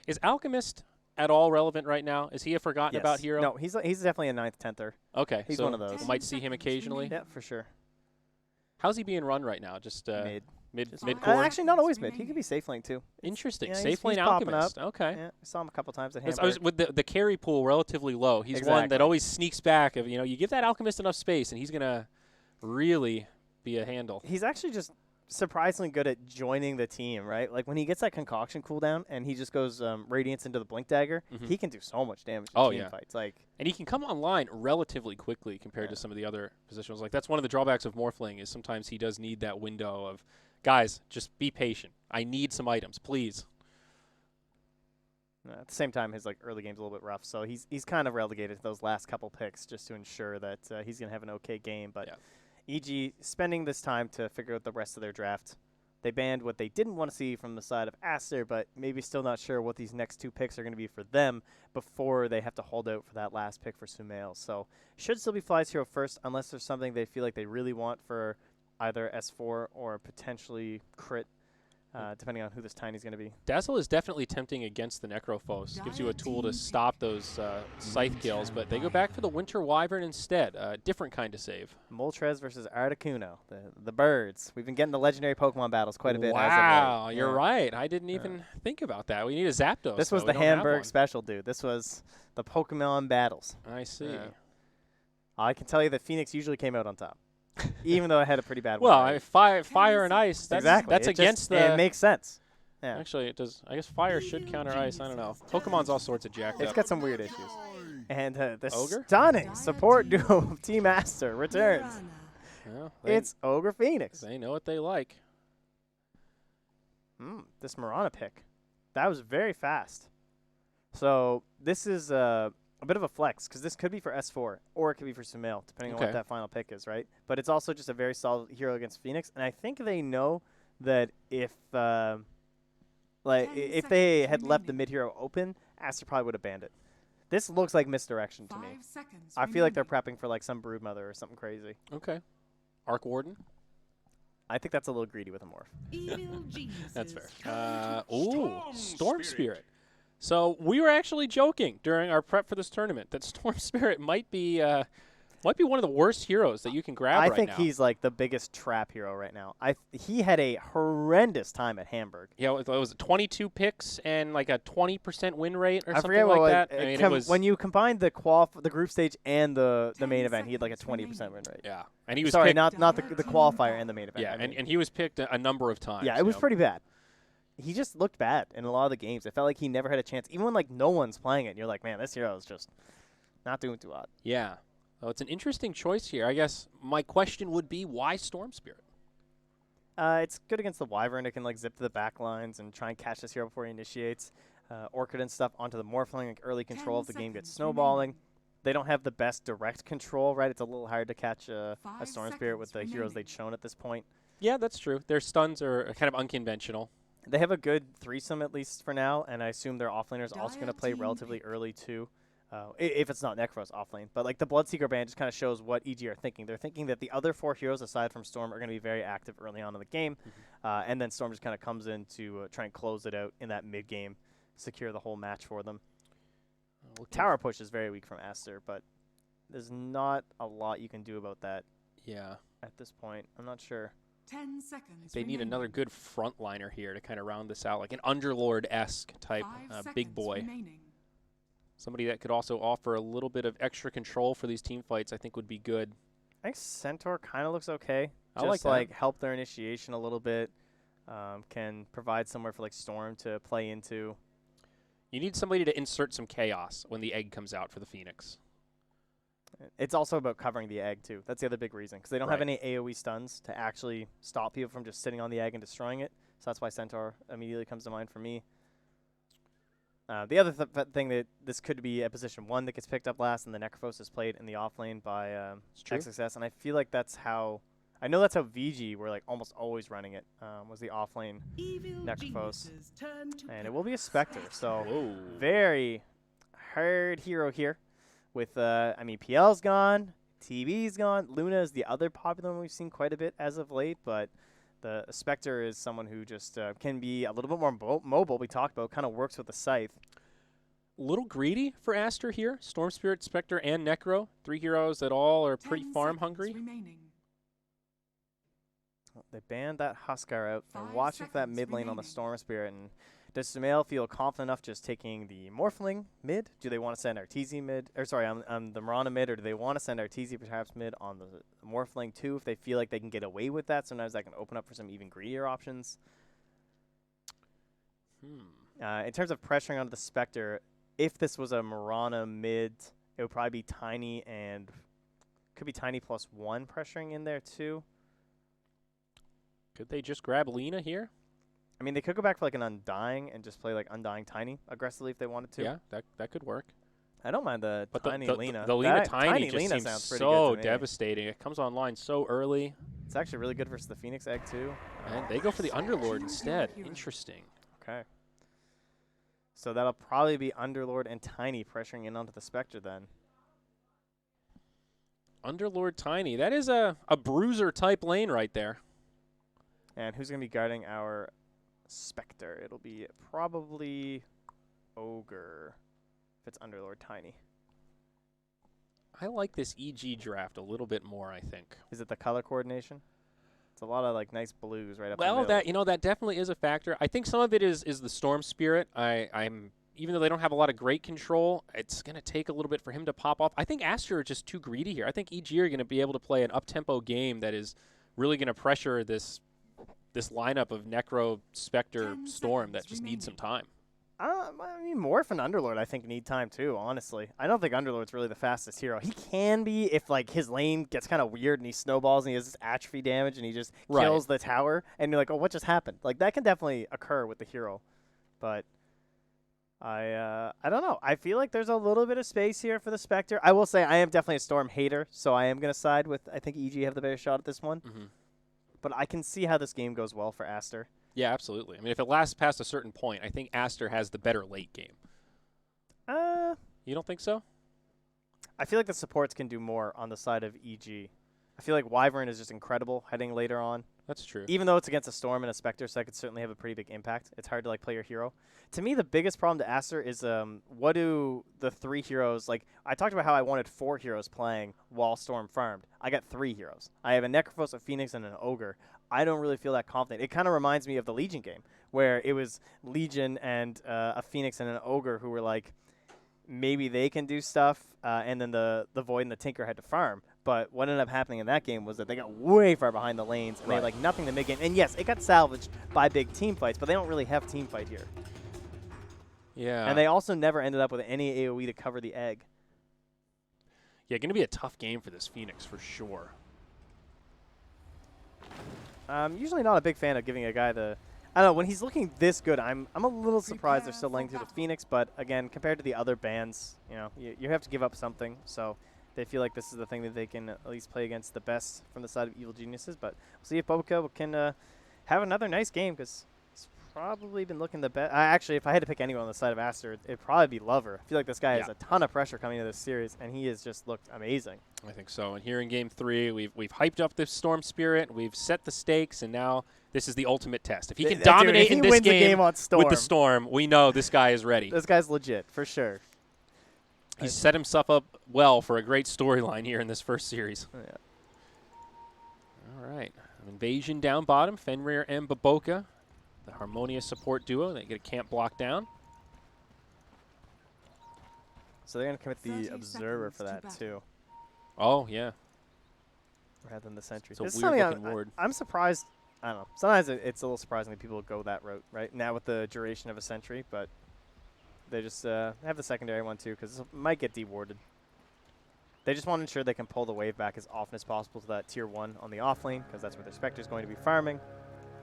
Is Alchemist at all relevant right now? Is he a forgotten about hero? No, he's definitely a 9th, 10th-er. Okay, he's so one of those. we might see him occasionally. Yeah, for sure. How's he being run right now? Just Mid. mid core. Actually, not always mid. He could be safe lane too. Interesting. Yeah, Safe he's lane popping Alchemist. up. Okay. Yeah, I saw him a couple times at 'Cause Hamburg. I was with the carry pool relatively low. He's one Exactly. that always sneaks back. Of you give that Alchemist enough space, and he's gonna really be a handle. He's actually just surprisingly good at joining the team, right? Like when he gets that concoction cooldown and he just goes Radiance into the Blink Dagger, he can do so much damage in team fights. Like, and he can come online relatively quickly compared to some of the other positions. Like that's one of the drawbacks of Morphling is sometimes he does need that window of, guys, just be patient. I need some items, please. at the same time, his early game's a little bit rough, so he's kind of relegated to those last couple picks just to ensure that he's gonna have an okay game. But EG spending this time to figure out the rest of their draft. They banned what they didn't want to see from the side of Aster, but maybe still not sure what these next 2 picks are going to be for them before they have to hold out for that last pick for Sumail. So should still be Fly's hero first, unless there's something they feel like they really want for either S4 or potentially crit, depending on who this Tiny's going to be. Dazzle is definitely tempting against the Necrophos. Gives you a tool to stop those scythe kills, but they go back for the Winter Wyvern instead. Different kind of save. Moltres versus Articuno, the birds. We've been getting the legendary Pokemon battles quite a bit. Wow, as of late. you're right. I didn't even think about that. We need a Zapdos. This was though. the We don't have Hamburg one. special, dude. This was the Pokemon battles. I see. I can tell you that Phoenix usually came out on top, even though it had a pretty bad Well, win rate. fire and ice. That's, exactly. That's It just- against the. It makes sense. Yeah. Actually, it does. I guess fire should counter ice. I don't know. Pokemon's all sorts of jacked It's up. got some weird issues. And the Ogre? stunning support duo of Team Aster returns. Well, It's Ogre Phoenix. They know what they like. This Mirana pick. That was very fast. So this is a bit of a flex, because this could be for S4, or it could be for Sumail, depending on what that final pick is, right? But it's also just a very solid hero against Phoenix, and I think they know that if if they had left the mid hero open, Aster probably would have banned it. This looks like misdirection to me. I feel like they're prepping for like some Broodmother or something crazy. Okay. Arc Warden? I think that's a little greedy with a morph. Evil geniuses. That's fair. Storm Spirit. So we were actually joking during our prep for this tournament that Storm Spirit might be one of the worst heroes that you can grab right now. I think he's like the biggest trap hero right now. He had a horrendous time at Hamburg. Yeah, it was 22 picks and like a 20% win rate or something like that. I mean, it was when you combined the group stage and the main event, he had like a 20% win rate. Yeah, and he was sorry, picked, not the qualifier and the main event. Yeah, and he was picked a number of times. Yeah, it was pretty bad. He just looked bad in a lot of the games. It felt like he never had a chance, even when like no one's playing it. And you're like, man, this hero is just not doing too hot. Yeah. Well, it's an interesting choice here. I guess my question would be, why Storm Spirit? It's good against the Wyvern. It can like zip to the back lines and try and catch this hero before he initiates. Orchid and stuff onto the Morphling, like early control if the game gets snowballing. They don't have the best direct control, right? It's a little hard to catch a Storm Spirit with the heroes they've shown at this point. Yeah, that's true. Their stuns are kind of unconventional. They have a good threesome, at least for now, and I assume their offlaner is also going to play relatively early, too. If it's not Necros offlane. But like the Bloodseeker ban just kind of shows what EG are thinking. They're thinking that the other 4 heroes aside from Storm are going to be very active early on in the game, and then Storm just kind of comes in to try and close it out in that mid-game, secure the whole match for them. Tower push is very weak from Aster, but there's not a lot you can do about that. Yeah. At this point, I'm not sure. 10 seconds. They need another good frontliner here to kind of round this out, like an Underlord-esque type big boy. Somebody that could also offer a little bit of extra control for these team fights, I think, would be good. I think Centaur kind of looks okay. I like just that. like help their initiation a little bit. Can provide somewhere for like Storm to play into. You need somebody to insert some chaos when the egg comes out for the Phoenix. It's also about covering the egg, too. That's the other big reason, because they don't have any AoE stuns to actually stop people from just sitting on the egg and destroying it. So that's why Centaur immediately comes to mind for me. The other thing that this could be a position 1 that gets picked up last, and the Necrophos is played in the offlane by XSS, and I feel like that's how... I know that's how VG were like almost always running it, was the offlane Necrophos. And it will be a Spectre, so very hard hero here. With, I mean, PL's gone, TV's gone. Luna is the other popular one we've seen quite a bit as of late, but the Spectre is someone who just can be a little bit more mobile. We talked about, kind of works with the Scythe. A little greedy for Aster here. Storm Spirit, Spectre, and Necro. 3 heroes that all are pretty farm hungry. They banned that Huskar out. They're watching for that mid lane on the Storm Spirit. And does Sumail feel confident enough just taking the Morphling mid? Do they want to send Arteezy mid? Or sorry, on the Mirana mid, or do they want to send Arteezy perhaps mid on the Morphling too? If they feel like they can get away with that, sometimes that can open up for some even greedier options. In terms of pressuring onto the Spectre, if this was a Mirana mid, it would probably be Tiny and could be Tiny +1 pressuring in there too. Could they just grab Lena here? I mean, they could go back for like an Undying and just play like Undying Tiny aggressively if they wanted to. Yeah, that could work. I don't mind the Tiny Lena. The Lena Tiny just Lena seems sounds pretty so good to me. devastating. It comes online so early. It's actually really good versus the Phoenix Egg too. And they go for the Underlord instead. Interesting. Okay. So that'll probably be Underlord and Tiny pressuring in onto the Spectre then. Underlord Tiny. That is a bruiser type lane right there. And who's going to be guarding our Spectre? It'll be probably Ogre if it's Underlord Tiny. I like this EG draft a little bit more, I think. Is it the color coordination? It's a lot of like nice blues right up the Well, middle. that definitely is a factor. I think some of it is the Storm Spirit. I'm even though they don't have a lot of great control, it's going to take a little bit for him to pop off. I think Aster are just too greedy here. I think EG are going to be able to play an up-tempo game that is really going to pressure this lineup of Necro, Spectre, Storm that just needs some time. I mean, Morph and Underlord, I think, need time too, honestly. I don't think Underlord's really the fastest hero. He can be if, like, his lane gets kind of weird and he snowballs and he has this atrophy damage and he just kills the tower. And you're like, oh, what just happened? Like, that can definitely occur with the hero. But I don't know. I feel like there's a little bit of space here for the Spectre. I will say I am definitely a Storm hater, so I am going to side with, I think EG have the better shot at this one. But I can see how this game goes well for Aster. Yeah, absolutely. I mean, if it lasts past a certain point, I think Aster has the better late game. You don't think so? I feel like the supports can do more on the side of EG. I feel like Wyvern is just incredible heading later on. That's true. Even though it's against a Storm and a Spectre, so that could certainly have a pretty big impact. It's hard to play your hero. To me, the biggest problem to Aster is what do the 3 heroes, I talked about how I wanted 4 heroes playing while Storm farmed. I got 3 heroes. I have a Necrophos, a Phoenix, and an Ogre. I don't really feel that confident. It kind of reminds me of the Legion game, where it was Legion and a Phoenix and an Ogre who were maybe they can do stuff, and then the Void and the Tinker had to farm. But what ended up happening in that game was that they got way far behind the lanes, and they had nothing to mid-game. And yes, it got salvaged by big team fights, but they don't really have team fight here. Yeah. And they also never ended up with any AoE to cover the egg. Yeah, going to be a tough game for this Phoenix for sure. I'm usually not a big fan of giving a guy the... I don't know, when he's looking this good, I'm a little surprised they're still letting through the Phoenix, but again, compared to the other bands, you have to give up something, so they feel like this is the thing that they can at least play against the best from the side of Evil Geniuses, but we'll see if Boboka can have another nice game, because it's probably been looking the best. Actually, if I had to pick anyone on the side of Aster, it'd probably be Lover. I feel like this guy has a ton of pressure coming into this series, and he has just looked amazing. I think so. And here in Game 3, we've hyped up this Storm Spirit, we've set the stakes, and now this is the ultimate test. If he can dominate in this game on Storm, with the Storm, we know this guy is ready. This guy's legit, for sure. He's set himself up well for a great storyline here in this first series. Yeah. All right. Invasion down bottom, Fenrir and Boboka, the harmonious support duo. They get a camp block down. So they're going to commit the Observer for that, too. Oh, yeah. Rather than the Sentry. It's a weird-looking ward. I'm surprised. I don't know. Sometimes it's a little surprising that people go that route, right? Now with the duration of a Sentry, but they just have the secondary one, too, because it might get dewarded. They just want to ensure they can pull the wave back as often as possible to that Tier 1 on the offlane, because that's where their Spectre is going to be farming.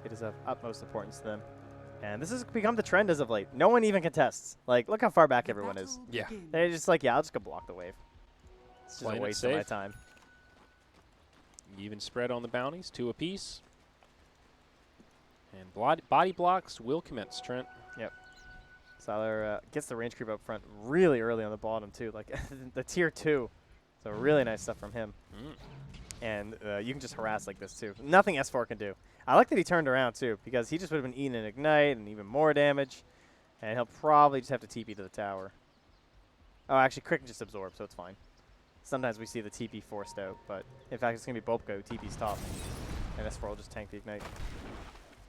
It is of utmost importance to them. And this has become the trend as of late. No one even contests. Look how far back everyone is. Yeah. They're just yeah, I'll just go block the wave. It's just Playing a it waste of my safe. time. Even spread on the bounties, 2 apiece. And body blocks will commence, Trent. Yep. Siler gets the range creep up front really early on the bottom, too. The Tier 2. So really nice stuff from him. And you can just harass like this, too. Nothing S4 can do. I like that he turned around, too, because he just would have been eating an Ignite and even more damage. And he'll probably just have to TP to the tower. Oh, actually, Crick can just absorb, so it's fine. Sometimes we see the TP forced out, but in fact, it's going to be Boboka who TP's top. And S4 will just tank the Ignite.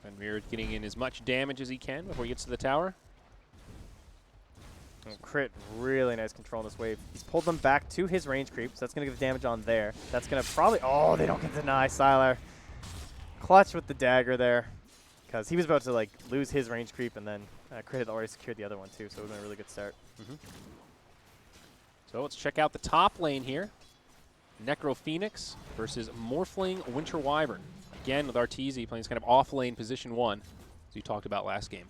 Fenrir getting in as much damage as he can before he gets to the tower. And Crit, really nice control on this wave. He's pulled them back to his range creep, so that's going to give damage on there. That's going to probably... Oh, they don't get to deny Siler. Clutch with the dagger there, because he was about to lose his range creep, and then Crit had already secured the other one, too, so it would have been a really good start. So let's check out the top lane here. Necro Phoenix versus Morphling Winter Wyvern. Again, with Arteezy playing this kind of off-lane position 1, as you talked about last game.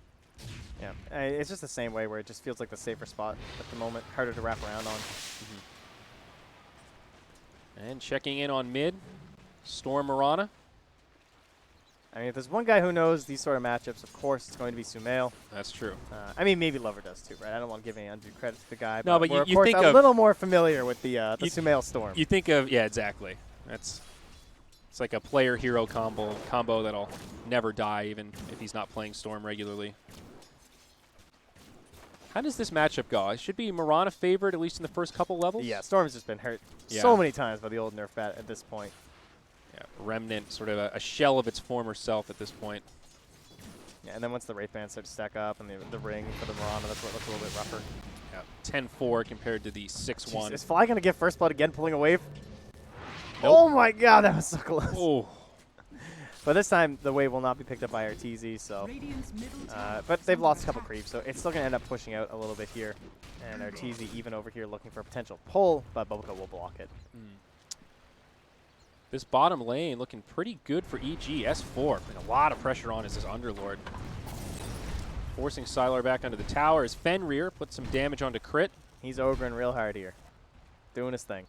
Yeah, it's just the same way where it just feels like the safer spot at the moment, harder to wrap around on. And checking in on mid, Storm Mirana. I mean, if there's one guy who knows these sort of matchups, of course, it's going to be Sumail. That's true. I mean, maybe Lover does too, right? I don't want to give any undue credit to the guy. No, but we're, you of course, think a of little more familiar with the Sumail Storm. You think of, yeah, exactly. It's like a player-hero combo that'll never die, even if he's not playing Storm regularly. How does this matchup go? It should be Mirana favored, at least in the first couple levels? Yeah, Storm's just been hurt so many times by the old nerf bat at this point. Yeah, Remnant, sort of a shell of its former self at this point. Yeah, and then once the Wraith Band starts to stack up and the ring for the Mirana, that's what looks a little bit rougher. Yeah, 10-4 compared to the 6-1. Is Fly going to get first blood again, pulling a wave? Nope. Oh my god, that was so close. Oh. But this time, the wave will not be picked up by Arteezy, so... but they've lost a couple creeps, so it's still going to end up pushing out a little bit here. And Arteezy even over here looking for a potential pull, but Boboka will block it. This bottom lane looking pretty good for EG. S4, putting a lot of pressure on as this Underlord. forcing Sylar back onto the tower as Fenrir puts some damage onto Crit. He's ogring real hard here. Doing his thing.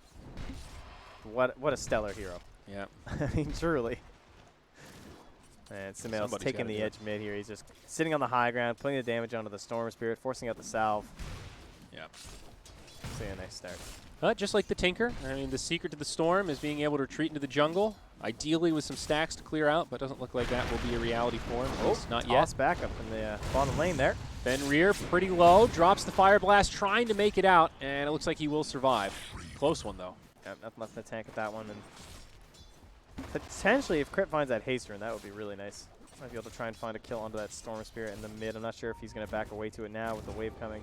What a stellar hero. Yeah. I mean, truly. And Sumail's taking the edge mid here. He's just sitting on the high ground, putting the damage onto the Storm Spirit, forcing out the salve. Yeah. Seeing a nice start. Just like the Tinker, I mean, the secret to the Storm is being able to retreat into the jungle, ideally with some stacks to clear out, but doesn't look like that will be a reality for him. At least not yet. Toss back up in the bottom lane there. Fenrir pretty low, drops the Fire Blast, trying to make it out, and it looks like he will survive. Close one, though. Yeah, nothing left in the tank at that one. And potentially, if Crit finds that haste rune, that would be really nice. Might be able to try and find a kill onto that Storm Spirit in the mid. I'm not sure if he's going to back away to it now with the wave coming.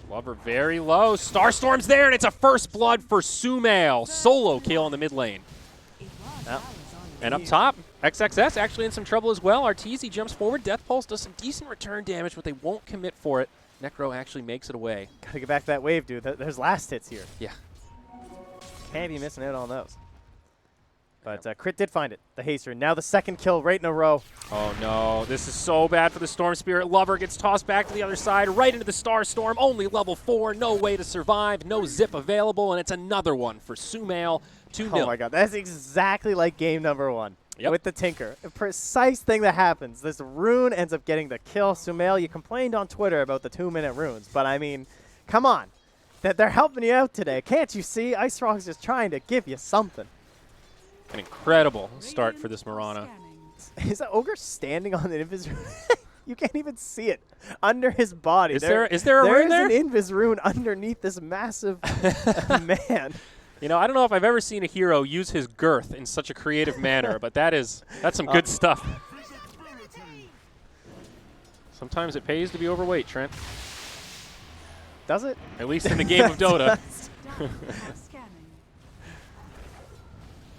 Lover very low. Starstorm's there, and it's a first blood for Sumail. Solo kill in the mid lane. Oh. And up top, XXS actually in some trouble as well. Arteezy jumps forward. Death Pulse does some decent return damage, but they won't commit for it. Necro actually makes it away. Gotta get back to that wave, dude. There's last hits here. Yeah. Can't be missing out on those. But Crit did find it, the haste rune. Now the second kill right in a row. Oh no, this is so bad for the Storm Spirit. Lover gets tossed back to the other side, right into the Star Storm. Only level 4, no way to survive, no zip available, and it's another one for Sumail. 2-0. Oh my god, that's exactly like game number 1 with the Tinker. A precise thing that happens. This rune ends up getting the kill. Sumail, you complained on Twitter about the 2-minute runes, but I mean, come on. They're helping you out today. Can't you see? Ice Rock's just trying to give you something. An incredible start for this Mirana. Is that Ogre standing on an Invis rune? You can't even see it under his body. Is there a rune there? There's an Invis rune underneath this massive man. You know, I don't know if I've ever seen a hero use his girth in such a creative manner, but that's some good stuff. Sometimes it pays to be overweight, Trent. Does it? At least in the game of Dota.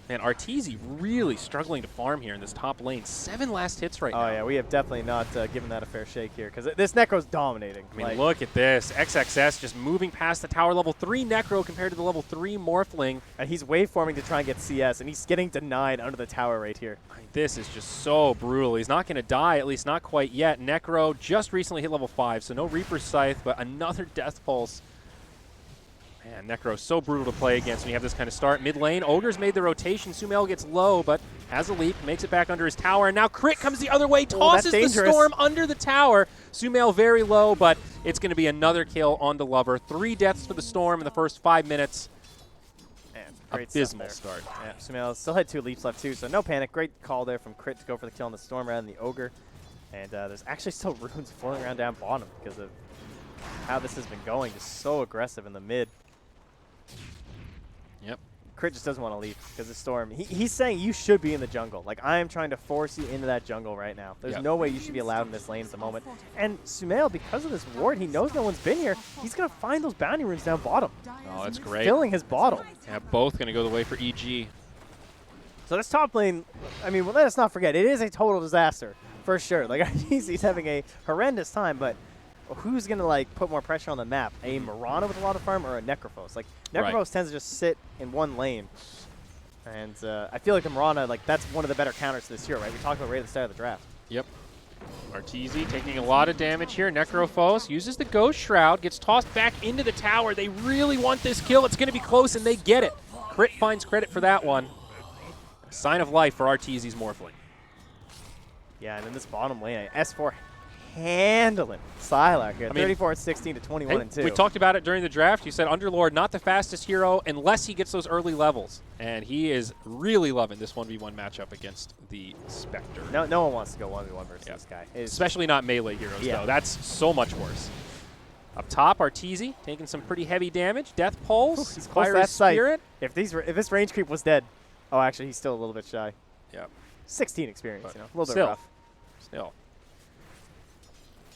Man, Arteezy really struggling to farm here in this top lane. 7 last hits right now. Oh, yeah, we have definitely not given that a fair shake here because this Necro's dominating. I mean, look at this. XXS just moving past the tower. Level 3 Necro compared to the level 3 Morphling. And he's waveforming to try and get CS, and he's getting denied under the tower right here. This is just so brutal. He's not going to die, at least not quite yet. Necro just recently hit level 5, so no Reaper's Scythe, but another Death Pulse. Man, Necro so brutal to play against when you have this kind of start. Mid lane, Ogre's made the rotation. Sumail gets low, but has a leap, makes it back under his tower. And now Crit comes the other way, tosses the Storm under the tower. Sumail very low, but it's going to be another kill on the Lover. 3 deaths for the Storm in the first 5 minutes. Abysmal start. Yeah, Sumail still had 2 leaps left too, so no panic. Great call there from Crit to go for the kill on the Storm rather than the Ogre. And there's actually still runes floating around down bottom because of how this has been going. Just so aggressive in the mid. Yep. Crit just doesn't want to leave because the Storm. He's saying you should be in the jungle. Like, I am trying to force you into that jungle right now. There's no way you should be allowed in this lane at the moment. And Sumail, because of this ward, he knows no one's been here. He's going to find those bounty runes down bottom. Oh, that's great. Filling his bottle. Yeah, both going to go the way for EG. So this top lane, I mean, well, let us not forget, it is a total disaster for sure. Like, he's having a horrendous time, but who's going to, like, put more pressure on the map? A Mirana with a lot of farm or a Necrophos? Like, Necrophos tends to just sit in one lane. And I feel like the Mirana, like, that's one of the better counters to this hero, right? We talked about right at the start of the draft. Yep. Arteezy taking a lot of damage here. Necrophos uses the Ghost Shroud, gets tossed back into the tower. They really want this kill. It's going to be close, and they get it. Crit finds credit for that one. Sign of life for Arteezy's Morphling. Yeah, and in this bottom lane, S4 handling Sylar here. 34-16 to 21-2. We talked about it during the draft. You said Underlord not the fastest hero unless he gets those early levels. And he is really loving this 1v1 matchup against the Spectre. No one wants to go 1v1 versus this guy. Especially not melee heroes, though. That's so much worse. Up top, Arteezy taking some pretty heavy damage. Death Pulse, he's close to that Spirit. If this range creep was dead. Oh, actually, he's still a little bit shy. Yeah. 16 experience, but you know, a little bit rough. Still.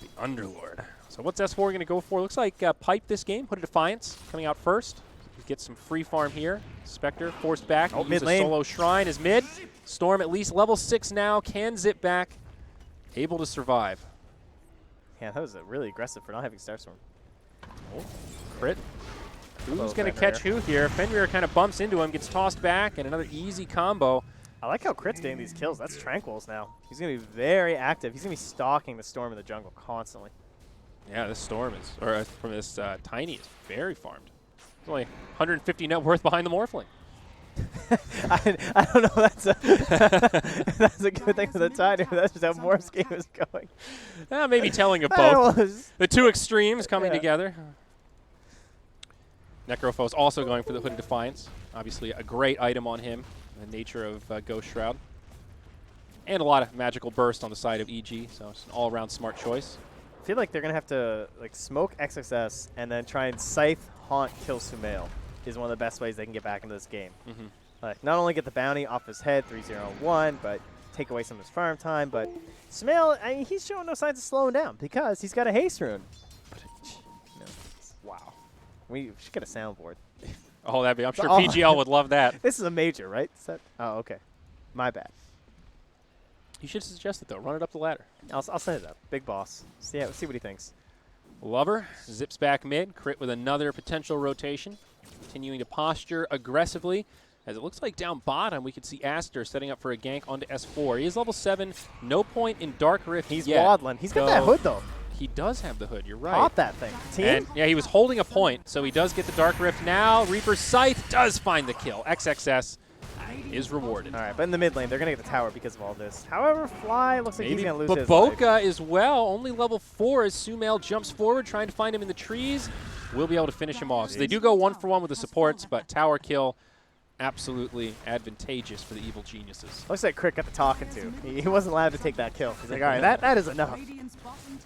The Underlord. So what's S4 going to go for? Looks like Pipe this game. Put a Defiance coming out first. Get some free farm here. Spectre forced back. Oh, mid a lane. Solo Shrine is mid. Storm at least level 6 now. Can zip back. Able to survive. Yeah, that was really aggressive for not having Starstorm. Oh, Crit. Who's going to catch who here? Fenrir kind of bumps into him, gets tossed back, and another easy combo. I like how Crit's getting these kills. That's Tranquils now. He's going to be very active. He's going to be stalking the Storm in the jungle constantly. Yeah, this Storm is, or from this Tiny is very farmed. There's only 150 net worth behind the Morphling. I don't know. That's a that's a good thing for the Tiny. That's just how Morph's game is going. Maybe telling of That both. was- The two extremes coming Yeah. together. Necrophos also going for the Hooded Defiance. Obviously a great item on him, the nature of Ghost Shroud. And a lot of magical burst on the side of EG, so it's an all-around smart choice. I feel like they're going to have to like smoke XXS and then try and Scythe, Haunt, kill Sumail is one of the best ways they can get back into this game. Like, not only get the bounty off his head, 3-0-1, but take away some of his farm time. But Sumail, I mean, he's showing no signs of slowing down because he's got a haste rune. Wow. We should get a soundboard. Oh, that'd be, I'm sure Oh. PGL would love that. This is a major, right? Oh, okay. My bad. You should suggest it, though. Run it up the ladder. I'll send it up. Big boss. See what he thinks. Lover zips back mid. Crit with another potential rotation. Continuing to posture aggressively. As it looks like down bottom, we could see Aster setting up for a gank onto S4. He is level 7. No point in Dark Rift He's yet. waddling. He's got that hood, though. He does have the hood. You're right. Pop that thing. Team? And yeah, he was holding a point, so he does get the Dark Rift now. Reaper's Scythe does find the kill. XXS is rewarded. All right, but in the mid lane, they're going to get the tower because of all this. However, Fly looks like he's going to lose his life. Baboka as well, only level 4 as Sumail jumps forward, trying to find him in the trees. We'll be able to finish him off. So they do go 1-for-1 with the supports, but tower kill absolutely advantageous for the evil geniuses. Looks like Crit got the talking to. He wasn't allowed to take that kill. He's like, all right, that is enough.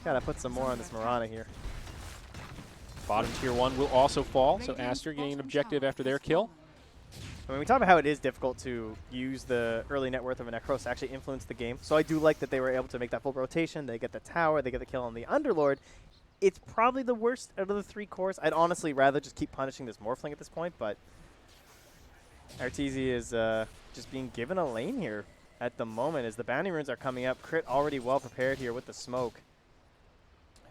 Got to put some more on this Mirana here. Bottom tier 1 will also fall, so Aster getting an objective after their kill. I mean, we talk about how it is difficult to use the early net worth of a Necros to actually influence the game. So I do like that they were able to make that full rotation. They get the tower. They get the kill on the Underlord. It's probably the worst out of the 3 cores. I'd honestly rather just keep punishing this Morphling at this point, but Arteezy is just being given a lane here at the moment as the bounty runes are coming up. Crit already well prepared here with the smoke.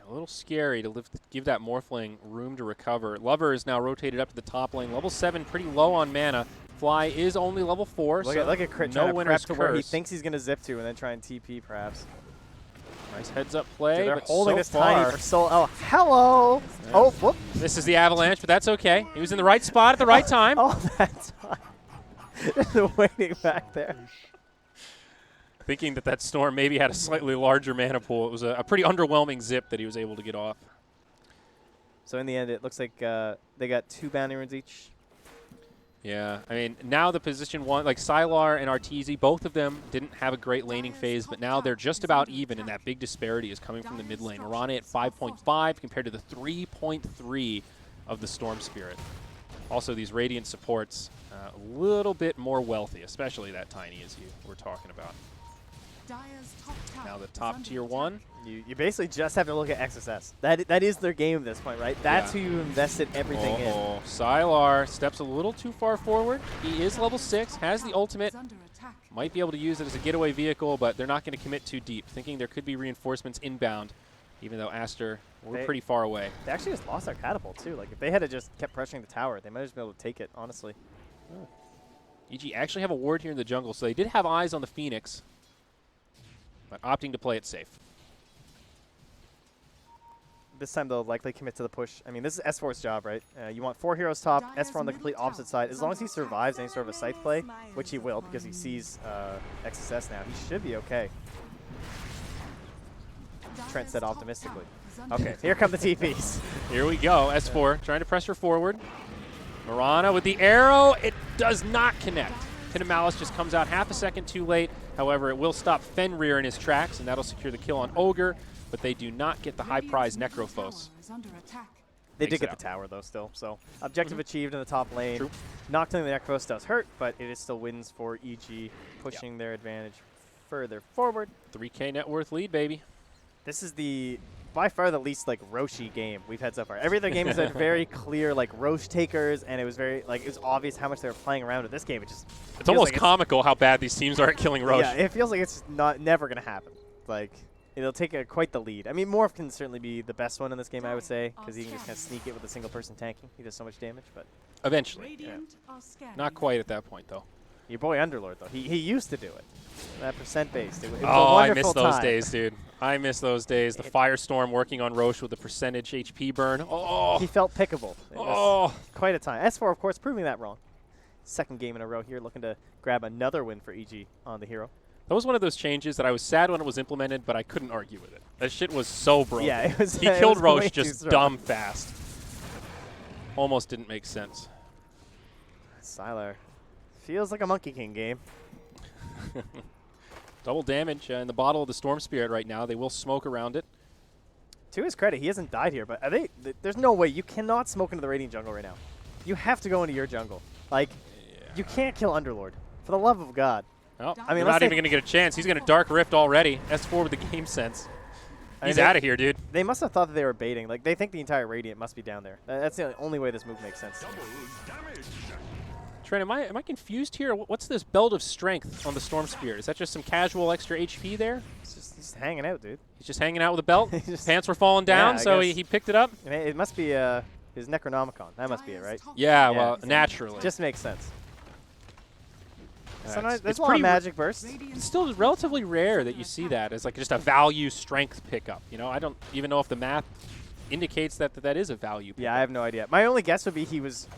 A little scary to give that Morphling room to recover. Lover is now rotated up to the top lane. Level 7, pretty low on mana. Fly is only level 4, Look so at Crit no trying to winner's prep to where he curse. thinks he's going to zip to and then try and TP perhaps. Nice heads-up play, Dude, they're but holding so this far, Tiny for so... Oh, hello! Yeah. Oh, whoop! This is the Avalanche, but that's okay. He was in the right spot at the right time. Oh, that's fine. Just waiting back there. Thinking that Storm maybe had a slightly larger mana pool. It was a pretty underwhelming zip that he was able to get off. So in the end, it looks like they got 2 bounty runes each. Yeah, I mean, now the position 1, like Sylar and Arteezy, both of them didn't have a great laning phase, but now they're just about even, and that big disparity is coming from the mid lane. Mirana at 5.5 compared to the 3.3 of the Storm Spirit. Also, these Radiant supports a little bit more wealthy, especially that Tiny as you were talking about. Now the top tier 1. You basically just have to look at XSS. That is their game at this point, right? That's who you invested everything in. Sylar steps a little too far forward. He is level 6, has the ultimate. Might be able to use it as a getaway vehicle, but they're not going to commit too deep, thinking there could be reinforcements inbound, even though Aster, we're pretty far away. They actually just lost their catapult, too. Like, if they had just kept pressuring the tower, they might have just been able to take it, honestly. Oh. EG actually have a ward here in the jungle, so they did have eyes on the Phoenix, but opting to play it safe. This time they'll likely commit to the push. I mean, this is S4's job, right? You want 4 heroes top, S4 on the complete opposite side. As long as he survives any sort of a scythe play, which he will because he sees XSS now, he should be okay. Trent said optimistically. Okay, here come the TPs. Here we go, S4 trying to pressure forward. Mirana with the arrow, it does not connect. Pit of Malice just comes out half a second too late. However, it will stop Fenrir in his tracks, and that'll secure the kill on Ogre, but they do not get the high prize Necrophos. They did get the tower, though, still. So, objective achieved in the top lane. True. Nocturne the Necros does hurt, but it is still wins for EG, pushing their advantage further forward. 3K net worth lead, baby. This is by far the least, like, Roshi game we've had so far. Every other game has had very clear, like, Roche takers, and it was very, like, it was obvious how much they were playing around with this game. It's almost comical how bad these teams are at killing Roche. Yeah, it feels like it's never going to happen. Like, it'll take quite the lead. I mean, Morph can certainly be the best one in this game, I would say, because he can just kind of sneak it with a single person tanking. He does so much damage, but eventually. Yeah. Not quite at that point, though. Your boy Underlord, though, he used to do it. That percent based. It was a Oh, I wonderful miss those time. days, dude. I miss those days. The Firestorm working on Roche with the percentage HP burn. Oh, He felt pickable. It was oh. quite a time. S4, of course, proving that wrong. Second game in a row here, looking to grab another win for EG on the hero. That was one of those changes that I was sad when it was implemented, but I couldn't argue with it. That shit was so broken. Yeah, it was. He it killed was way Roche too just strong. dumb fast. Almost didn't make sense. Sylar feels like a Monkey King game. Double damage in the bottle of the Storm Spirit right now. They will smoke around it. To his credit, he hasn't died here, but are they? There's no way you cannot smoke into the Radiant jungle right now. You have to go into your jungle. Like, you can't kill Underlord. For the love of God. Oh, I mean, they're let's not say- even going to get a chance. He's going to Dark Rift already. S4 with the game sense. I He's mean, out of here, dude. They must have thought that they were baiting. Like, they think the entire Radiant must be down there. That's the only way this move makes sense. Trent, am I confused here? What's this Belt of Strength on the Storm Spirit? Is that just some casual extra HP there? He's hanging out, dude. He's just hanging out with a belt? He just- Pants were falling down, Yeah, I so guess. he picked it up? I mean, it must be his Necronomicon. That must be it, right? Yeah, well, naturally. Just makes sense. So it's there's a lot pretty of magic bursts. It's still relatively rare that you see that as like just a value strength pickup. You know, I don't even know if the math indicates that that is a value pickup. Yeah, I have no idea. My only guess would be he was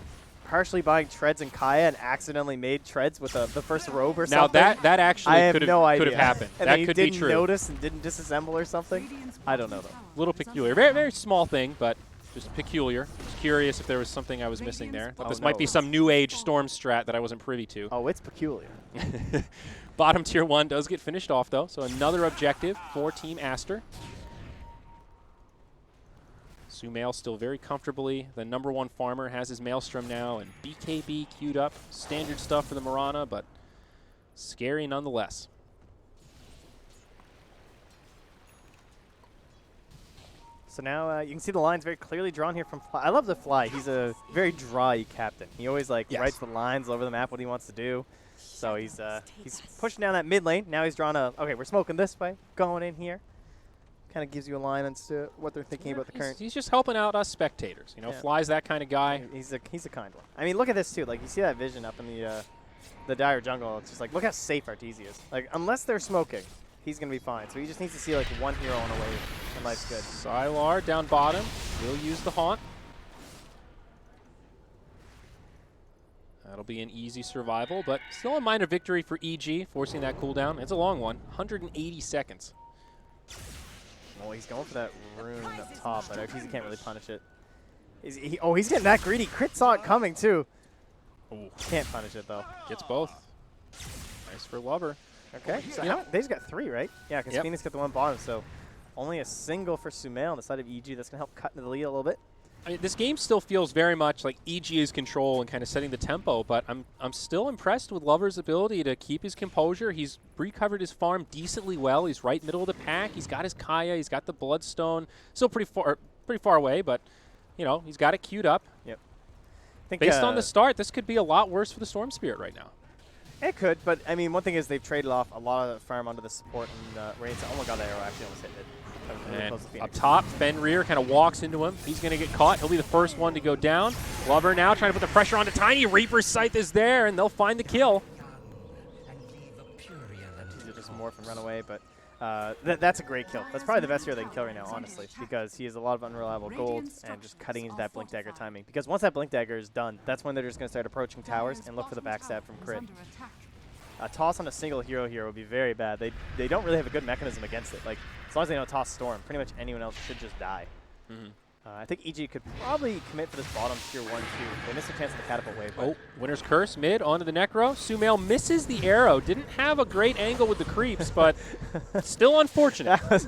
partially buying treads in Kaya and accidentally made treads with the first robe or Now something. that actually I have could have no idea. happened. And That then could he be didn't true. notice and didn't disassemble or something. I don't know though. A little peculiar. Very very small thing, but just peculiar. Just curious if there was something I was missing there. Thought this might be some new age storm strat that I wasn't privy to. Oh, it's peculiar. Bottom tier 1 does get finished off though, so another objective for Team Aster. Sumail still very comfortably the #1 farmer, has his Maelstrom now, and BKB queued up. Standard stuff for the Mirana, but scary nonetheless. So now you can see the lines very clearly drawn here from Fly. I love the Fly. He's a very dry captain. He always writes the lines all over the map what he wants to do. So he's pushing down that mid lane. Now he's drawn a, okay, we're smoking this way, going in here. Kind of gives you a line as to what they're thinking about the current. He's just helping out us spectators. You know, Yeah. Fly's that kind of guy. He's a kind one. I mean, look at this too. Like, you see that vision up in the dire jungle. It's just like, look how safe Arteezy is. Like, unless they're smoking, he's going to be fine. So he just needs to see like one hero on a wave, and life's good. Sylar down bottom will use the haunt. That'll be an easy survival, but still a minor victory for EG, forcing that cooldown. It's a long one, 180 seconds. Oh, he's going for that rune up top, but Arteezy can't really punish it. Oh, he's getting that greedy. Crit saw it coming, too. Ooh. Can't punish it, though. Gets both. Nice for Lover. Okay, so you know what? They just got 3, right? Yeah, because Yep. Phoenix got the one bottom, so only a single for Sumail on the side of EG. That's going to help cut into the lead a little bit. I mean, this game still feels very much like EG's control and kind of setting the tempo, but I'm still impressed with Lover's ability to keep his composure. He's recovered his farm decently well. He's right middle of the pack. He's got his Kaya. He's got the Bloodstone. Still pretty far away, but you know he's got it queued up. Yep. Think, Based on the start, this could be a lot worse for the Storm Spirit right now. It could, but I mean, one thing is they've traded off a lot of the farm onto the support and Rain. Oh my god, that arrow actually almost hit it. That was really And close to up Phoenix. top, Fenrir kind of walks into him. He's going to get caught. He'll be the first one to go down. Lover now trying to put the pressure onto Tiny. Reaper's Scythe is there, and they'll find the kill. He's just morph and run away, but that's a great kill. That's probably the best hero they can kill right now, honestly, because he has a lot of unreliable gold and just cutting into that Blink Dagger timing. Because once that Blink Dagger is done, that's when they're just going to start approaching towers and look for the backstab from crit. A toss on a single hero here would be very bad. They don't really have a good mechanism against it. Like, as long as they don't toss Storm, pretty much anyone else should just die. I think EG could probably commit for this bottom tier 1-2. They missed a chance of the catapult wave. Oh, Winner's Curse mid onto the Necro. Sumail misses the arrow. Didn't have a great angle with the creeps, but still unfortunate. I'm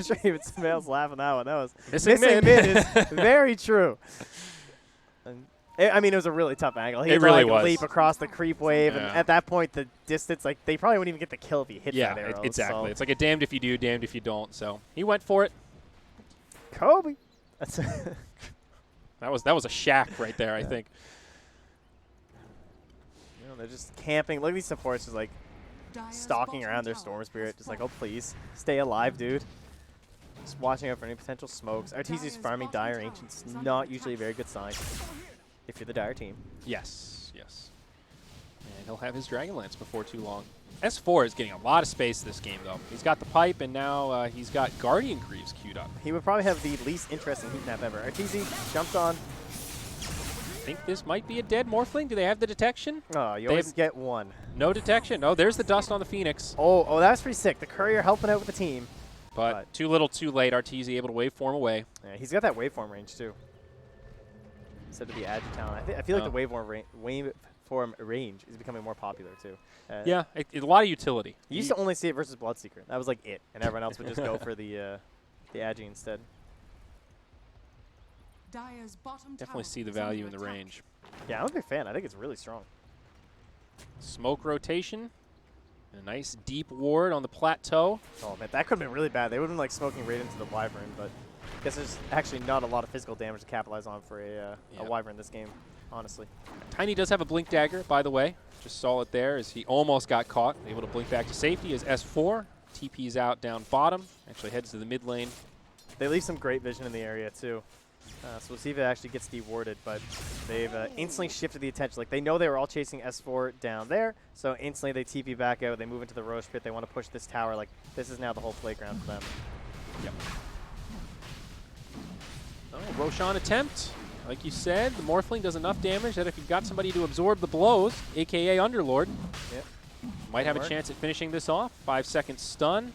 sure even Sumail's laughing that one. That was Missing mid mid. is very true. And I mean, it was a really tough angle. He It had to, really like, was. leap across the creep wave, and Yeah. at that point, the distance, like, they probably wouldn't even get the kill if he hit Yeah, that arrow. exactly. So. It's like a damned if you do, damned if you don't. So he went for it. Kobe. That's That was a shack right there, I think. You know, they're just camping. Look at these supports just, like, stalking around their Storm Spirit. Just like, oh, please, stay alive, dude. Just watching out for any potential smokes. Arteezy's farming Dire Ancients. Not usually a very good sign if you're the Dire team. Yes. Yes. And he'll have his Dragonlance before too long. S4 is getting a lot of space this game, though. He's got the pipe, and now he's got Guardian Greaves queued up. He would probably have the least interesting heat map ever. RTZ jumped on. I think this might be a dead Morphling. Do they have the detection? Oh, you always get one. No detection. Oh, there's the dust on the Phoenix. Oh, that was pretty sick. The Courier helping out with the team. But too little, too late. RTZ able to waveform away. Yeah, he's got that waveform range, too. Instead of the Agi talent. I feel like the waveform range is becoming more popular, too. Yeah, a lot of utility. You used to only see it versus Bloodseeker. That was like it. And everyone else would just go for the Agi instead. Dire's bottom Definitely tower see the is under value in the attack. range. Yeah, I'm a big fan. I think it's really strong. Smoke rotation. A nice deep ward on the plateau. Oh, man, that could have been really bad. They would have been like smoking right into the Wyvern, but I guess there's actually not a lot of physical damage to capitalize on for a Wyvern this game, honestly. Tiny does have a Blink Dagger, by the way. Just saw it there as he almost got caught. Able to blink back to safety as S4. TP's out down bottom. Actually heads to the mid lane. They leave some great vision in the area, too. So we'll see if it actually gets dewarded, but they've instantly shifted the attention. Like, they know they were all chasing S4 down there, so instantly they TP back out. They move into the Roche pit. They want to push this tower. Like, this is now the whole playground for them. Yep. Oh, Roshan attempt. Like you said, the Morphling does enough damage that if you've got somebody to absorb the blows, a.k.a. Underlord, might have a chance at finishing this off. 5 second stun.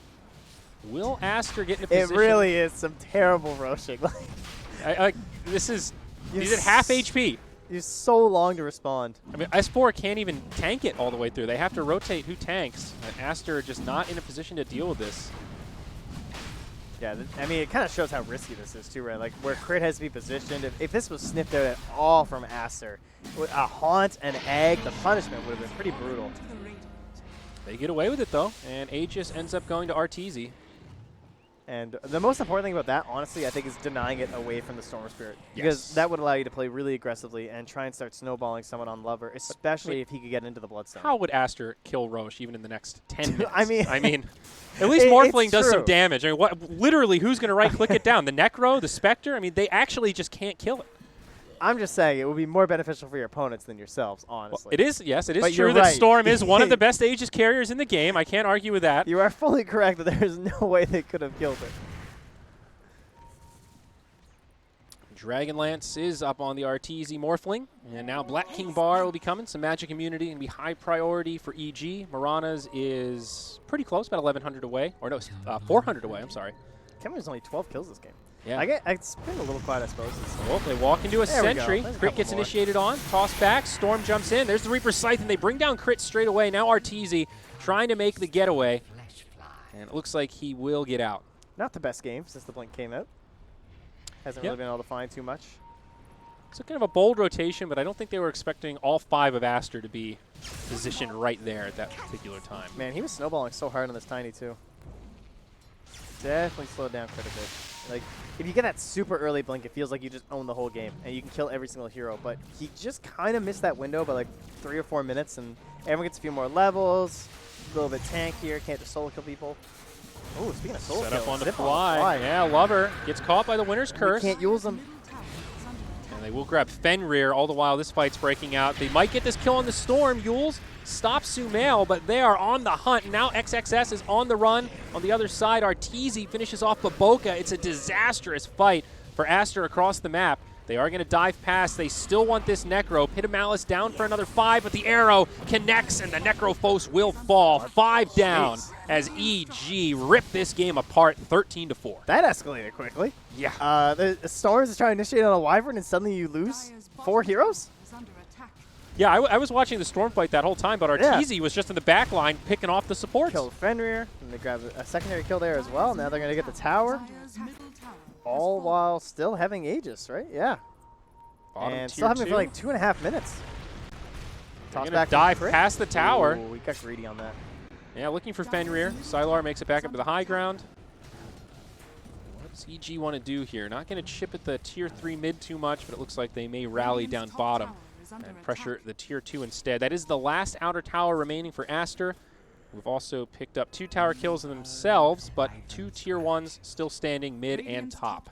Will Aster get in a position? It really is some terrible Roshing. This is he's at half HP. He's so long to respond. I mean, S4 can't even tank it all the way through. They have to rotate who tanks. And Aster just not in a position to deal with this. Yeah, I mean, it kind of shows how risky this is, too, right? Like, where Crit has to be positioned. If this was sniffed out at all from Aster, a Haunt, an Egg, the punishment would have been pretty brutal. They get away with it, though, and Aegis ends up going to RTZ. And the most important thing about that, honestly, I think is denying it away from the Storm Spirit. Because that would allow you to play really aggressively and try and start snowballing someone on Lover, especially if he could get into the Bloodstone. How would Aster kill Roche even in the next 10 minutes? I mean, at least Morphling does some damage. I mean, literally, who's going to right-click it down? The Necro, the Spectre? I mean, they actually just can't kill it. I'm just saying it would be more beneficial for your opponents than yourselves, honestly. Well, it is, yes, it is but true that Storm is one of the best Aegis carriers in the game. I can't argue with that. You are fully correct that there is no way they could have killed it. Dragonlance is up on the RTZ Morphling, and now Black King Bar will be coming. Some magic immunity and be high priority for EG. Marana's is pretty close, about 1,100 away. Or no, 400 away, I'm sorry. Cameron's only 12 kills this game. Yeah. It's been a little quiet, I suppose. Well, they walk into a Sentry. Crit gets initiated on. Toss back. Storm jumps in. There's the Reaper Scythe, and they bring down Crit straight away. Now RTZ trying to make the getaway. And it looks like he will get out. Not the best game since the Blink came out. Hasn't really been able to find too much. It's kind of a bold rotation, but I don't think they were expecting all 5 of Aster to be positioned right there at that particular time. Man, he was snowballing so hard on this Tiny, too. Definitely slowed down Crit a bit. Like, if you get that super early Blink, it feels like you just own the whole game, and you can kill every single hero. But he just kind of missed that window by like 3 or 4 minutes, and everyone gets a few more levels, a little bit tankier, can't just solo kill people. Oh, speaking of solo Set kills, up on the Zip fly. Yeah, Lover gets caught by the Winner's Curse. Can't use them. And they will grab Fenrir all the while this fight's breaking out. They might get this kill on the Storm. Yules stops Sumail, but they are on the hunt. Now XXS is on the run. On the other side, Arteezy finishes off Baboka. It's a disastrous fight for Aster across the map. They are going to dive past. They still want this Necro. Pit of Malice down for another 5, but the arrow connects, and the Necrophos will fall. 5 down as EG rip this game apart 13-4. That escalated quickly. Yeah. The Storms is trying to initiate on a Wyvern, and suddenly you lose 4 heroes? Yeah, I was watching the Storm fight that whole time, but Arteezy was just in the back line picking off the supports. Killed Fenrir, and they grab a secondary kill there as well. Now they're going to get the tower. All while still having Aegis, right? Yeah. And still having it for like 2.5 minutes. Toss back, dive past the tower. Ooh, we got greedy on that. Yeah, looking for Fenrir. Sylar makes it back up to the high ground. What does EG want to do here? Not going to chip at the tier 3 mid too much, but it looks like they may rally down bottom and pressure the tier 2 instead. That is the last outer tower remaining for Aster. We've also picked up 2 tower kills themselves, but 2 tier 1s still standing mid and top.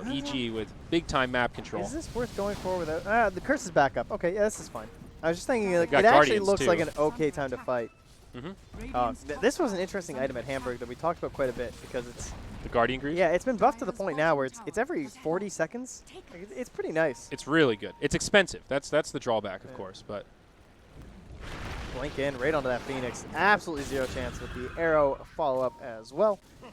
EG with big time map control. Is this worth going for without? The curse is back up. Okay, yeah, this is fine. I was just thinking, like, got it actually Guardians, looks too. like an okay time to fight. Mm-hmm. This was an interesting item at Hamburg that we talked about quite a bit because it's The Guardian Greaves? yeah, it's been buffed to the point now where it's every 40 seconds. Like, it's pretty nice. It's really good. It's expensive. That's the drawback, of course, but Blink in right onto that Phoenix. Absolutely zero chance with the arrow follow-up as well. And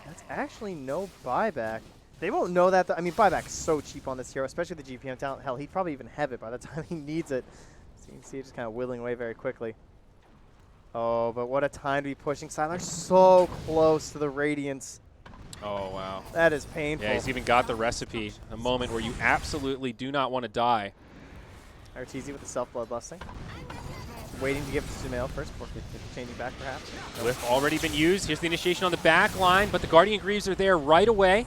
that's actually no buyback. They won't know that. I mean, buyback is so cheap on this hero, especially the GPM talent. Hell, he'd probably even have it by the time he needs it. So you can see it just kind of whittling away very quickly. Oh, but what a time to be pushing Sylar so close to the Radiance. oh, wow. That is painful. Yeah, he's even got the recipe. A moment where you absolutely do not want to die. Arteezy with the self-bloodlusting. Waiting to give it to Sumail first before changing back, perhaps. Whiff already been used. Here's the initiation on the back line, but the Guardian Greaves are there right away.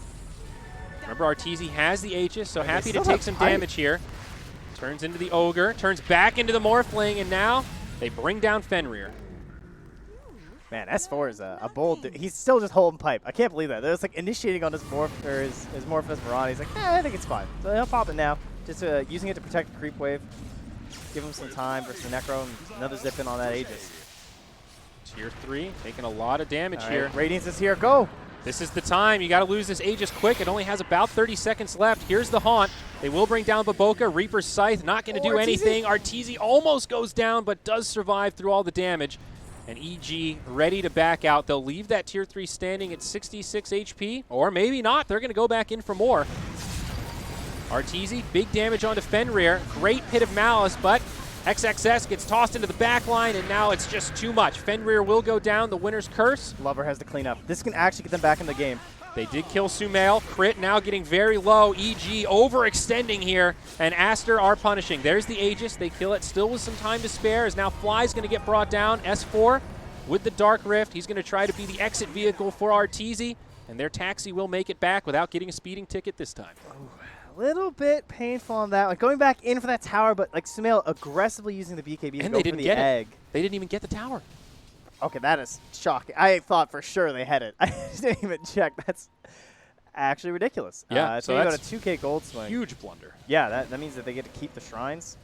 Remember, Arteezy has the Aegis, so happy to still take have some height. damage here. Turns into the Ogre, turns back into the Morphling, and now they bring down Fenrir. Man, S4 is a bold dude. He's still just holding pipe. I can't believe that. There's like initiating on his Morph, or his Morphous Mirage. He's like, I think it's fine. So he'll pop it now. Just using it to protect the creep wave. Give him some time versus the Necro, and another zip in on that Aegis. Tier 3, taking a lot of damage here. Radiance is here. Go! This is the time. You got to lose this Aegis quick. It only has about 30 seconds left. Here's the Haunt. They will bring down Baboka. Reaper's Scythe not going to do anything. Arteezy almost goes down, but does survive through all the damage. And EG ready to back out. They'll leave that Tier 3 standing at 66 HP, or maybe not. They're going to go back in for more. Arteezy, big damage onto Fenrir. Great Pit of Malice, but XXS gets tossed into the back line, and now it's just too much. Fenrir will go down. The winner's curse. Lover has to clean up. This can actually get them back in the game. They did kill Sumail. Crit now getting very low. EG overextending here, and Aster are punishing. There's the Aegis. They kill it still with some time to spare, as now Fly's going to get brought down. S4 with the Dark Rift. He's going to try to be the exit vehicle for Arteezy, and their taxi will make it back without getting a speeding ticket this time. A little bit painful on that one. Going back in for that tower, but like Sumail aggressively using the BKB to And go they for didn't the get egg. They didn't even get the tower. Okay, that is shocking. I thought for sure they had it. I didn't even check. That's actually ridiculous. Yeah, so so you got that's a 2K gold swing. Huge blunder. Yeah, that means that they get to keep the shrines.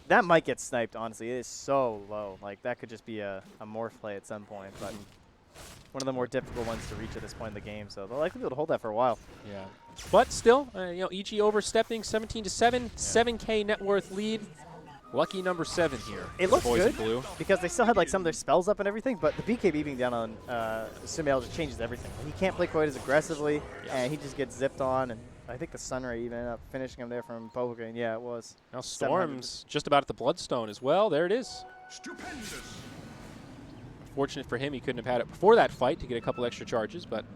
That might get sniped, honestly. It is so low. Like, that could just be a morph play at some point. But one of the more difficult ones to reach at this point in the game. So they'll likely be able to hold that for a while. Yeah. But still, EG overstepping 17-7, 7K net worth lead. Lucky number 7 here. It looks boys good in blue. because they still had like some of their spells up and everything, but the BKB being down on Sumail just changes everything. He can't play quite as aggressively, and he just gets zipped on. And I think the Sunray even ended up finishing him there from Boga. And yeah, it was. Now Storm's just about at the Bloodstone as well. There it is. Stupendous. Fortunate for him, he couldn't have had it before that fight to get a couple extra charges, but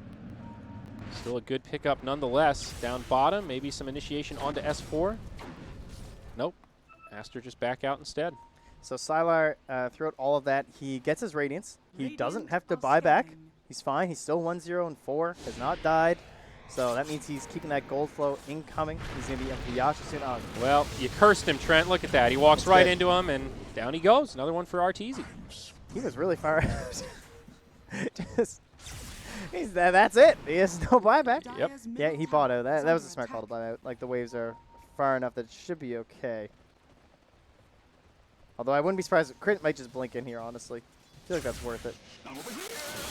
still a good pickup nonetheless. Down bottom, maybe some initiation onto S4. Nope. Aster just back out instead. So Sylar, throughout all of that, he gets his Radiance. He doesn't have to buy back. He's fine. He's still 1-0-4. Has not died. So that means he's keeping that gold flow incoming. He's going to be up to Yasha soon. Oh, Well, you cursed him, Trent. Look at that. He walks right good. into him, and down he goes. Another one for Arteezy. he was really far out. That's it. He has no buyback. Yep. Yeah, he bought out. That was a smart call to buy out. Like, the waves are far enough that it should be okay. Although I wouldn't be surprised. Crit might just blink in here, honestly. I feel like that's worth it.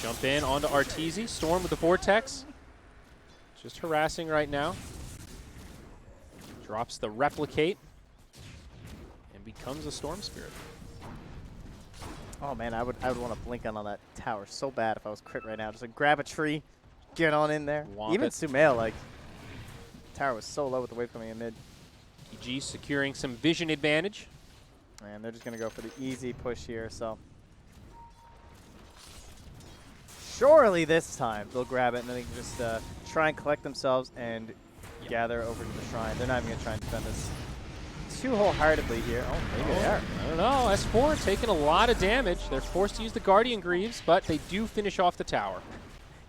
Jump in onto Arteezy. Storm with the Vortex. Just harassing right now. Drops the Replicate. And becomes a Storm Spirit. Oh man, I would want to blink on that tower so bad if I was Crit right now. Just like grab a tree, get on in there. Womp Even it. Sumail, like, tower was so low with the wave coming in mid. EG securing some vision advantage. And they're just going to go for the easy push here, so. Surely this time they'll grab it and then they can just try and collect themselves and gather over to the shrine. They're not even going to try and defend this too wholeheartedly here. Oh, maybe they are. I don't know. S4 taking a lot of damage. They're forced to use the Guardian Greaves, but they do finish off the tower.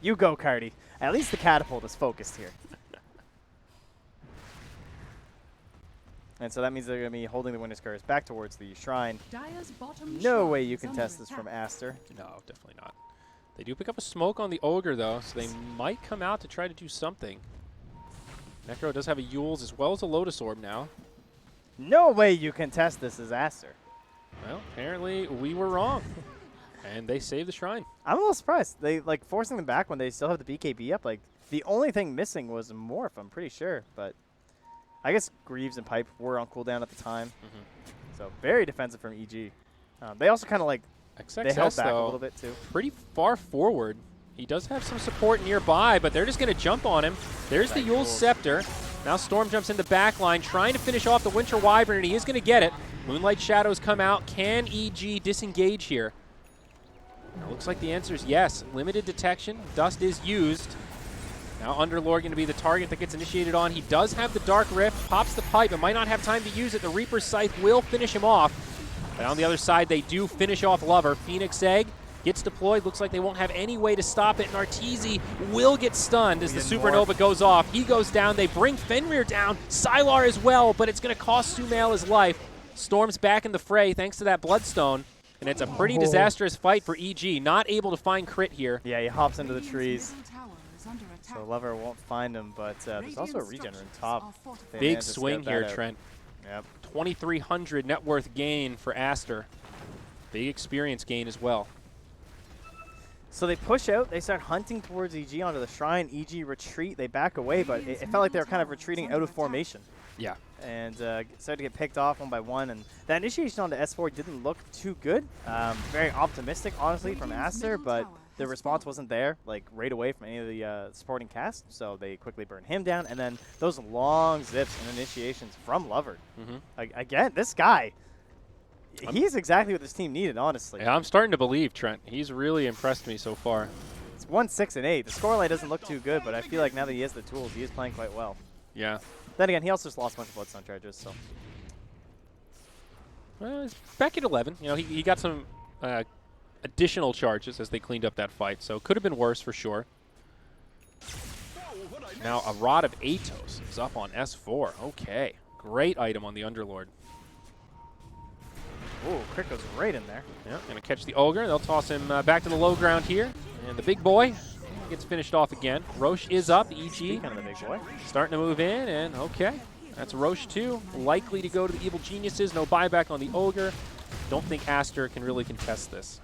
You go, Cardi. At least the catapult is focused here. And so that means they're going to be holding the Winter's Curse back towards the shrine. Dire's bottom No shrine way you is can under test this attack. from Aster. No, definitely not. They do pick up a smoke on the Ogre, though, so they might come out to try to do something. Necro does have a Yule's as well as a Lotus Orb now. No way you can test this as Aster. Well, apparently we were wrong. And they saved the shrine. I'm a little surprised. They like forcing them back when they still have the BKB up. Like the only thing missing was Morph, I'm pretty sure. But I guess Greaves and Pipe were on cooldown at the time. So very defensive from EG. They also kind of like they held XXS, back a though, little bit too. pretty far forward. He does have some support nearby, but they're just going to jump on him. There's the Yule's Scepter. Now Storm jumps in the back line, trying to finish off the Winter Wyvern, and he is going to get it. Moonlight Shadows come out. Can EG disengage here? It looks like the answer is yes. Limited detection. Dust is used. Now Underlord going to be the target that gets initiated on. He does have the Dark Rift. Pops the pipe, but might not have time to use it. The Reaper's Scythe will finish him off. But on the other side, they do finish off Lover. Phoenix Egg gets deployed. Looks like they won't have any way to stop it. And Arteezy will get stunned as the Supernova goes off. He goes down. They bring Fenrir down. Sylar as well, but it's going to cost Sumail his life. Storm's back in the fray thanks to that Bloodstone. And it's a pretty disastrous fight for EG. Not able to find crit here. Yeah, he hops into the trees. Middle tower is under attack. So Lover won't find him, but there's also a regen in top. They Big managed to swing scout that here, out. Trent. Yep. 2,300 net worth gain for Aster. Big experience gain as well. So they push out. They start hunting towards EG onto the shrine. EG retreat. They back away, but it felt like they were kind of retreating out of formation. Yeah. And started to get picked off one by one. And that initiation onto S4 didn't look too good. Very optimistic, honestly, from Aster, but the response wasn't there, like, right away from any of the supporting cast. So they quickly burned him down. And then those long zips and initiations from Lover. Again, this guy, he's exactly what this team needed, honestly. Yeah, I'm starting to believe, Trent. He's really impressed me so far. It's 1-6-8. The scoreline doesn't look too good, but I feel like now that he has the tools, he is playing quite well. Yeah. Then again, he also just lost a bunch of Bloodstone charges, so. Well, he's back at 11. You know, he got some additional charges as they cleaned up that fight, so could have been worse for sure. Now, a Rod of Atos is up on S4. Okay. Great item on the Underlord. Ooh, crit goes right in there. Yeah, going to catch the Ogre. They'll toss him back to the low ground here. And the big boy gets finished off again. Roche is up. EG Kind of the big boy. starting to move in, and okay. That's Roche too. Likely to go to the Evil Geniuses. No buyback on the Ogre. Don't think Aster can really contest this.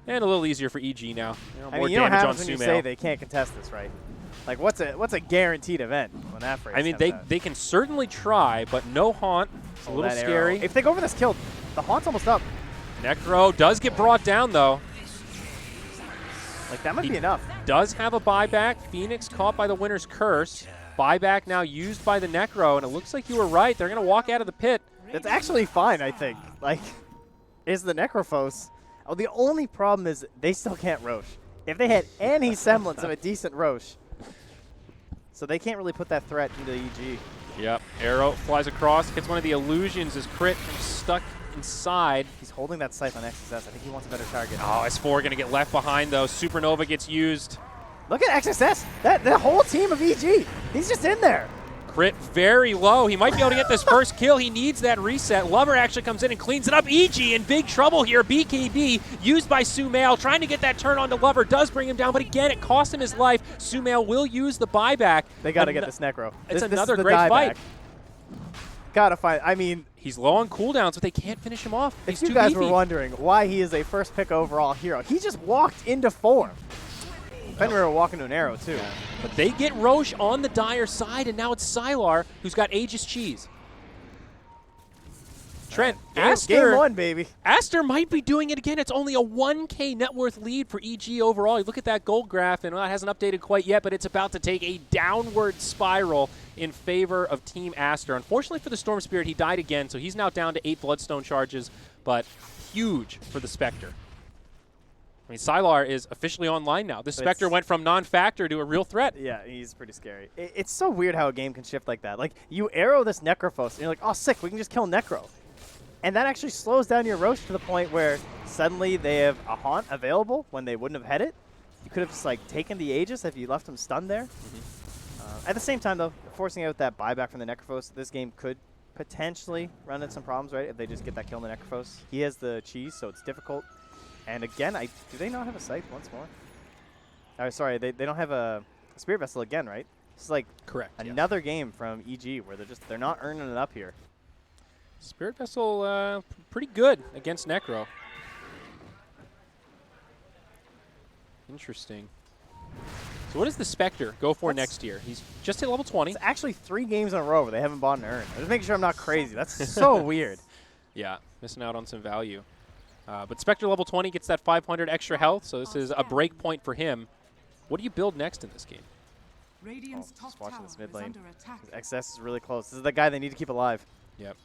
And a little easier for EG now. You know, I more mean, you know what damage on happens when you say Sumail. they can't contest this, right? Like, what's a guaranteed event when that phrase I mean, comes out? they can certainly try, but no Haunt. It's a Oh, little that scary. arrow. If they go for this kill, the Haunt's almost up. Necro does get brought down, though. Like, that might be enough. Does have a buyback. Phoenix caught by the Winter's Curse. Buyback now used by the Necro, and it looks like you were right. They're going to walk out of the pit. That's actually fine, I think. Like, is the Necrophos. Oh, the only problem is they still can't Roche. If they had any semblance of a decent Roche. So they can't really put that threat into EG. Yep. Arrow flies across, hits one of the illusions as Crit stuck inside. He's holding that scythe on XSS. I think he wants a better target. Oh, S4 going to get left behind, though. Supernova gets used. Look at XSS. The whole team of EG. He's just in there. Crit very low. He might be able to get this first kill. He needs that reset. Lover actually comes in and cleans it up. EG in big trouble here. BKB used by Sumail. Trying to get that turn on to Lover. Does bring him down, but again, it cost him his life. Sumail will use the buyback. They got to get this Necro. It's this another is the great dieback. fight. Gotta find. I mean, he's low on cooldowns, but they can't finish him off. if He's you too guys beefy. were wondering why he is a first pick overall hero, he just walked into form. Fenrir will walk into an arrow, too. But they get Roche on the dire side, and now it's Sylar who's got Aegis Cheese. Trent, Game one, baby. Aster might be doing it again. It's only a 1K net worth lead for EG overall. You look at that gold graph, and well, it hasn't updated quite yet, but it's about to take a downward spiral in favor of Team Aster. Unfortunately for the Storm Spirit, he died again, so he's now down to 8 Bloodstone charges, but huge for the Spectre. I mean, Sylar is officially online now. The Spectre went from non-factor to a real threat. Yeah, he's pretty scary. It's so weird how a game can shift like that. Like, you arrow this Necrophos, and you're like, oh, sick, we can just kill Necro. And that actually slows down your Roche to the point where suddenly they have a Haunt available when they wouldn't have had it. You could have just, like, taken the Aegis if you left him stunned there. At the same time, though, forcing out that buyback from the Necrophos, this game could potentially run into some problems, right, if they just get that kill on the Necrophos. He has the cheese, so it's difficult. And again, do they not have a scythe once more? Sorry, they don't have a Spirit Vessel again, right? It's like Correct. yeah. another game from EG where they're not earning it up here. Spirit Vessel pretty good against Necro. Interesting. So what does the Spectre go for next year? He's just hit level 20. It's actually 3 games in a row where they haven't bought an urn. I'm just making sure I'm not crazy. That's so weird. Yeah, missing out on some value. But Spectre level 20 gets that 500 extra health, so this is a break point for him. What do you build next in this game? Radiant's Just top watching tower this mid is lane. under attack. XS is really close. This is the guy they need to keep alive. Yep.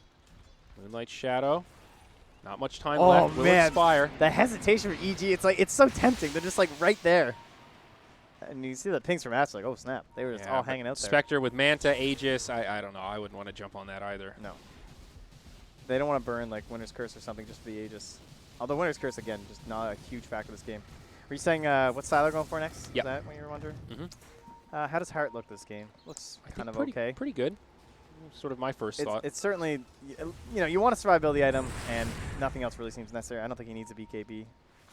Moonlight Shadow. Not much time Oh, left. Will man. expire. The hesitation for EG, it's so tempting. They're just like right there. And you see the pings from Aster, like, oh snap. They were just Yeah, all but hanging out there. Spectre with Manta, Aegis. I don't know. I wouldn't want to jump on that either. No. They don't want to burn like Winter's Curse or something just for the Aegis. Although Winter's Curse, again, just not a huge factor this game. Were you saying what's Styler going for next? Yep. Is that what you were wondering? Mm-hmm. How does Heart look this game? Looks kind of pretty, okay. Pretty good. Sort of my first thought. It's certainly, you want a survivability item, and nothing else really seems necessary. I don't think he needs a BKB.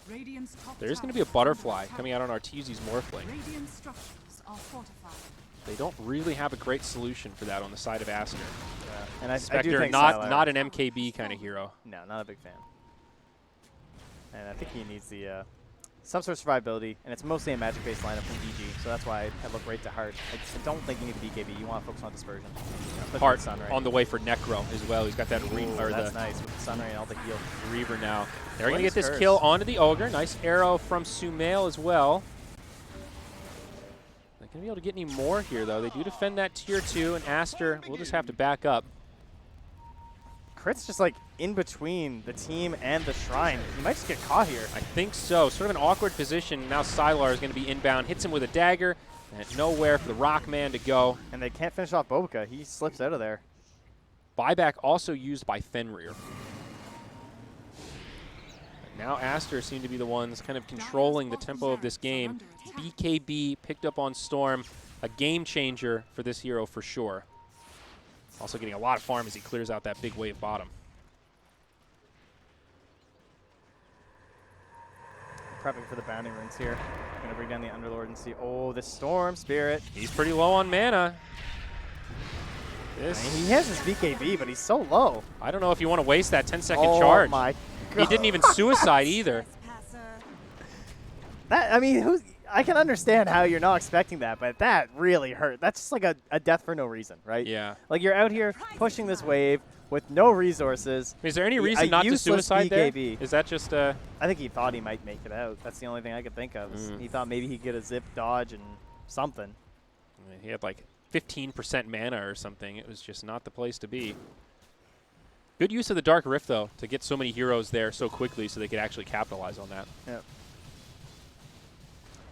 Radiant's top There's going to tower be a is under butterfly attack. coming out on Arteezy's Morphling. Radiant structures are fortified. They don't really have a great solution for that on the side of Aster. And I do Spectre, think not Styler- an MKB kind of hero. No, not a big fan. And I think he needs the some sort of survivability, and it's mostly a magic-based lineup from EG, so that's why I look right to Heart. I don't think you need the BKB. You want to focus on dispersion. Heart Sunray. on the way for Necro as well. He's got that Ooh, that's nice with the Sunray and all the heal. Reaver now. They're going to Winter's get this Curse. kill onto the Ogre. Nice arrow from Sumail as well. Not going to be able to get any more here, though. They do defend that tier 2, and Aster will just have to back up. Crit's just like in between the team and the shrine. He might just get caught here. I think so. Sort of an awkward position. Now Sylar is going to be inbound. Hits him with a dagger. And nowhere for the Rockman to go. And they can't finish off Bobica. He slips out of there. Buyback also used by Fenrir. Now Aster seem to be the ones kind of controlling the tempo of this game. BKB picked up on Storm. A game changer for this hero for sure. Also getting a lot of farm as he clears out that big wave bottom. Prepping for the bounty runes here. Gonna bring down the Underlord and see. Oh, the Storm Spirit. He's pretty low on mana. This, I mean, he has his BKB, but he's so low. I don't know if you want to waste that 10-second Oh charge. my God. He didn't even suicide either. I mean, I can understand how you're not expecting that, but that really hurt. That's just like a death for no reason, right? Yeah. Like you're out here pushing this wave with no resources. Is there any reason A not to useless suicide BKB. there? Is that just I think he thought he might make it out. That's the only thing I could think of. He thought maybe he'd get a zip dodge and something. he had like 15% mana or something. It was just not the place to be. Good use of the Dark Rift, though, to get so many heroes there so quickly so they could actually capitalize on that. Yeah.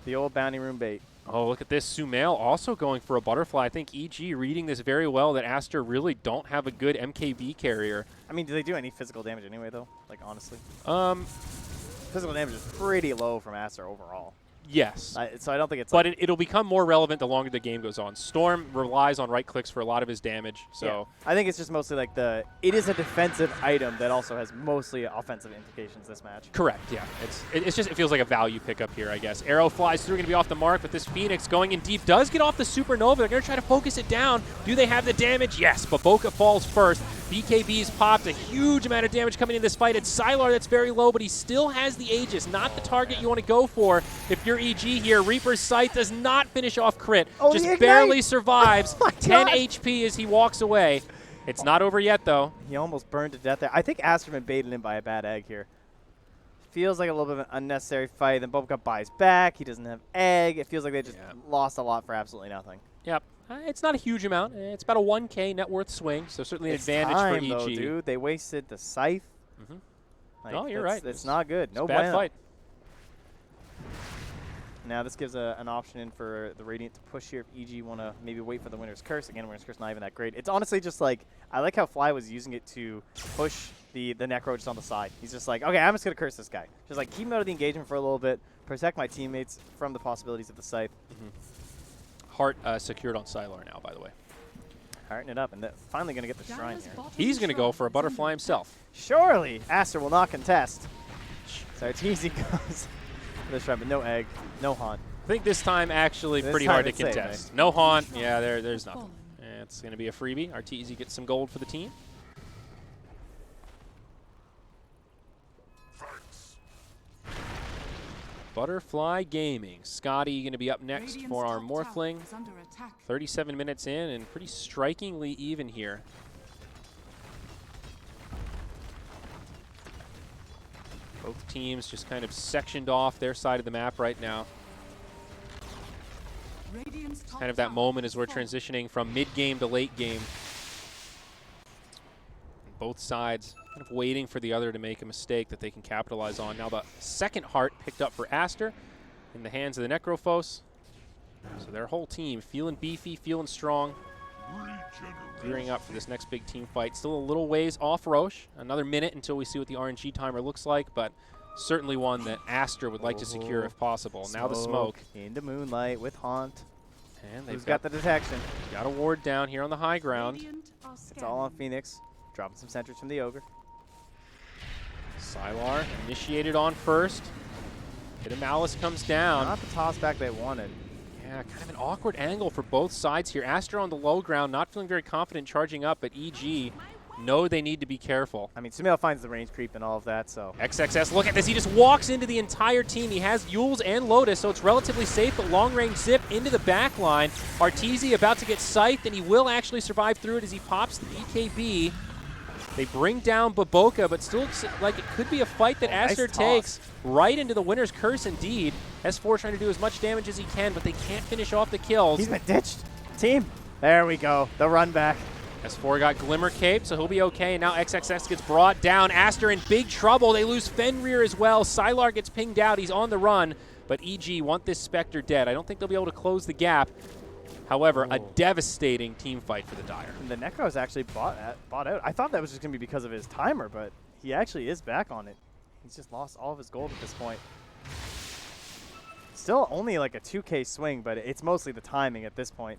The old bounty room bait. Oh, look at this. Sumail also going for a butterfly. I think EG reading this very well that Aster really don't have a good MKB carrier. I mean, do they do any physical damage anyway, though? Like, honestly? Physical damage is pretty low from Aster overall. Yes. So I don't think it's But like it'll become more relevant the longer the game goes on. Storm relies on right clicks for a lot of his damage. So yeah. I think it's just mostly like it is a defensive item that also has mostly offensive implications this match. Correct, yeah. It feels like a value pickup here, I guess. Arrow flies through, going to be off the mark, but this Phoenix going in deep does get off the Supernova. They're going to try to focus it down. Do they have the damage? Yes, but Boca falls first. BKB's popped. A huge amount of damage coming in this fight. It's Sylar that's very low, but he still has the Aegis. Not the target you want to go for if you're EG here. Reaper's Sight does not finish off crit. Oh, just the Ignite! barely survives. Oh my 10 God. HP as he walks away. It's not over yet, though. He almost burned to death there. I think Asterman baited him by a bad egg here. Feels like a little bit of an unnecessary fight. Then Bobica buys back. He doesn't have egg. It feels like they just lost a lot for absolutely nothing. Yep. It's not a huge amount. It's about a 1K net worth swing, so certainly an advantage time, for EG. though, dude. They wasted the Scythe. Like, No, you're right. It's not good. No bad bueno. fight. Now this gives an option in for the Radiant to push here if EG want to maybe wait for the Winter's Curse. Again, Winter's Curse not even that great. It's honestly just like, I like how Fly was using it to push the Necro just on the side. He's just like, okay, I'm just going to curse this guy. Just like keep him out of the engagement for a little bit, protect my teammates from the possibilities of the Scythe. Heart secured on Sylar now, by the way. Hearting it up, and finally going to get the Shrine here. He's going to go for a butterfly himself. Surely, Aster will not contest. So Arteezy goes for the Shrine, but no egg, no haunt. I think this time actually This pretty time hard to it's safe, contest. No haunt. Yeah, there's nothing. It's going to be a freebie. Arteezy gets some gold for the team. Butterfly Gaming. Scotty going to be up next Radiant's for our top tower Morphling. is under attack. 37 minutes in and pretty strikingly even here. Both teams just kind of sectioned off their side of the map right now. Radiant's top Kind of that tower moment is as we're falling. transitioning from mid-game to late game. Both sides kind of waiting for the other to make a mistake that they can capitalize on. Now the second heart picked up for Aster in the hands of the Necrophos. So their whole team feeling beefy, feeling strong, gearing up for this next big team fight. Still a little ways off Roche. Another minute until we see what the RNG timer looks like, but certainly one that Aster would like to secure if possible. Now the smoke. Into Moonlight with Haunt. And they've Who's got the detection? got a ward down here on the high ground. Radiant are It's all on scanning. Phoenix. Dropping some sentries from the Ogre. Sylar initiated on first. Hit of Malice comes down. Not the toss back they wanted. Yeah, kind of an awkward angle for both sides here. Aster on the low ground, not feeling very confident charging up, but EG know they need to be careful. I mean, Sumail finds the range creep and all of that, so. XXS, look at this. He just walks into the entire team. He has Yules and Lotus, so it's relatively safe, but long-range zip into the back line. Arteezy about to get scythed, and he will actually survive through it as he pops the BKB. They bring down Baboka, but still looks like it could be a fight that Nice Aster toss. takes right into the winner's curse indeed. S4 trying to do as much damage as he can, but they can't finish off the kills. He's been ditched. Team. There we go. The run back. S4 got Glimmer Cape, so he'll be okay. And now XXX gets brought down. Aster in big trouble. They lose Fenrir as well. Sylar gets pinged out. He's on the run, but EG want this Spectre dead. I don't think they'll be able to close the gap. However, a devastating team fight for the Dire. And the Necro's actually bought out. I thought that was just going to be because of his timer, but he actually is back on it. He's just lost all of his gold at this point. Still only like a 2K swing, but it's mostly the timing at this point.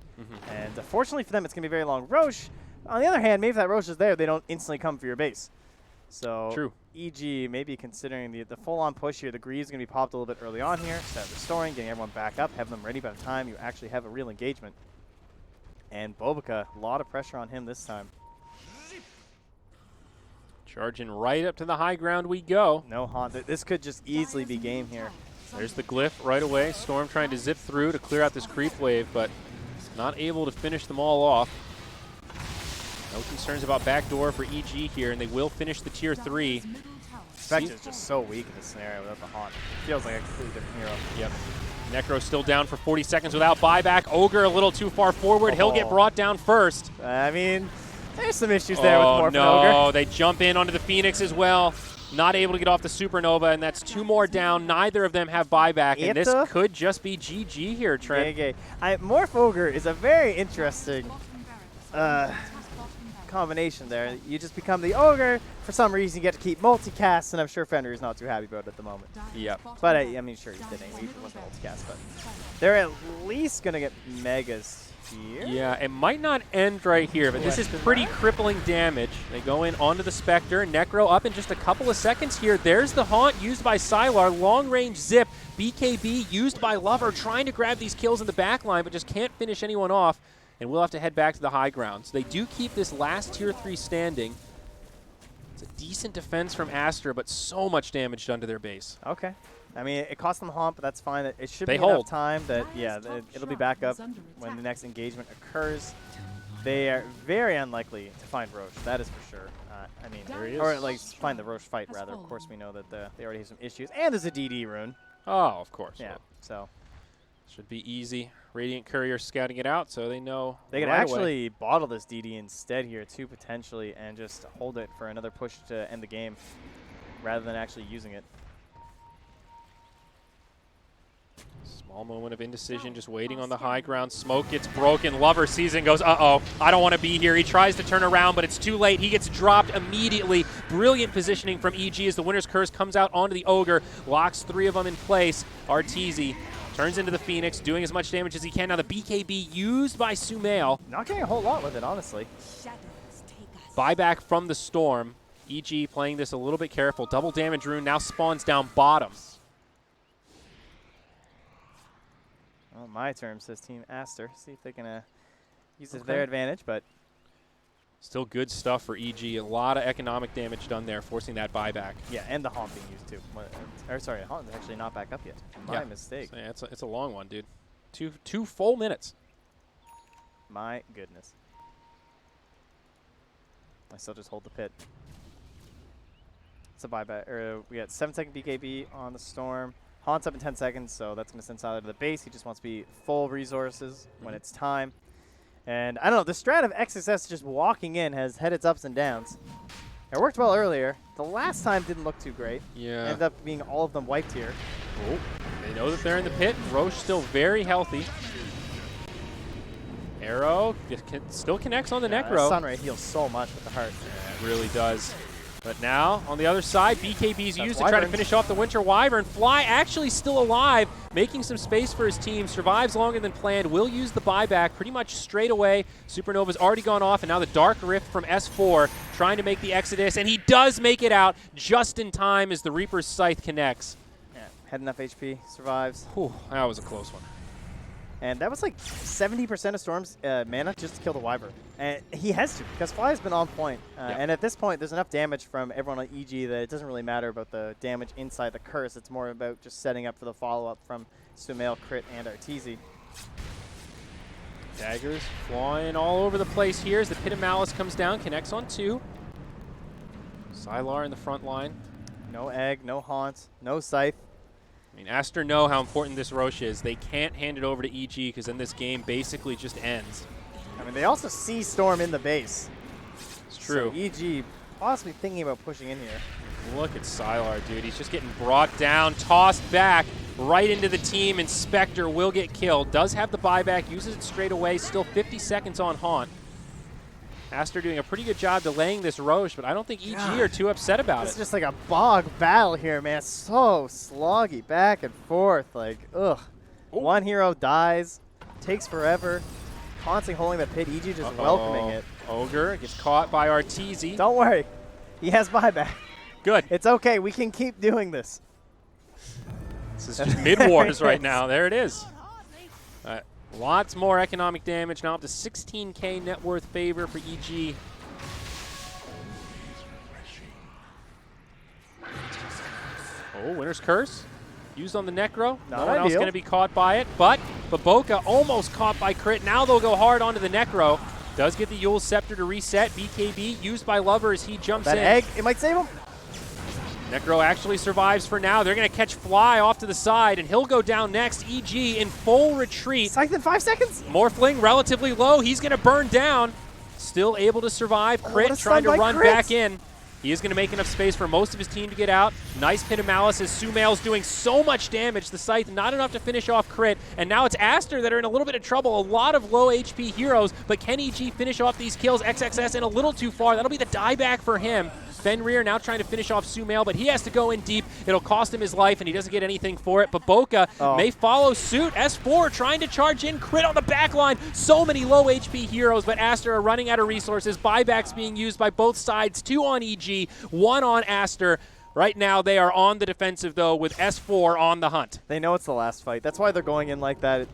And fortunately for them, it's going to be very long. Roche, on the other hand, maybe if that Roche is there, they don't instantly come for your base. So True. EG maybe considering the full-on push here. The Greaves going to be popped a little bit early on here. Start restoring, getting everyone back up, having them ready by the time you actually have a real engagement. And Bobica, a lot of pressure on him this time. Charging right up to the high ground we go. No haunt. This could just easily be game here. There's the glyph right away. Storm trying to zip through to clear out this creep wave, but not able to finish them all off. No concerns about backdoor for EG here, and they will finish the tier 3. Middle tower. Spectre is just so weak in this scenario without the haunt. Feels like a completely different hero. Yep. Necro still down for 40 seconds without buyback. Ogre a little too far forward. He'll get brought down first. I mean, there's some issues there with Oh Morphin no, Ogre. they jump in onto the Phoenix as well. Not able to get off the Supernova, and that's 2 more down. Neither of them have buyback, and this Ita? could just be GG here, Trent. Okay. Morph Ogre is a very interesting combination there. You just become the Ogre. For some reason, you get to keep multicast, and I'm sure Fenrir is not too happy about it at the moment. Yep. But I mean, sure, he did anyway. He wasn't multicast, but they're at least going to get Megas here. Yeah, it might not end right here, but this is pretty crippling damage. They go in onto the Spectre. Necro up in just a couple of seconds here. There's the Haunt used by Sylar. Long-range zip. BKB used by Lover, trying to grab these kills in the back line, but just can't finish anyone off. And we'll have to head back to the high ground. So they do keep this last tier 3 standing. It's a decent defense from Aster, but so much damage done to their base. Okay. I mean, it cost them a haunt, but that's fine. It should They be enough hold. time that, yeah, it'll be back up when the next engagement occurs. They are very unlikely to find Roche, that is for sure. I mean, There he is. or at least find the Roche fight, rather. Of course, we know that they already have some issues. And there's a DD rune. Oh, of course. Yeah, so. Should be easy. Radiant Courier scouting it out, so they know They could right actually bottle this DD instead here, too, potentially, and just hold it for another push to end the game, rather than actually using it. Small moment of indecision, just waiting on the high ground. Smoke gets broken. Lover sees it and goes, uh-oh, I don't want to be here. He tries to turn around, but it's too late. He gets dropped immediately. Brilliant positioning from EG as the winner's curse comes out onto the Ogre. Locks 3 of them in place. Arteezy turns into the Phoenix, doing as much damage as he can. Now the BKB used by Sumail. Not getting a whole lot with it, honestly. Buyback from the Storm. EG playing this a little bit careful. Double damage rune now spawns down bottom. Well, my turn, says Team Aster. See if they can use it to their advantage, but Still good stuff for EG. A lot of economic damage done there, forcing that buyback. yeah, and the haunt being used too. Or sorry, the haunt is actually not back up yet. My mistake. So, yeah, it's a long one, dude. Two full minutes. My goodness. I still just hold the pit. It's a buyback. We got 7-second BKB on the Storm. Haunt's up in 10 seconds, so that's going to send Siler to the base. He just wants to be full resources when it's time. And I don't know, the strat of XSS just walking in has had its ups and downs. It worked well earlier. The last time didn't look too great. Yeah. Ended up being all of them wiped here. Oh, they know that they're in the pit. Roche still very healthy. Arrow still connects on the Necro. Sunray heals so much with the heart. Yeah, it really does. But now, on the other side, BKB's used to try to Wyvern. finish off the Winter Wyvern. Fly actually still alive, making some space for his team. Survives longer than planned. Will use the buyback pretty much straight away. Supernova's already gone off, and now the Dark Rift from S4 trying to make the Exodus. And he does make it out just in time as the Reaper's Scythe connects. Yeah, had enough HP, survives. Whew, that was a close one. And that was like 70% of Storm's mana just to kill the Wyvern. And he has to, because Fly has been on point. And at this point, there's enough damage from everyone on EG that it doesn't really matter about the damage inside the curse. It's more about just setting up for the follow-up from Sumail, Crit, and Arteezy. Daggers flying all over the place here as the Pit of Malice comes down, connects on 2. Sylar in the front line. No Egg, no Haunt, no Scythe. I mean, Aster know how important this Roche is. They can't hand it over to EG because then this game basically just ends. I mean, they also see Storm in the base. It's true. So EG possibly thinking about pushing in here. Look at Sylar, dude. He's just getting brought down, tossed back right into the team, and Spectre will get killed. Does have the buyback, uses it straight away. Still 50 seconds on Haunt. Aster doing a pretty good job delaying this Roche, but I don't think EG are too upset about It's it. just like a bog battle here, man. It's so sloggy, back and forth. Like, ugh. Ooh. One hero dies, takes forever. Constantly holding the pit, EG just welcoming it. Ogre gets caught by Arteezy. Don't worry. He has buyback. Good. It's okay. We can keep doing this. This is just mid-wars right now. There it is. Lots more economic damage, now up to 16k net worth favor for EG. Oh, Winter's Curse. Used on the Necro. Not No one else ideal. going to be caught by it, but Baboka almost caught by Crit. Now they'll go hard onto the Necro. Does get the Yule Scepter to reset. BKB used by Lover as he jumps That in. egg, it might save him. Necro actually survives for now. They're going to catch Fly off to the side, and he'll go down next. EG in full retreat. Scythe in 5 seconds. Morphling relatively low. He's going to burn down. Still able to survive. Crit what a trying to stun by run Crit. back in. He is going to make enough space for most of his team to get out. Nice Pit of Malice as Sumail's doing so much damage. The Scythe not enough to finish off Crit. And now it's Aster that are in a little bit of trouble. A lot of low HP heroes. But can EG finish off these kills? XXS in a little too far. That'll be the dieback for him. Fenrir now trying to finish off Sumail, but he has to go in deep. It'll cost him his life, and he doesn't get anything for it. But Boca may follow suit. S4 trying to charge in. Crit on the back line. So many low HP heroes, but Aster are running out of resources. Buybacks being used by both sides. 2 on EG, 1 on Aster. Right now, they are on the defensive, though, with S4 on the hunt. They know it's the last fight. That's why they're going in like that.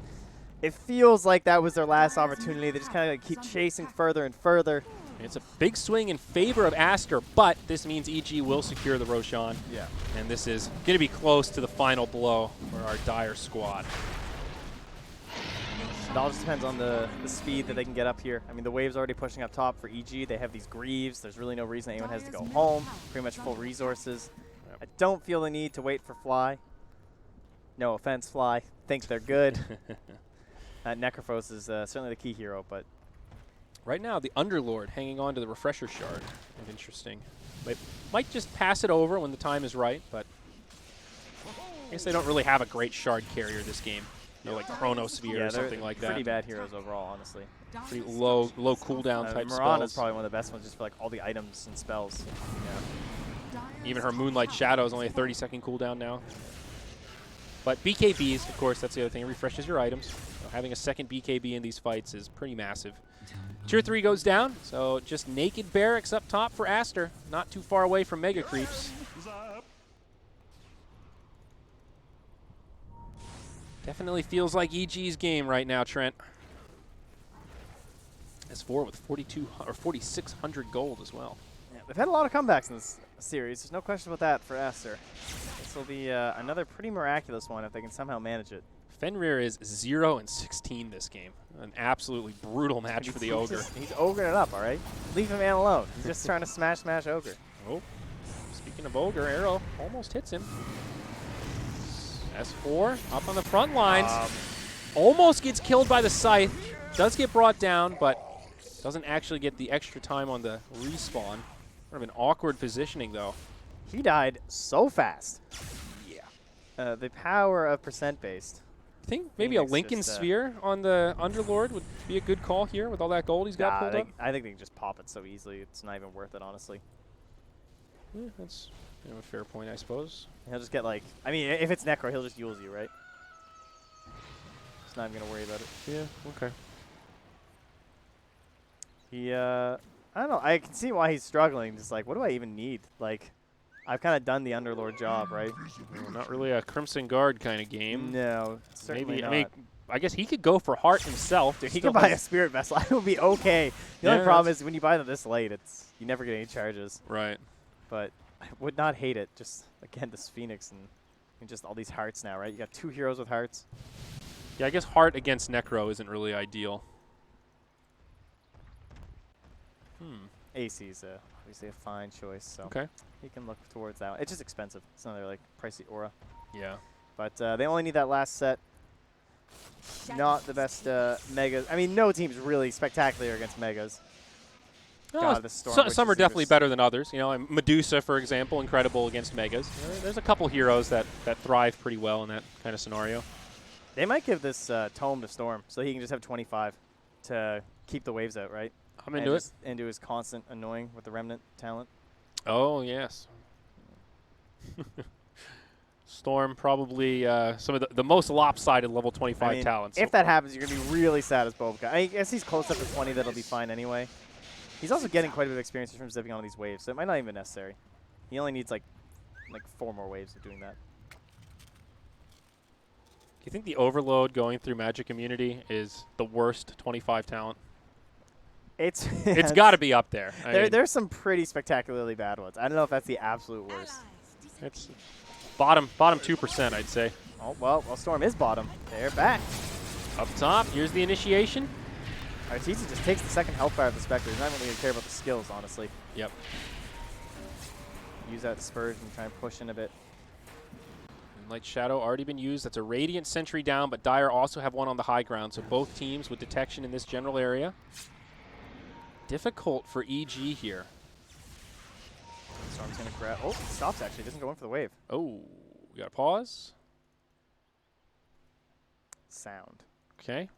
It feels like that was their last opportunity. They just kind of like keep chasing further and further. It's a big swing in favor of Aster, but this means EG will secure the Roshan. Yeah. And this is going to be close to the final blow for our dire squad. It all just depends on the speed that they can get up here. I mean, the wave's already pushing up top for EG. They have these Greaves. There's really no reason anyone has to go home. Pretty much full resources. I don't feel the need to wait for Fly. No offense, Fly. Think they're good. Necrophos is certainly the key hero, but Right now, the Underlord hanging on to the Refresher Shard. Interesting. They might just pass it over when the time is right, but I guess they don't really have a great Shard carrier this game. You know, like Chronosphere or something like that. Pretty bad heroes overall, honestly. Pretty low cooldown type Mirana is spells. probably one of the best ones just for like all the items and spells. Yeah. Even her Moonlight Shadow is only a 30-second cooldown now. But BKBs, of course, that's the other thing. It refreshes your items. So having a second BKB in these fights is pretty massive. Tier 3 goes down, so just naked barracks up top for Aster. Not too far away from Mega Creeps. Definitely feels like EG's game right now, Trent. S4 with 4,600 gold as well. Yeah, they've had a lot of comebacks in this series. There's no question about that for Aster. This will be another pretty miraculous one if they can somehow manage it. Fenrir is 0-16 this game. An absolutely brutal match for the Ogre. He's ogring it up, all right? Leave the man alone. He's just trying to smash Ogre. Oh, speaking of Ogre, arrow almost hits him. S4 up on the front lines. Almost gets killed by the scythe. Does get brought down, but doesn't actually get the extra time on the respawn. Sort of an awkward positioning, though. He died so fast. Yeah. The power of percent-based. I think maybe a Lincoln Sphere on the Underlord would be a good call here with all that gold he's got pulled up. I think they can just pop it so easily. It's not even worth it, honestly. Yeah, that's a fair point, I suppose. He'll just get like, I mean, if it's Necro, he'll just use you, right? He's not even going to worry about it. Yeah, okay. He, I don't know. I can see why he's struggling. Just like, what do I even need? Like, I've kind of done the Underlord job, right? Well, not really a Crimson Guard kind of game. No, certainly Maybe, not. I mean, I guess he could go for Heart himself. Dude, he can buy a Spirit Vessel. It would be okay. The only Yeah, problem is when you buy them this late, you never get any charges. Right. But I would not hate it. Just, again, this Phoenix and just all these hearts now, right? You got 2 heroes with hearts. Yeah, I guess Heart against Necro isn't really ideal. AC is obviously a fine choice, so Okay. he can look towards that one. It's just expensive. It's another like pricey aura. Yeah. But they only need that last set. Not the best megas. I mean, no team's really spectacular against megas. No, God, the Storm some are definitely better than others. You know, Medusa, for example, incredible against megas. There's a couple heroes that thrive pretty well in that kind of scenario. They might give this tome to Storm so he can just have 25 to keep the waves out, right? I'm into it. And do his constant annoying with the Remnant talent. Oh, yes. Storm probably some of the most lopsided level 25 talents. If that happens, you're going to be really sad as Bobka. I guess he's close up to 20. That'll be fine anyway. He's also getting quite a bit of experience from zipping on these waves, so it might not even be necessary. He only needs like 4 more waves of doing that. Do you think the overload going through Magic Immunity is the worst 25 talent? It's got to be up there. There's some pretty spectacularly bad ones. I don't know if that's the absolute worst. It's bottom 2%, I'd say. Oh, well, Storm is bottom. They're back. Up top, here's the initiation. Arteezy just takes the second health bar of the Spectre. He's not really going to care about the skills, honestly. Yep. Use that Dispersion and try and push in a bit. Light Shadow already been used. That's a Radiant Sentry down, but Dire also have one on the high ground, so both teams with detection in this general area. Difficult for EG here. Storm's going to grab. Oh, stops actually. Doesn't go in for the wave. Oh, we got a pause. Sound. Okay.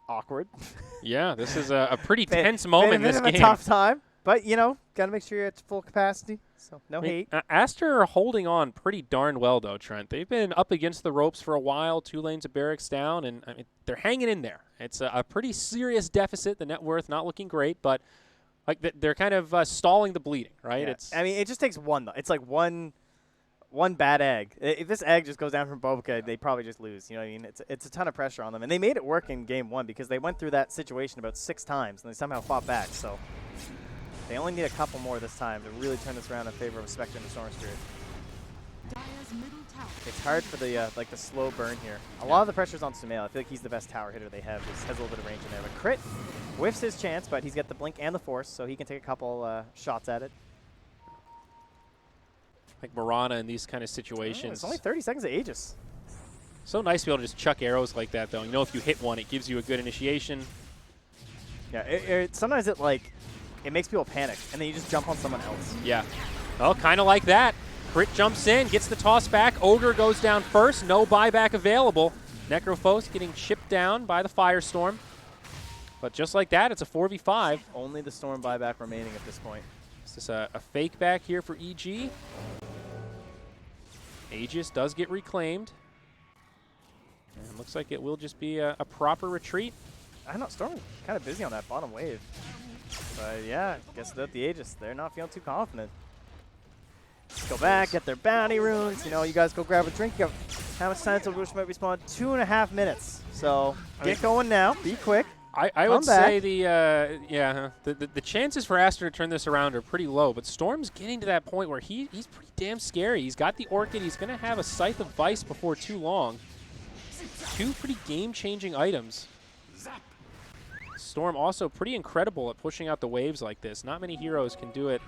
Awkward. Yeah, this is a pretty tense moment in this game. A tough time, but you know, got to make sure you're at full capacity. So no hate. Aster are holding on pretty darn well, though, Trent. They've been up against the ropes for a while, 2 lanes of barracks down, and I mean, they're hanging in there. It's a pretty serious deficit. The net worth not looking great, but like they're kind of stalling the bleeding, right? Yeah. I mean, it just takes one, though. It's like one bad egg. If this egg just goes down from Bobka, they probably just lose. You know what I mean? It's a ton of pressure on them. And they made it work in game 1 because they went through that situation about 6 times, and they somehow fought back. So they only need a couple more this time to really turn this around in favor of Spectre and the Storm Spirit. It's hard for the the slow burn here. A lot of the pressure's on Sumail. I feel like he's the best tower hitter they have. He has a little bit of range in there. But Crit whiffs his chance, but he's got the Blink and the Force, so he can take a couple shots at it. Like Mirana in these kind of situations. It's only 30 seconds of Aegis. So nice to be able to just chuck arrows like that, though. You know, if you hit one, it gives you a good initiation. Yeah, sometimes it makes people panic, and then you just jump on someone else. Yeah. Well, kind of like that. Crit jumps in, gets the toss back. Ogre goes down first. No buyback available. Necrophos getting chipped down by the Firestorm. But just like that, it's a 4v5. Only the Storm buyback remaining at this point. Is this a fake back here for EG? Aegis does get reclaimed. And looks like it will just be a proper retreat. I don't know, Storm kind of busy on that bottom wave. But yeah, I guess without the Aegis, they're not feeling too confident. Let's go back, get their bounty runes. You know, you guys go grab a drink. You have, how much time until Rosh might respawn? 2.5 minutes. So get going now. Be quick. I would say the chances for Aster to turn this around are pretty low, but Storm's getting to that point where he's pretty damn scary. He's got the Orchid. He's going to have a Scythe of Vice before too long. 2 pretty game-changing items. Storm also pretty incredible at pushing out the waves like this. Not many heroes can do it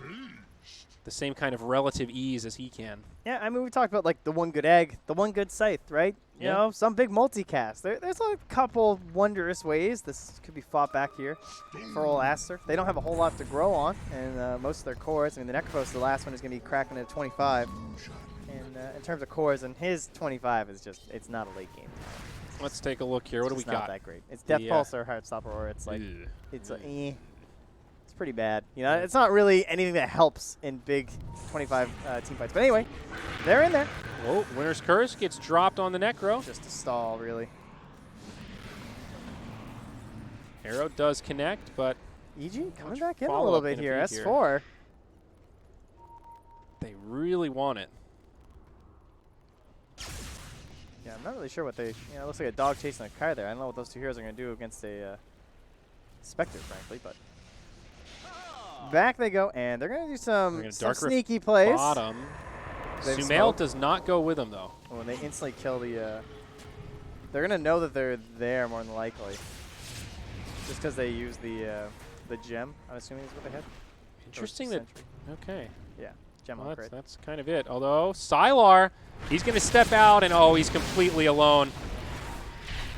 the same kind of relative ease as he can. Yeah, I mean, we talked about like the one good egg, the one good scythe, right? You know, some big multicast. There's a couple wondrous ways this could be fought back here for old Aster. They don't have a whole lot to grow on, and most of their cores. I mean, the Necrophos, the last one, is going to be cracking at 25. And in terms of cores, and his 25 is just, it's not a late game. Let's take a look here. What do we got? It's not that great. It's Death Pulse or Heartstopper, or it's like, it's pretty bad. You know, it's not really anything that helps in big 25 team fights. But anyway, they're in there. Oh, Winter's Curse gets dropped on the Necro. Just a stall, really. Arrow does connect, but EG coming back in a little bit here. S4. They really want it. Yeah, I'm not really sure what they, it looks like a dog chasing a car there. I don't know what those two heroes are going to do against a Spectre, frankly, but back they go, and they're going to do some sneaky plays. Bottom. Sumail does not go with them, though. When they instantly kill the, they're going to know that they're there more than likely, just because they use the gem, I'm assuming is what they had. Interesting that, okay. Yeah, gem Well, on crit. that's kind of it. Although, Sylar, he's going to step out, and he's completely alone.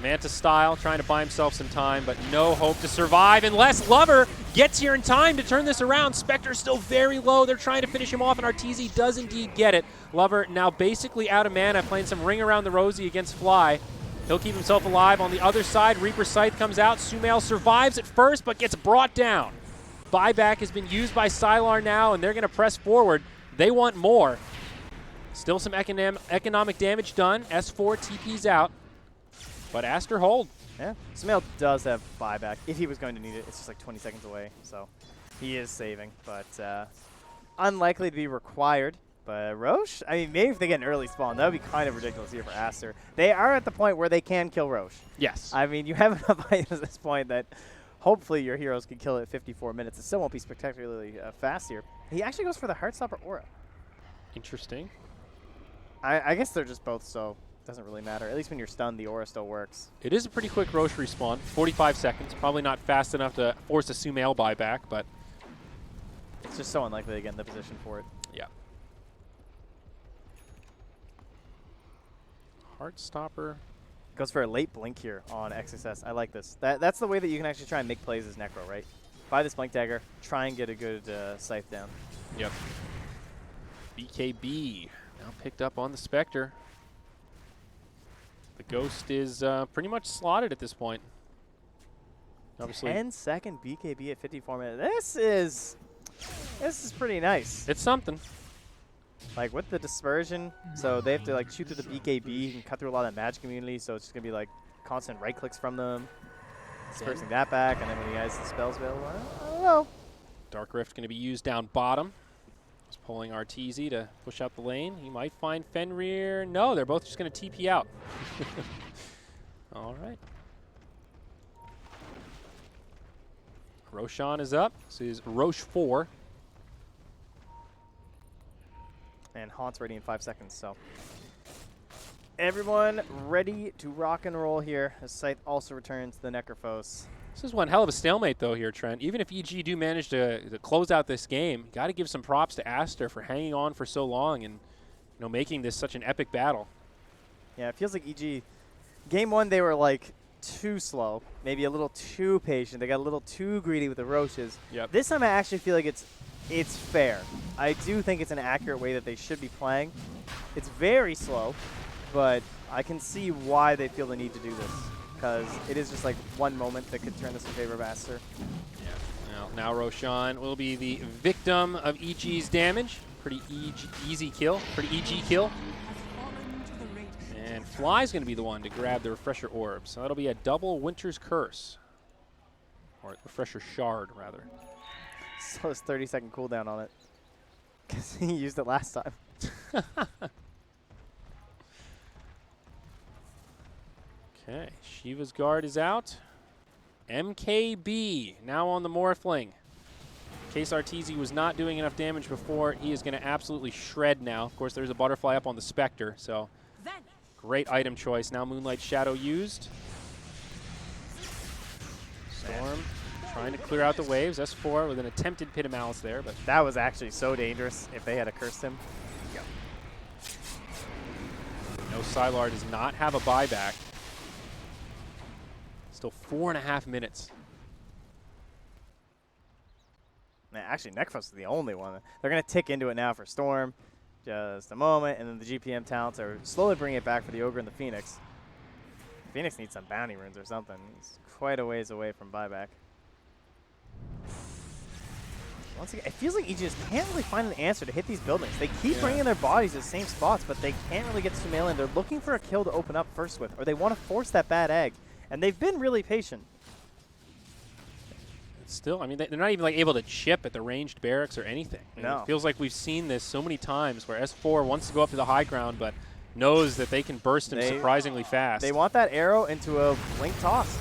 Manta style, trying to buy himself some time, but no hope to survive unless Lover gets here in time to turn this around. Spectre's still very low. They're trying to finish him off, and Arteezy does indeed get it. Lover now basically out of mana, playing some Ring Around the Rosie against Fly. He'll keep himself alive. On the other side, Reaper Scythe comes out. Sumail survives at first, but gets brought down. Buyback has been used by Sylar now, and they're going to press forward. They want more. Still some economic damage done. S4 TP's out. But Aster hold. Yeah, Sumail does have buyback. If he was going to need it, it's just like 20 seconds away. So he is saving, but unlikely to be required. But Rosh, I mean, maybe if they get an early spawn, that would be kind of ridiculous here for Aster. They are at the point where they can kill Rosh. Yes. I mean, you have enough items at this point that hopefully your heroes can kill it at 54 minutes. It still won't be spectacularly fast here. He actually goes for the Heartstopper Aura. Interesting. I guess they're just both so. Doesn't really matter. At least when you're stunned, the aura still works. It is a pretty quick Roche respawn. 45 seconds. Probably not fast enough to force a Sumail buyback, but it's just so unlikely to get in the position for it. Yeah. Heartstopper. Goes for a late blink here on XSS. I like this. That's the way that you can actually try and make plays as Necro, right? Buy this blink dagger, try and get a good scythe down. Yep. BKB now picked up on the Spectre. The Ghost is pretty much slotted at this point. Obviously, 10-second BKB at 54 minutes. This is pretty nice. It's something. Like with the dispersion, so they have to like shoot through the BKB and cut through a lot of that magic immunity. So it's just gonna be like constant right clicks from them, dispersing that back, and then when he has the spells available, I don't know. Dark Rift going to be used down bottom. Just pulling Arteezy to push out the lane. He might find Fenrir. No, they're both just going to TP out. All right. Roshan is up. This is Roche 4. And Haunt's ready in 5 seconds, so. Everyone ready to rock and roll here. The Scythe also returns to the Necrophos. This is one hell of a stalemate, though, here, Trent. Even if EG do manage to close out this game, got to give some props to Aster for hanging on for so long and making this such an epic battle. Yeah, it feels like EG, game one, they were like too slow, maybe a little too patient. They got a little too greedy with the Roches. Yep. This time I actually feel like it's fair. I do think it's an accurate way that they should be playing. It's very slow, but I can see why they feel the need to do this, because it is just like one moment that could turn this in favor of Aster. Yeah. Now Roshan will be the victim of EG's damage. Pretty easy kill. Pretty EG kill. And Fly's going to be the one to grab the Refresher Orb. So that'll be a double Winter's Curse. Or Refresher Shard, rather. So it's 30-second cooldown on it. Because he used it last time. Okay, Shiva's guard is out. MKB now on the Morphling. In case Arteezy was not doing enough damage before, he is going to absolutely shred now. Of course, there's a butterfly up on the Spectre, so great item choice. Now Moonlight Shadow used. Storm trying to clear out the waves. S4 with an attempted Pit of Malice there, but That was actually so dangerous if they had cursed him. no, Sylar does not have a buyback. Still 4.5 minutes. Man, actually, Necros is the only one. They're going to tick into it now for Storm. Just a moment, and then the GPM talents are slowly bringing it back for the Ogre and the Phoenix. Phoenix needs some bounty runes or something. He's quite a ways away from buyback. Once again, it feels like you just can't really find an answer to hit these buildings. They keep bringing their bodies to the same spots, but they can't really get Sumail in. They're looking for a kill to open up first with, or they want to force that bad egg. And they've been really patient. Still, I mean, they're not even like able to chip at the ranged barracks or anything. I mean, No. It feels like we've seen this so many times where S4 wants to go up to the high ground, but knows that they can burst him surprisingly fast. They want that arrow into a blink toss.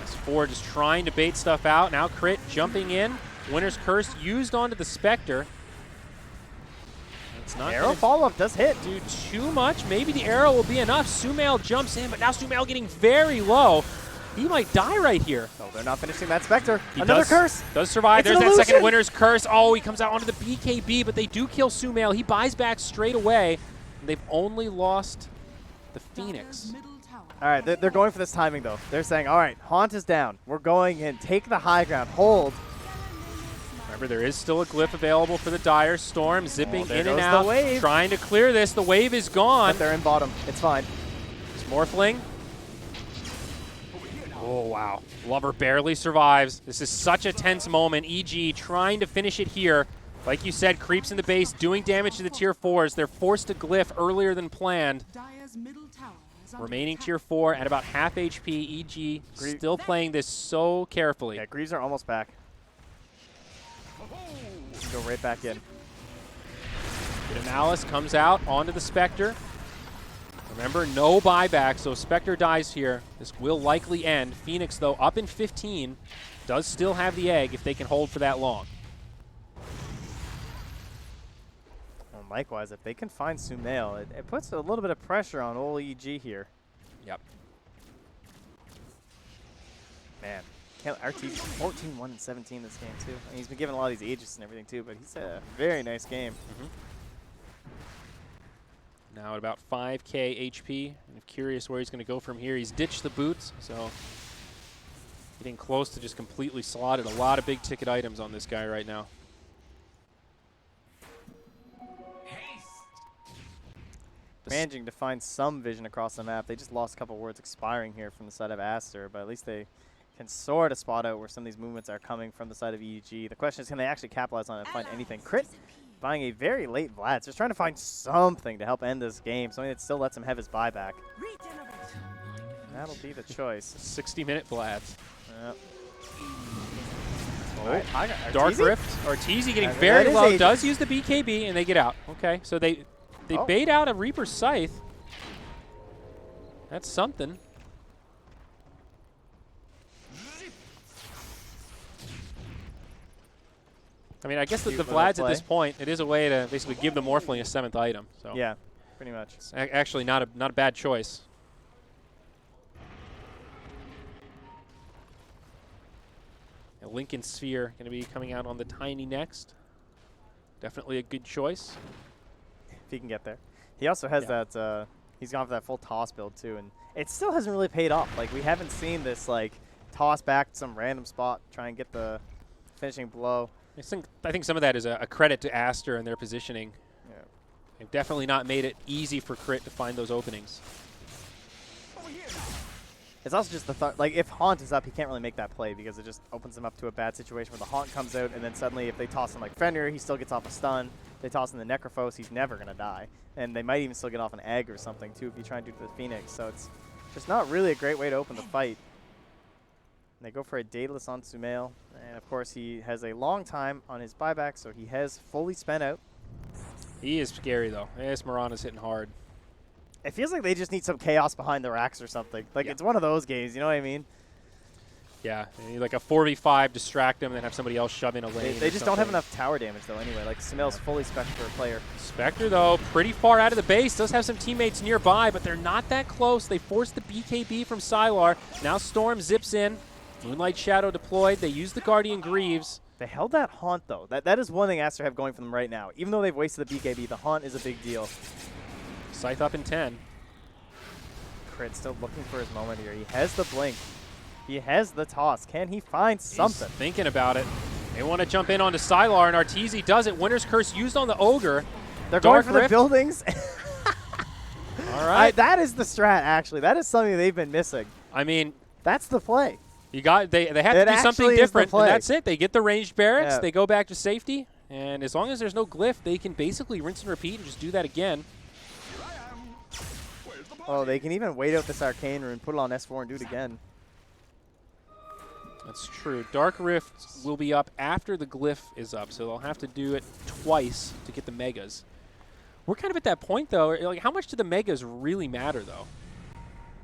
S4 just trying to bait stuff out. Now Crit jumping in. Winter's Curse used onto the Spectre. It's not Arrow follow-up does hit. do too much. Maybe the arrow will be enough. Sumail jumps in, but now Sumail getting very low. He might die right here. No, they're not finishing that Spectre. He Another does, curse. Does survive. It's There's an that second illusion. Winter's Curse. Oh, he comes out onto the BKB, but they do kill Sumail. He buys back straight away. And they've only lost the Phoenix. All right, they're going for this timing, though. They're saying, all right, Haunt is down. We're going in. Take the high ground. Hold. Remember, there is still a glyph available for the Dire. Storm zipping there in and goes the out, wave. trying to clear this. The wave is gone. But they're in bottom. It's fine. It's Morphling. Oh, wow. Lover barely survives. This is such a tense moment. EG trying to finish it here. Like you said, creeps in the base, doing damage to the tier 4s. They're forced to glyph earlier than planned. Remaining tier 4 at about half HP. EG still playing this so carefully. Yeah, Greaves are almost back. Go right back in. Bit of Malice comes out onto the Spectre. Remember, no buyback, so Spectre dies here. This will likely end. Phoenix, though, up in 15, does still have the egg if they can hold for that long. Well, likewise, if they can find Sumail, it puts a little bit of pressure on old EG here. Yep. Man, RT's 14-1-17 this game, too. And he's been given a lot of these Aegis and everything, too, but he's a very nice game. Now at about 5k HP. I'm curious where he's going to go from here. He's ditched the boots, so getting close to just completely slotted. A lot of big ticket items on this guy right now. Managing to find some vision across the map. They just lost a couple words expiring here from the side of Aster, but at least they can sort of spot out where some of these movements are coming from the side of EG. The question is, can they actually capitalize on it and find anything? Crit buying a very late Vlad. Just trying to find something to help end this game, something that still lets him have his buyback. And that'll be the choice. 60-minute Vlad. Yep. Oh, Alright, Dark Arteezy? Rift. Arteezy getting That very is low. Aegis. Does use the BKB, and they get out. Okay, so they bait out a Reaper's Scythe. That's something. I mean, I guess that the Vlads at this point, it is a way to basically give the Morphling a 7th item. So Yeah, pretty much. it's actually not a bad choice. A Lincoln Sphere going to be coming out on the Tiny next. Definitely a good choice. If he can get there. He also has that, he's gone for that full toss build too, and it still hasn't really paid off. Like, we haven't seen this, like, toss back to some random spot, try and get the finishing blow. I think some of that is a credit to Aster and their positioning. Yeah. They've definitely not made it easy for Crit to find those openings. It's also just the thought, like, if Haunt is up, he can't really make that play because it just opens him up to a bad situation where the Haunt comes out, and then suddenly if they toss him like Fenrir, he still gets off a stun. They toss him the Necrophos, he's never going to die. And they might even still get off an egg or something, too, if you try and do it to the Phoenix. So it's just not really a great way to open the fight. They go for a Daedalus on Sumail. And, of course, he has a long time on his buyback, so he has fully spent out. He is scary, though. Yes, Mirana's hitting hard. It feels like they just need some chaos behind the racks or something. Like, it's one of those games, you know what I mean? Yeah, you need like a 4v5, distract them, and then have somebody else shove in a lane. They just don't have enough tower damage, though, anyway. Like, Sumail's fully spec for a player. Spectre, though, pretty far out of the base. Does have some teammates nearby, but they're not that close. They forced the BKB from Sylar. Now Storm zips in. Moonlight Shadow deployed. They use the Guardian Greaves. They held that Haunt, though. That is one thing Aster have going for them right now. Even though they've wasted the BKB, the Haunt is a big deal. Scythe up in 10. Crit still looking for his moment here. He has the blink. He has the toss. Can he find something? He's thinking about it. They want to jump in onto Sylar, and Arteezy does it. Winter's Curse used on the Ogre. They're Dark going for Rift. the buildings. All right. That is the strat, actually. That is something they've been missing. I mean, that's the play. They have to do something different, and that's it. They get the ranged barracks. Yeah. They go back to safety, and as long as there's no glyph, they can basically rinse and repeat and just do that again. Oh, they can even wait out this Arcane Rune, put it on S4, and do it again. That's true. Dark Rift will be up after the glyph is up, so they'll have to do it twice to get the megas. We're kind of at that point, though. Like, how much do the megas really matter, though?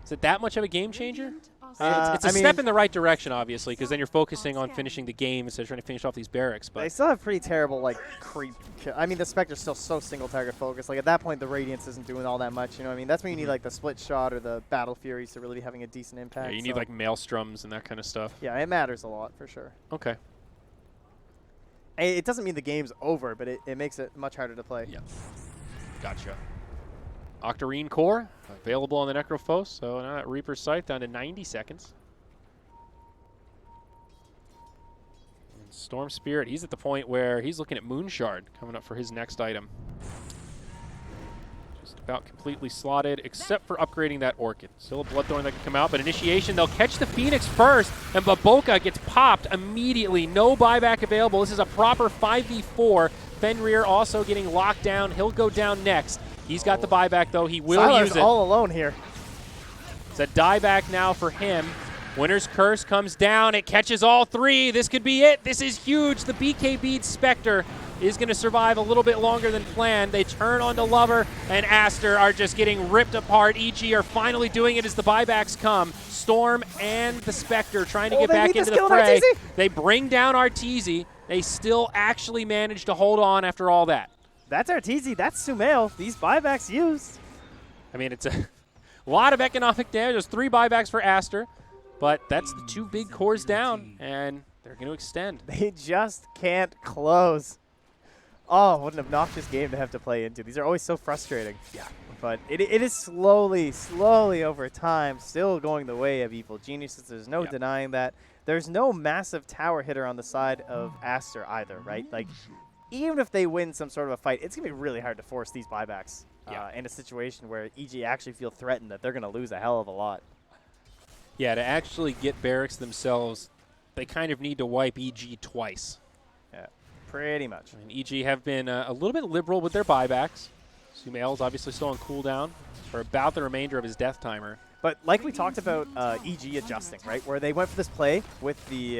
Is it that much of a game changer? It's a step in the right direction, obviously, because then you're focusing on finishing the game instead of trying to finish off these barracks. But they still have pretty terrible, like, creep. I mean, the Spectre's still so single-target focused. Like, at that point, the Radiance isn't doing all that much. You know what I mean? That's when you need, like, the Split Shot or the Battle Furies to really be having a decent impact. Yeah, you need, like, Maelstroms and that kind of stuff. Yeah, it matters a lot, for sure. Okay. It doesn't mean the game's over, but it makes it much harder to play. Yeah. Gotcha. Octarine Core available on the Necrophos, so now that Reaper's Scythe down to 90 seconds. And Storm Spirit, he's at the point where he's looking at Moonshard coming up for his next item. Just about completely slotted, except for upgrading that Orchid. Still a Bloodthorn that can come out, but Initiation, they'll catch the Phoenix first, and Baboka gets popped immediately. No buyback available. This is a proper 5v4. Fenrir also getting locked down. He'll go down next. He's got the buyback, though. He will Sylar's use it. all alone here. It's a dieback now for him. Winter's Curse comes down. It catches all three. This could be it. This is huge. The BKB Spectre is going to survive a little bit longer than planned. They turn onto Lover, and Aster are just getting ripped apart. EG are finally doing it as the buybacks come. Storm and the Spectre trying to get back into the fray. They bring down Arteezy. They still actually manage to hold on after all that. That's Arteezy. That's Sumail. These buybacks used. I mean, it's a lot of economic damage. There's 3 buybacks for Aster, but that's the 2 big cores down, and they're going to extend. They just can't close. Oh, what an obnoxious game to have to play into. These are always so frustrating. Yeah. But it is slowly over time still going the way of Evil Geniuses. There's no denying that. There's no massive tower hitter on the side of Aster either, right? Like, even if they win some sort of a fight, it's going to be really hard to force these buybacks in a situation where EG actually feel threatened that they're going to lose a hell of a lot. Yeah, to actually get barracks themselves, they kind of need to wipe EG twice. Yeah, pretty much. And EG have been a little bit liberal with their buybacks. Sumail is obviously still on cooldown for about the remainder of his death timer. But like we talked about EG adjusting, right, where they went for this play with the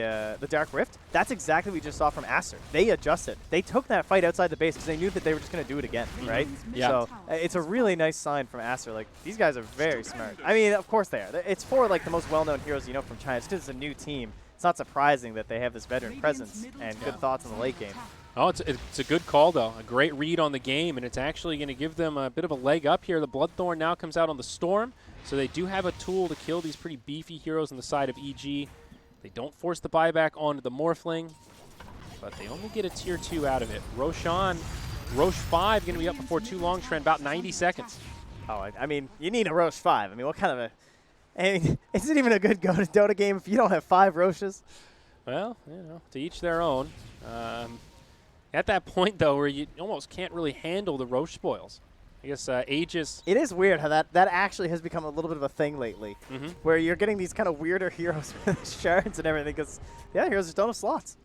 Dark Rift, that's exactly what we just saw from Aster. They adjusted. They took that fight outside the base because they knew that they were just going to do it again, right? Yeah. So it's a really nice sign from Aster. Like, these guys are very smart. I mean, of course they are. It's for, like, the most well-known heroes you know from China. It's because it's a new team. It's not surprising that they have this veteran presence and good thoughts in the late game. Oh, it's a good call, though. A great read on the game, and it's actually going to give them a bit of a leg up here. The Bloodthorn now comes out on the Storm, so they do have a tool to kill these pretty beefy heroes on the side of EG. They don't force the buyback onto the Morphling, but they only get a tier 2 out of it. Roshan, Roche 5 going to be up before too long, Trent, about 90 seconds. Oh, I mean, you need a Roche 5. I mean, what kind of a... I mean, is it even a good Dota game if you don't have 5 Roches? Well, you know, to each their own. At that point, though, where you almost can't really handle the Roche spoils. I guess Aegis... It is weird how that actually has become a little bit of a thing lately, where you're getting these kind of weirder heroes with shards and everything, because, yeah, heroes just don't have slots.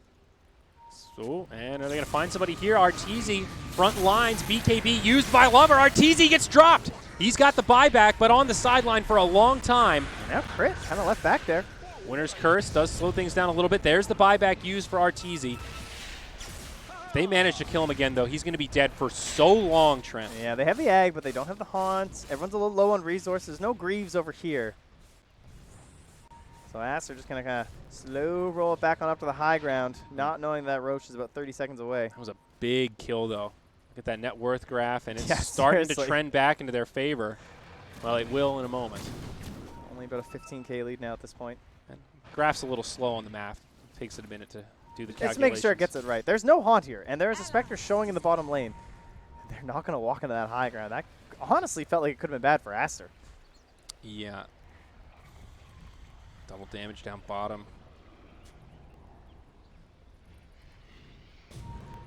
So, and are they going to find somebody here? Arteezy, front lines, BKB used by Lover. Arteezy gets dropped. He's got the buyback, but on the sideline for a long time. Now Crit kind of left back there. Winner's Curse does slow things down a little bit. There's the buyback used for Arteezy. If they manage to kill him again, though, he's going to be dead for so long, Trent. Yeah, they have the Ag, but they don't have the Haunt. Everyone's a little low on resources. No Greaves over here. So Aster just going to kind of slow roll it back on up to the high ground, not knowing that Roche is about 30 seconds away. That was a big kill, though. Look at that net worth graph, and it's Yeah, starting seriously. to trend back into their favor. Well, it will in a moment. Only about a 15K lead now at this point. And graph's a little slow on the math. It takes it a minute to do the calculations. Let's make sure it gets it right. There's no Haunt here, and there is a Spectre showing in the bottom lane. They're not going to walk into that high ground. That honestly felt like it could have been bad for Aster. Yeah. Double damage down bottom.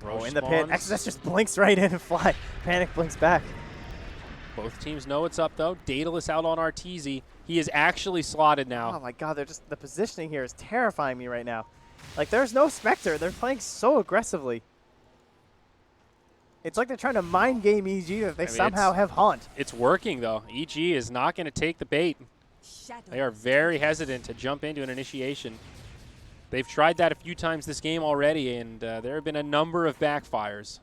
Oh, in the pit. XSS just blinks right in and fly. Panic blinks back. Both teams know it's up, though. Daedalus out on Arteezy. He is actually slotted now. Oh my god, the positioning here is terrifying me right now. Like, there's no Spectre. They're playing so aggressively. It's like they're trying to mind game EG that they somehow have Haunt. It's working, though. EG is not going to take the bait. They are very hesitant to jump into an initiation. They've tried that a few times this game already, and there have been a number of backfires.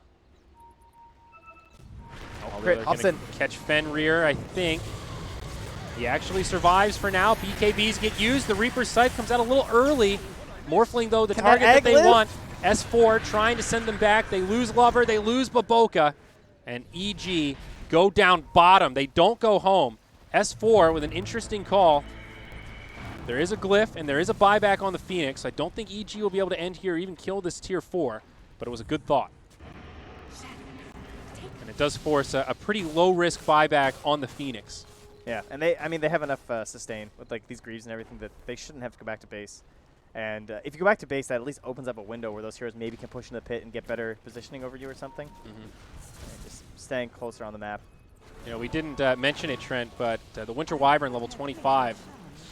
Crit hops in. Catch Fenrir, I think. He actually survives for now. BKBs get used. The Reaper's Scythe comes out a little early. Morphling, though, the target that they want. S4 trying to send them back. They lose Lover. They lose Baboka. And EG go down bottom. They don't go home. S4 with an interesting call. There is a glyph, and there is a buyback on the Phoenix. I don't think EG will be able to end here or even kill this tier 4, but it was a good thought. And it does force a pretty low-risk buyback on the Phoenix. Yeah, and they have enough sustain with like these Greaves and everything that they shouldn't have to go back to base. And if you go back to base, that at least opens up a window where those heroes maybe can push in the pit and get better positioning over you or something. And just staying closer on the map. You know, we didn't mention it, Trent, but the Winter Wyvern, level 25,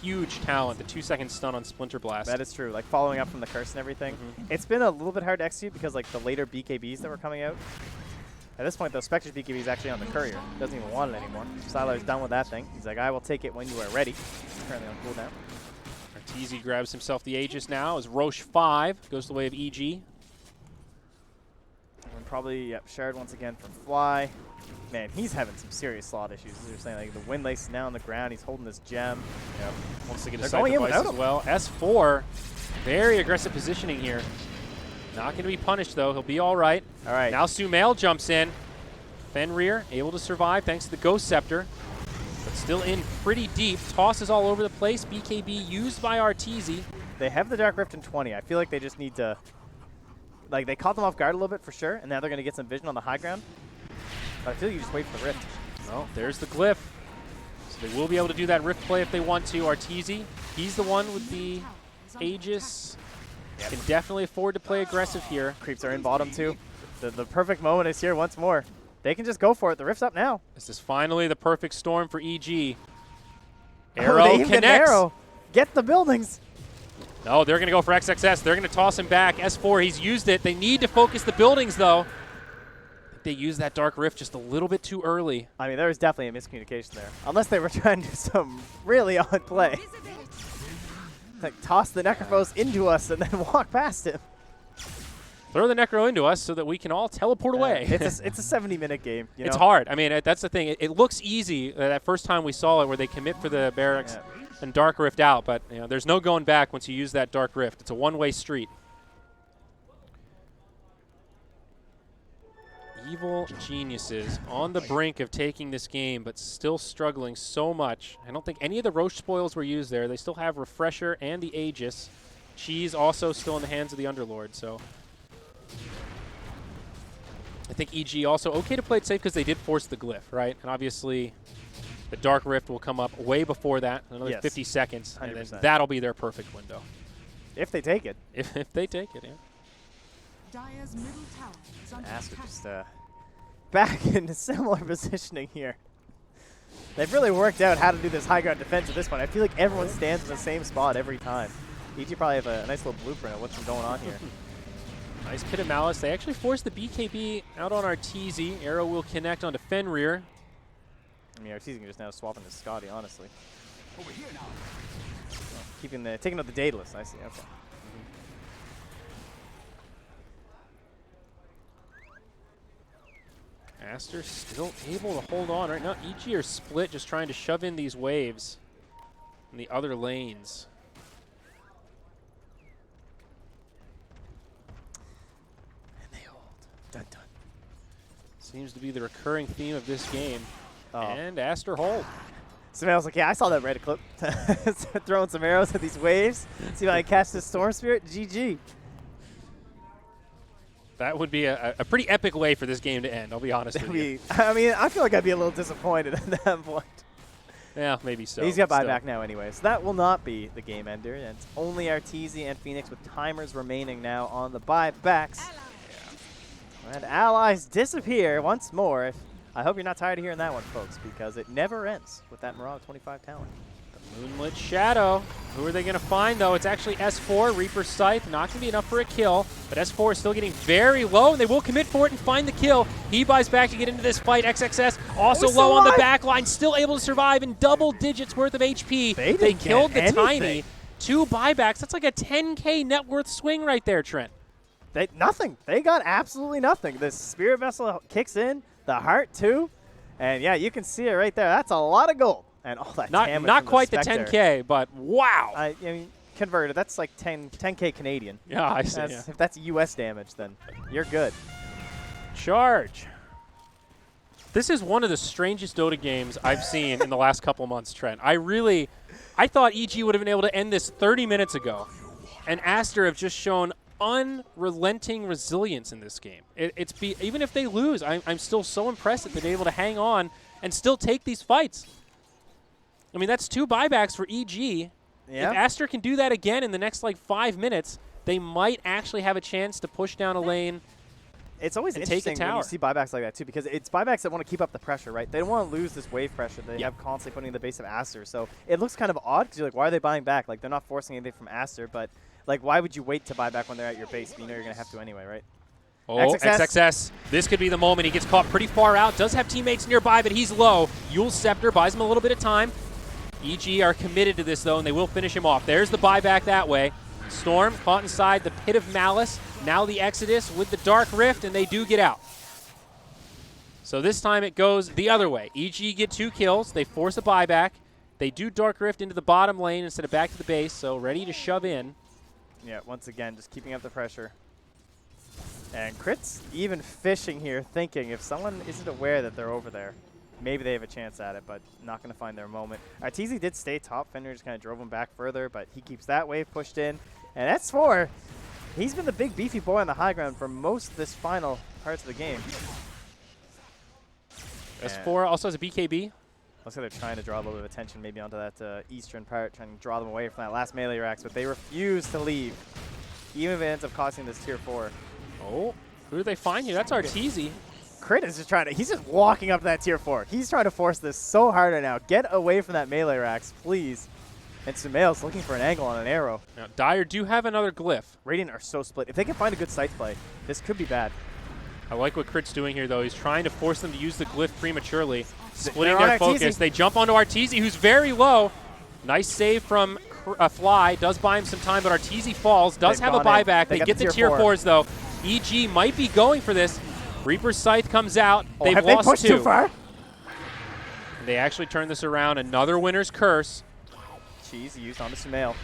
huge talent, the 2-second stun on Splinter Blast. That is true, like following up from the curse and everything. It's been a little bit hard to execute because like the later BKBs that were coming out. At this point, though, Spectre's BKB is actually on the Courier. Doesn't even want it anymore. Sylar's done with that thing. He's like, I will take it when you are ready. He's currently on cooldown. Arteezy grabs himself the Aegis now as Roche 5 goes the way of EG. And probably, yep, Shard once again for Fly. Man, he's having some serious slot issues. As you're saying, like the wind lace is now on the ground. He's holding this gem. Yep. Wants to get a They're side going in device without as him. well. S4, very aggressive positioning here. Not going to be punished, though. He'll be all right. All right. Now Sumail jumps in. Fenrir able to survive thanks to the Ghost Scepter, but still in pretty deep. Tosses all over the place. BKB used by Arteezy. They have the Dark Rift in 20. I feel like they just need to, like they caught them off guard a little bit for sure, and now they're going to get some vision on the high ground. But I feel like you just wait for the Rift. Well, there's the glyph. So they will be able to do that Rift play if they want to. Arteezy, he's the one with the Aegis. Yep. Can definitely afford to play aggressive here. Creeps are in bottom too. The perfect moment is here once more. They can just go for it. The Rift's up now. This is finally the perfect storm for EG. Oh, Arrow they even connects. Arrow. Get the buildings. No, they're going to go for XXS. They're going to toss him back. S4, he's used it. They need to focus the buildings, though. I think they used that Dark Rift just a little bit too early. I mean, there was definitely a miscommunication there. Unless they were trying to do some really odd play. Like, toss the Necrophos into us and then walk past him. Throw the Necro into us so that we can all teleport away. It's a 70-minute game. You know? It's hard. I mean, that's the thing. It looks easy that first time we saw it where they commit for the barracks and Dark Rift out, but you know, there's no going back once you use that Dark Rift. It's a one-way street. Evil geniuses on the brink of taking this game, but still struggling so much. I don't think any of the Roche spoils were used there. They still have Refresher and the Aegis. Cheese also still in the hands of the Underlord, so I think EG also okay to play it safe because they did force the glyph, right? And obviously the Dark Rift will come up way before that, another 50 seconds, 100%. And then that'll be their perfect window. If they take it. If they take it, yeah. Dire's middle tower is under Aster attack. just back into similar positioning here. They've really worked out how to do this high ground defense at this point. I feel like everyone stands in the same spot every time. EG probably have a nice little blueprint of what's been going on here. Nice Pit of Malice. They actually forced the BKB out on Arteezy. Arrow will connect onto Fenrir. I mean, Arteezy can just now swap into Scotty, honestly. Over here now. Taking out the daedalus. I see. Okay. Aster still able to hold on right now. EG are split, just trying to shove in these waves in the other lanes. And they hold. Dun dun. Seems to be the recurring theme of this game. Oh. And Aster hold. Sumail's like, yeah, I saw that Reddit clip. Throwing some arrows at these waves. See if I can catch this Storm Spirit. GG. That would be a pretty epic way for this game to end, I'll be honest with you. I mean, I feel like I'd be a little disappointed at that point. Yeah, maybe so. He's got still. buyback now anyway, so that will not be the game ender. And it's only Arteezy and Phoenix with timers remaining now on the buybacks. Yeah. And allies disappear once more. I hope you're not tired of hearing that one, folks, because it never ends with that Mirage 25 talent. Moonlit Shadow. Who are they going to find, though? It's actually S4. Reaper Scythe. Not going to be enough for a kill, but S4 is still getting very low, and they will commit for it and find the kill. He buys back to get into this fight. XXS also low on the back line, still able to survive in double digits worth of HP. They killed the Tiny. 2 buybacks. That's like a 10K net worth swing right there, Trent. Nothing. They got absolutely nothing. The Spirit Vessel kicks in, the Heart too, and yeah, you can see it right there. That's a lot of gold. And all that damage not from quite the the Spectre. 10K, but wow. I mean, converted, that's like 10K Canadian. Yeah, I see. If that's US damage, then you're good. Charge. This is one of the strangest Dota games I've seen in the last couple months, Trent. I thought EG would have been able to end this 30 minutes ago. And Aster have just shown unrelenting resilience in this game. Even if they lose, I'm still so impressed that they're able to hang on and still take these fights. I mean, that's 2 buybacks for EG. Yeah. If Aster can do that again in the next, 5 minutes, they might actually have a chance to push down a lane. It's always interesting when you see buybacks like that, too, because it's buybacks that want to keep up the pressure, right? They don't want to lose this wave pressure they have constantly putting in the base of Aster. So it looks kind of odd because you're like, why are they buying back? Like, they're not forcing anything from Aster, but, why would you wait to buy back when they're at your base? You know you're going to have to anyway, right? Oh, XXS. This could be the moment. He gets caught pretty far out. Does have teammates nearby, but he's low. Yule's Scepter buys him a little bit of time. EG are committed to this, though, and they will finish him off. There's the buyback that way. Storm caught inside the Pit of Malice. Now the Exodus with the Dark Rift, and they do get out. So this time it goes the other way. EG get 2 kills. They force a buyback. They do Dark Rift into the bottom lane instead of back to the base, so ready to shove in. Yeah, once again, just keeping up the pressure. And Crit's even fishing here, thinking if someone isn't aware that they're over there, maybe they have a chance at it, but not going to find their moment. Arteezy did stay top. Fender just kind of drove him back further, but he keeps that wave pushed in. And S4, he's been the big beefy boy on the high ground for most of this final parts of the game. S4 also has a BKB. Looks like they're trying to draw a little bit of attention maybe onto that eastern part, trying to draw them away from that last melee racks, but they refuse to leave, even if it ends up costing this tier 4. Oh, who do they find here? That's Arteezy. Crit is just he's just walking up to that tier 4. He's trying to force this so hard right now. Get away from that melee racks, please. And Sumail's looking for an angle on an arrow. Now, Dire do have another glyph. Radiant are so split. If they can find a good scythe play, this could be bad. I like what Crit's doing here, though. He's trying to force them to use the glyph prematurely, splitting their focus. They jump onto Arteezy, who's very low. Nice save from Fly. Does buy him some time, but Arteezy falls. Does have a buyback. They get the tier 4s, though. EG might be going for this. Reaper's Scythe comes out. They've have lost they pushed 2. Too far? They actually turn this around. Another winner's curse. Jeez, used onto Sumail.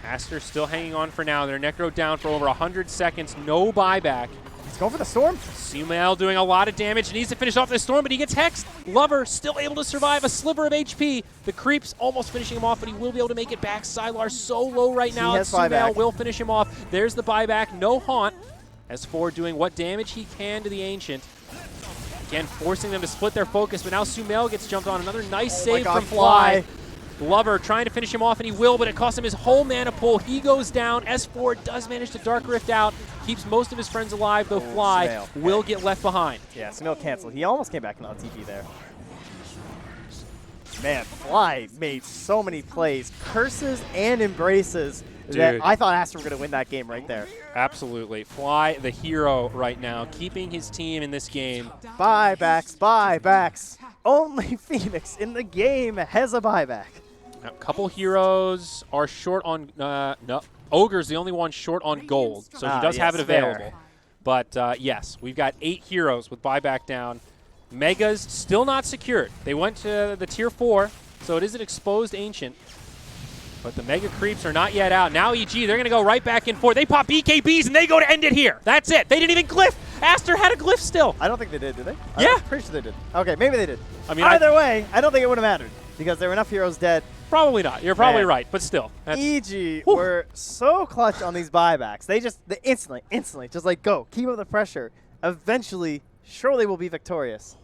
Aster still hanging on for now. Their Necro down for over 100 seconds. No buyback. He's going for the Storm. Sumail doing a lot of damage. Needs to finish off this Storm, but he gets hexed. Lover still able to survive. A sliver of HP. The creeps almost finishing him off, but he will be able to make it back. Sylar so low right now. Sumail will finish him off. There's the buyback. No haunt. S4 doing what damage he can to the Ancient. Again, forcing them to split their focus, but now Sumail gets jumped on. Another nice save from Fly. Glover trying to finish him off, and he will, but it costs him his whole mana pool. He goes down. S4 does manage to Dark Rift out. Keeps most of his friends alive, though Fly will get left behind. Yeah, Sumail canceled. He almost came back on TP there. Man, Fly made so many plays. Curses and embraces. That I thought Aster were going to win that game right there. Absolutely. Fly, the hero right now, keeping his team in this game. Buybacks, buybacks. Only Phoenix in the game has a buyback. A couple heroes are short on no. Ogre's the only one short on gold, so he does have it fair. available. But yes, we've got 8 heroes with buyback down. Megas still not secured. They went to the tier 4, so it is an exposed Ancient. But the Mega Creeps are not yet out. Now EG, they're going to go right back in 4. They pop BKBs, and they go to end it here. That's it. They didn't even glyph. Aster had a glyph still. I don't think they did they? Yeah. I'm pretty sure they did. Okay, maybe they did. I mean, either way, I don't think it would have mattered because there were enough heroes dead. Probably not. You're probably Man. right, but still. EG were so clutch on these buybacks. They instantly, just like, go. Keep up the pressure. Eventually, surely we'll be victorious.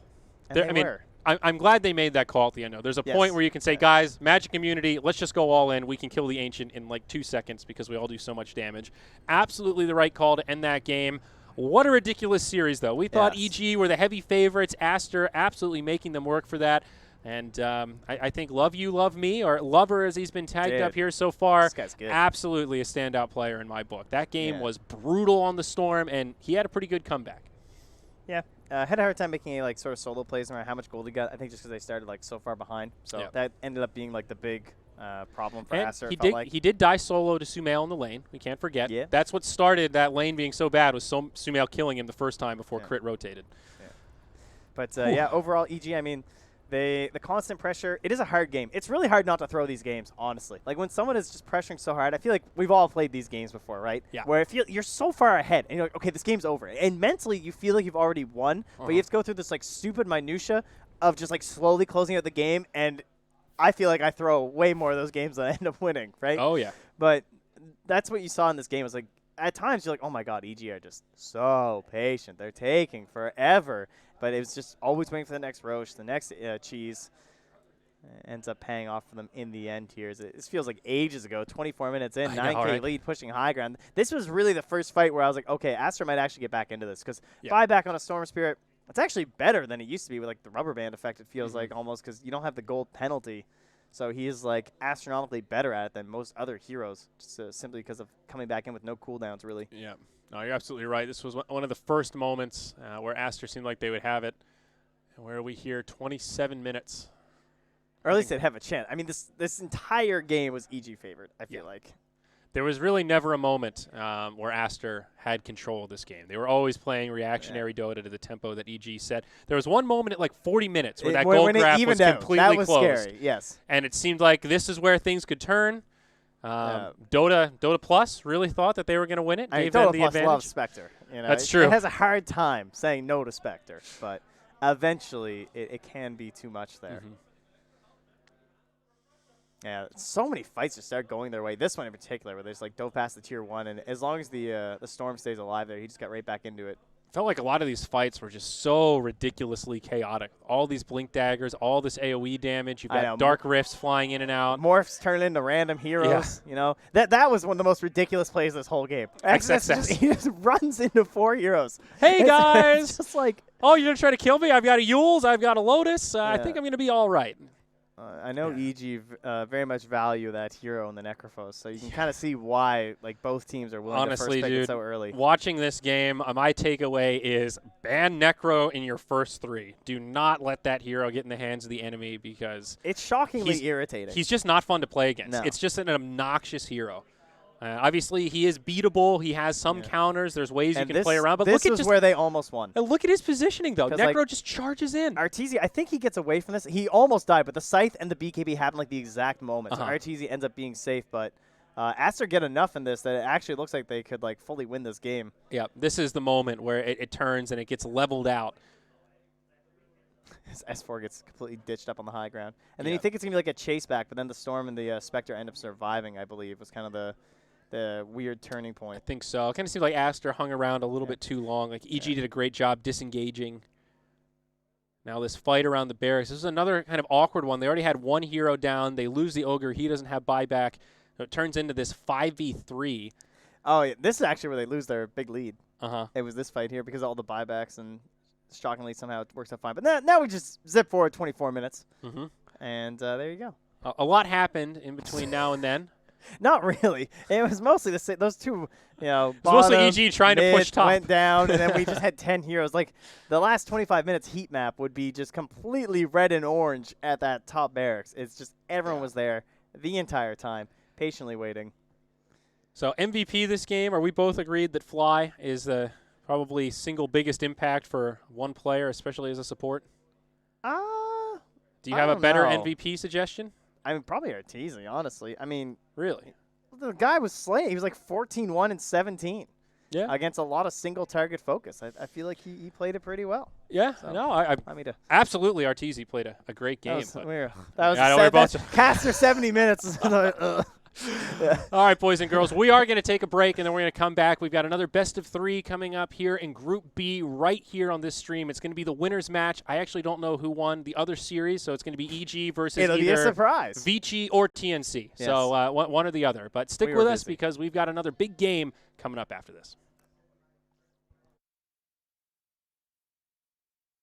And they were. I'm glad they made that call at the end. There's a point where you can say, guys, Magic immunity, let's just go all in. We can kill the Ancient in like 2 seconds because we all do so much damage. Absolutely the right call to end that game. What a ridiculous series, though. We thought EG were the heavy favorites. Aster absolutely making them work for that. And I think Love You, Love Me, or Lover as he's been tagged up here so far, this guy's good. absolutely a standout player in my book. That game was brutal on the Storm, and he had a pretty good comeback. Yeah. Had a hard time making any like sort of solo plays no matter how much gold he got. I think just because they started like so far behind. So that ended up being like the big problem for Aster. He did die solo to Sumail in the lane. We can't forget. Yeah. That's what started that lane being so bad was Sumail killing him the first time before crit rotated. Yeah. But yeah, overall EG, I mean, the constant pressure, it is a hard game. It's really hard not to throw these games, honestly. Like when someone is just pressuring so hard, I feel like we've all played these games before, right? Yeah. Where you're so far ahead, and you're like, okay, this game's over. And mentally, you feel like you've already won, but you have to go through this like stupid minutia of just like slowly closing out the game, and I feel like I throw way more of those games than I end up winning, right? Oh, yeah. But that's what you saw in this game. Was like at times you're like, oh my god, EG are just so patient. They're taking forever. But it was just always waiting for the next Roche, the next cheese. Ends up paying off for them in the end here. This feels like ages ago, 24 minutes in, 9K lead, pushing high ground. This was really the first fight where I was like, okay, Aster might actually get back into this. Because buyback on a Storm Spirit, it's actually better than it used to be with like the rubber band effect, it feels like almost, because you don't have the gold penalty. So he is like astronomically better at it than most other heroes, just simply because of coming back in with no cooldowns, really. Yeah. No, you're absolutely right. This was one of the first moments where Aster seemed like they would have it, and where we hear 27 minutes. Or at least they'd have a chance. I mean, this entire game was EG favored, I feel like. There was really never a moment where Aster had control of this game. They were always playing reactionary Dota to the tempo that EG set. There was one moment at like 40 minutes where that gold graph was completely that was closed. Scary, yes. And it seemed like this is where things could turn. Dota Plus really thought that they were going to win it. Gave them Dota the Plus advantage. loves Spectre. You know? That's true. It has a hard time saying no to Spectre, but eventually it can be too much there. Yeah, so many fights just start going their way. This one in particular, where they just like dove past the tier 1, and as long as the Storm stays alive there, he just got right back into it. Felt like a lot of these fights were just so ridiculously chaotic. All these blink daggers, all this AoE damage. You've got dark rifts flying in and out. Morphs turn into random heroes. You know, that was one of the most ridiculous plays this whole game. XXS. He just runs into 4 heroes. Hey guys! It's just like, oh, you're gonna try to kill me? I've got a Yules. I've got a Lotus. I think I'm gonna be all right. I know EG very much value that hero in the Necrophos, so you can kind of see why like both teams are willing to first pick it so early. Watching this game, my takeaway is ban Necro in your first 3. Do not let that hero get in the hands of the enemy because it's shockingly irritating. He's just not fun to play against. No. It's just an obnoxious hero. Obviously, he is beatable. He has some counters. There's ways you can play around. But this look at where they almost won. Look at his positioning, though. Necro like, just charges in. Arteezy, I think he gets away from this. He almost died, but the Scythe and the BKB happen like the exact moment. So Arteezy ends up being safe, but Aster get enough in this that it actually looks like they could like fully win this game. Yeah, this is the moment where it turns and it gets leveled out. His S4 gets completely ditched up on the high ground. And then you think it's going to be like a chase back, but then the Storm and the Spectre end up surviving, I believe, was kind of the weird turning point. I think so. It kind of seems like Aster hung around a little bit too long. Like EG did a great job disengaging. Now this fight around the barracks. This is another kind of awkward one. They already had one hero down. They lose the Ogre. He doesn't have buyback. So it turns into this 5v3. Oh, yeah. This is actually where they lose their big lead. Uh-huh. It was this fight here because of all the buybacks, and shockingly somehow it works out fine. But now we just zip forward 24 minutes. And there you go. A lot happened in between now and then. Not really. It was mostly the same. Those two, bottom, mostly EG trying to push top. Went down, and then we just had 10 heroes. Like, the last 25 minutes heat map would be just completely red and orange at that top barracks. It's just everyone was there, the entire time, patiently waiting. So MVP this game, are we both agreed that Fly is the probably single biggest impact for one player, especially as a support? Do you have a better MVP suggestion? I mean, probably Arteezy, honestly. I mean, really? The guy was slaying. He was like 14-1 and 17. Yeah. Against a lot of single target focus. I feel like he played it pretty well. Yeah. So, no, I absolutely Arteezy played a great game. That was Caster 70 minutes. Yeah. All right, boys and girls, we are going to take a break, and then we're going to come back. We've got another best of 3 coming up here in Group B right here on this stream. It's going to be the winners match. I actually don't know who won the other series, so it's going to be EG versus It'll be a surprise. Vici or TNC. Yes. So one or the other. But stick with us because we've got another big game coming up after this.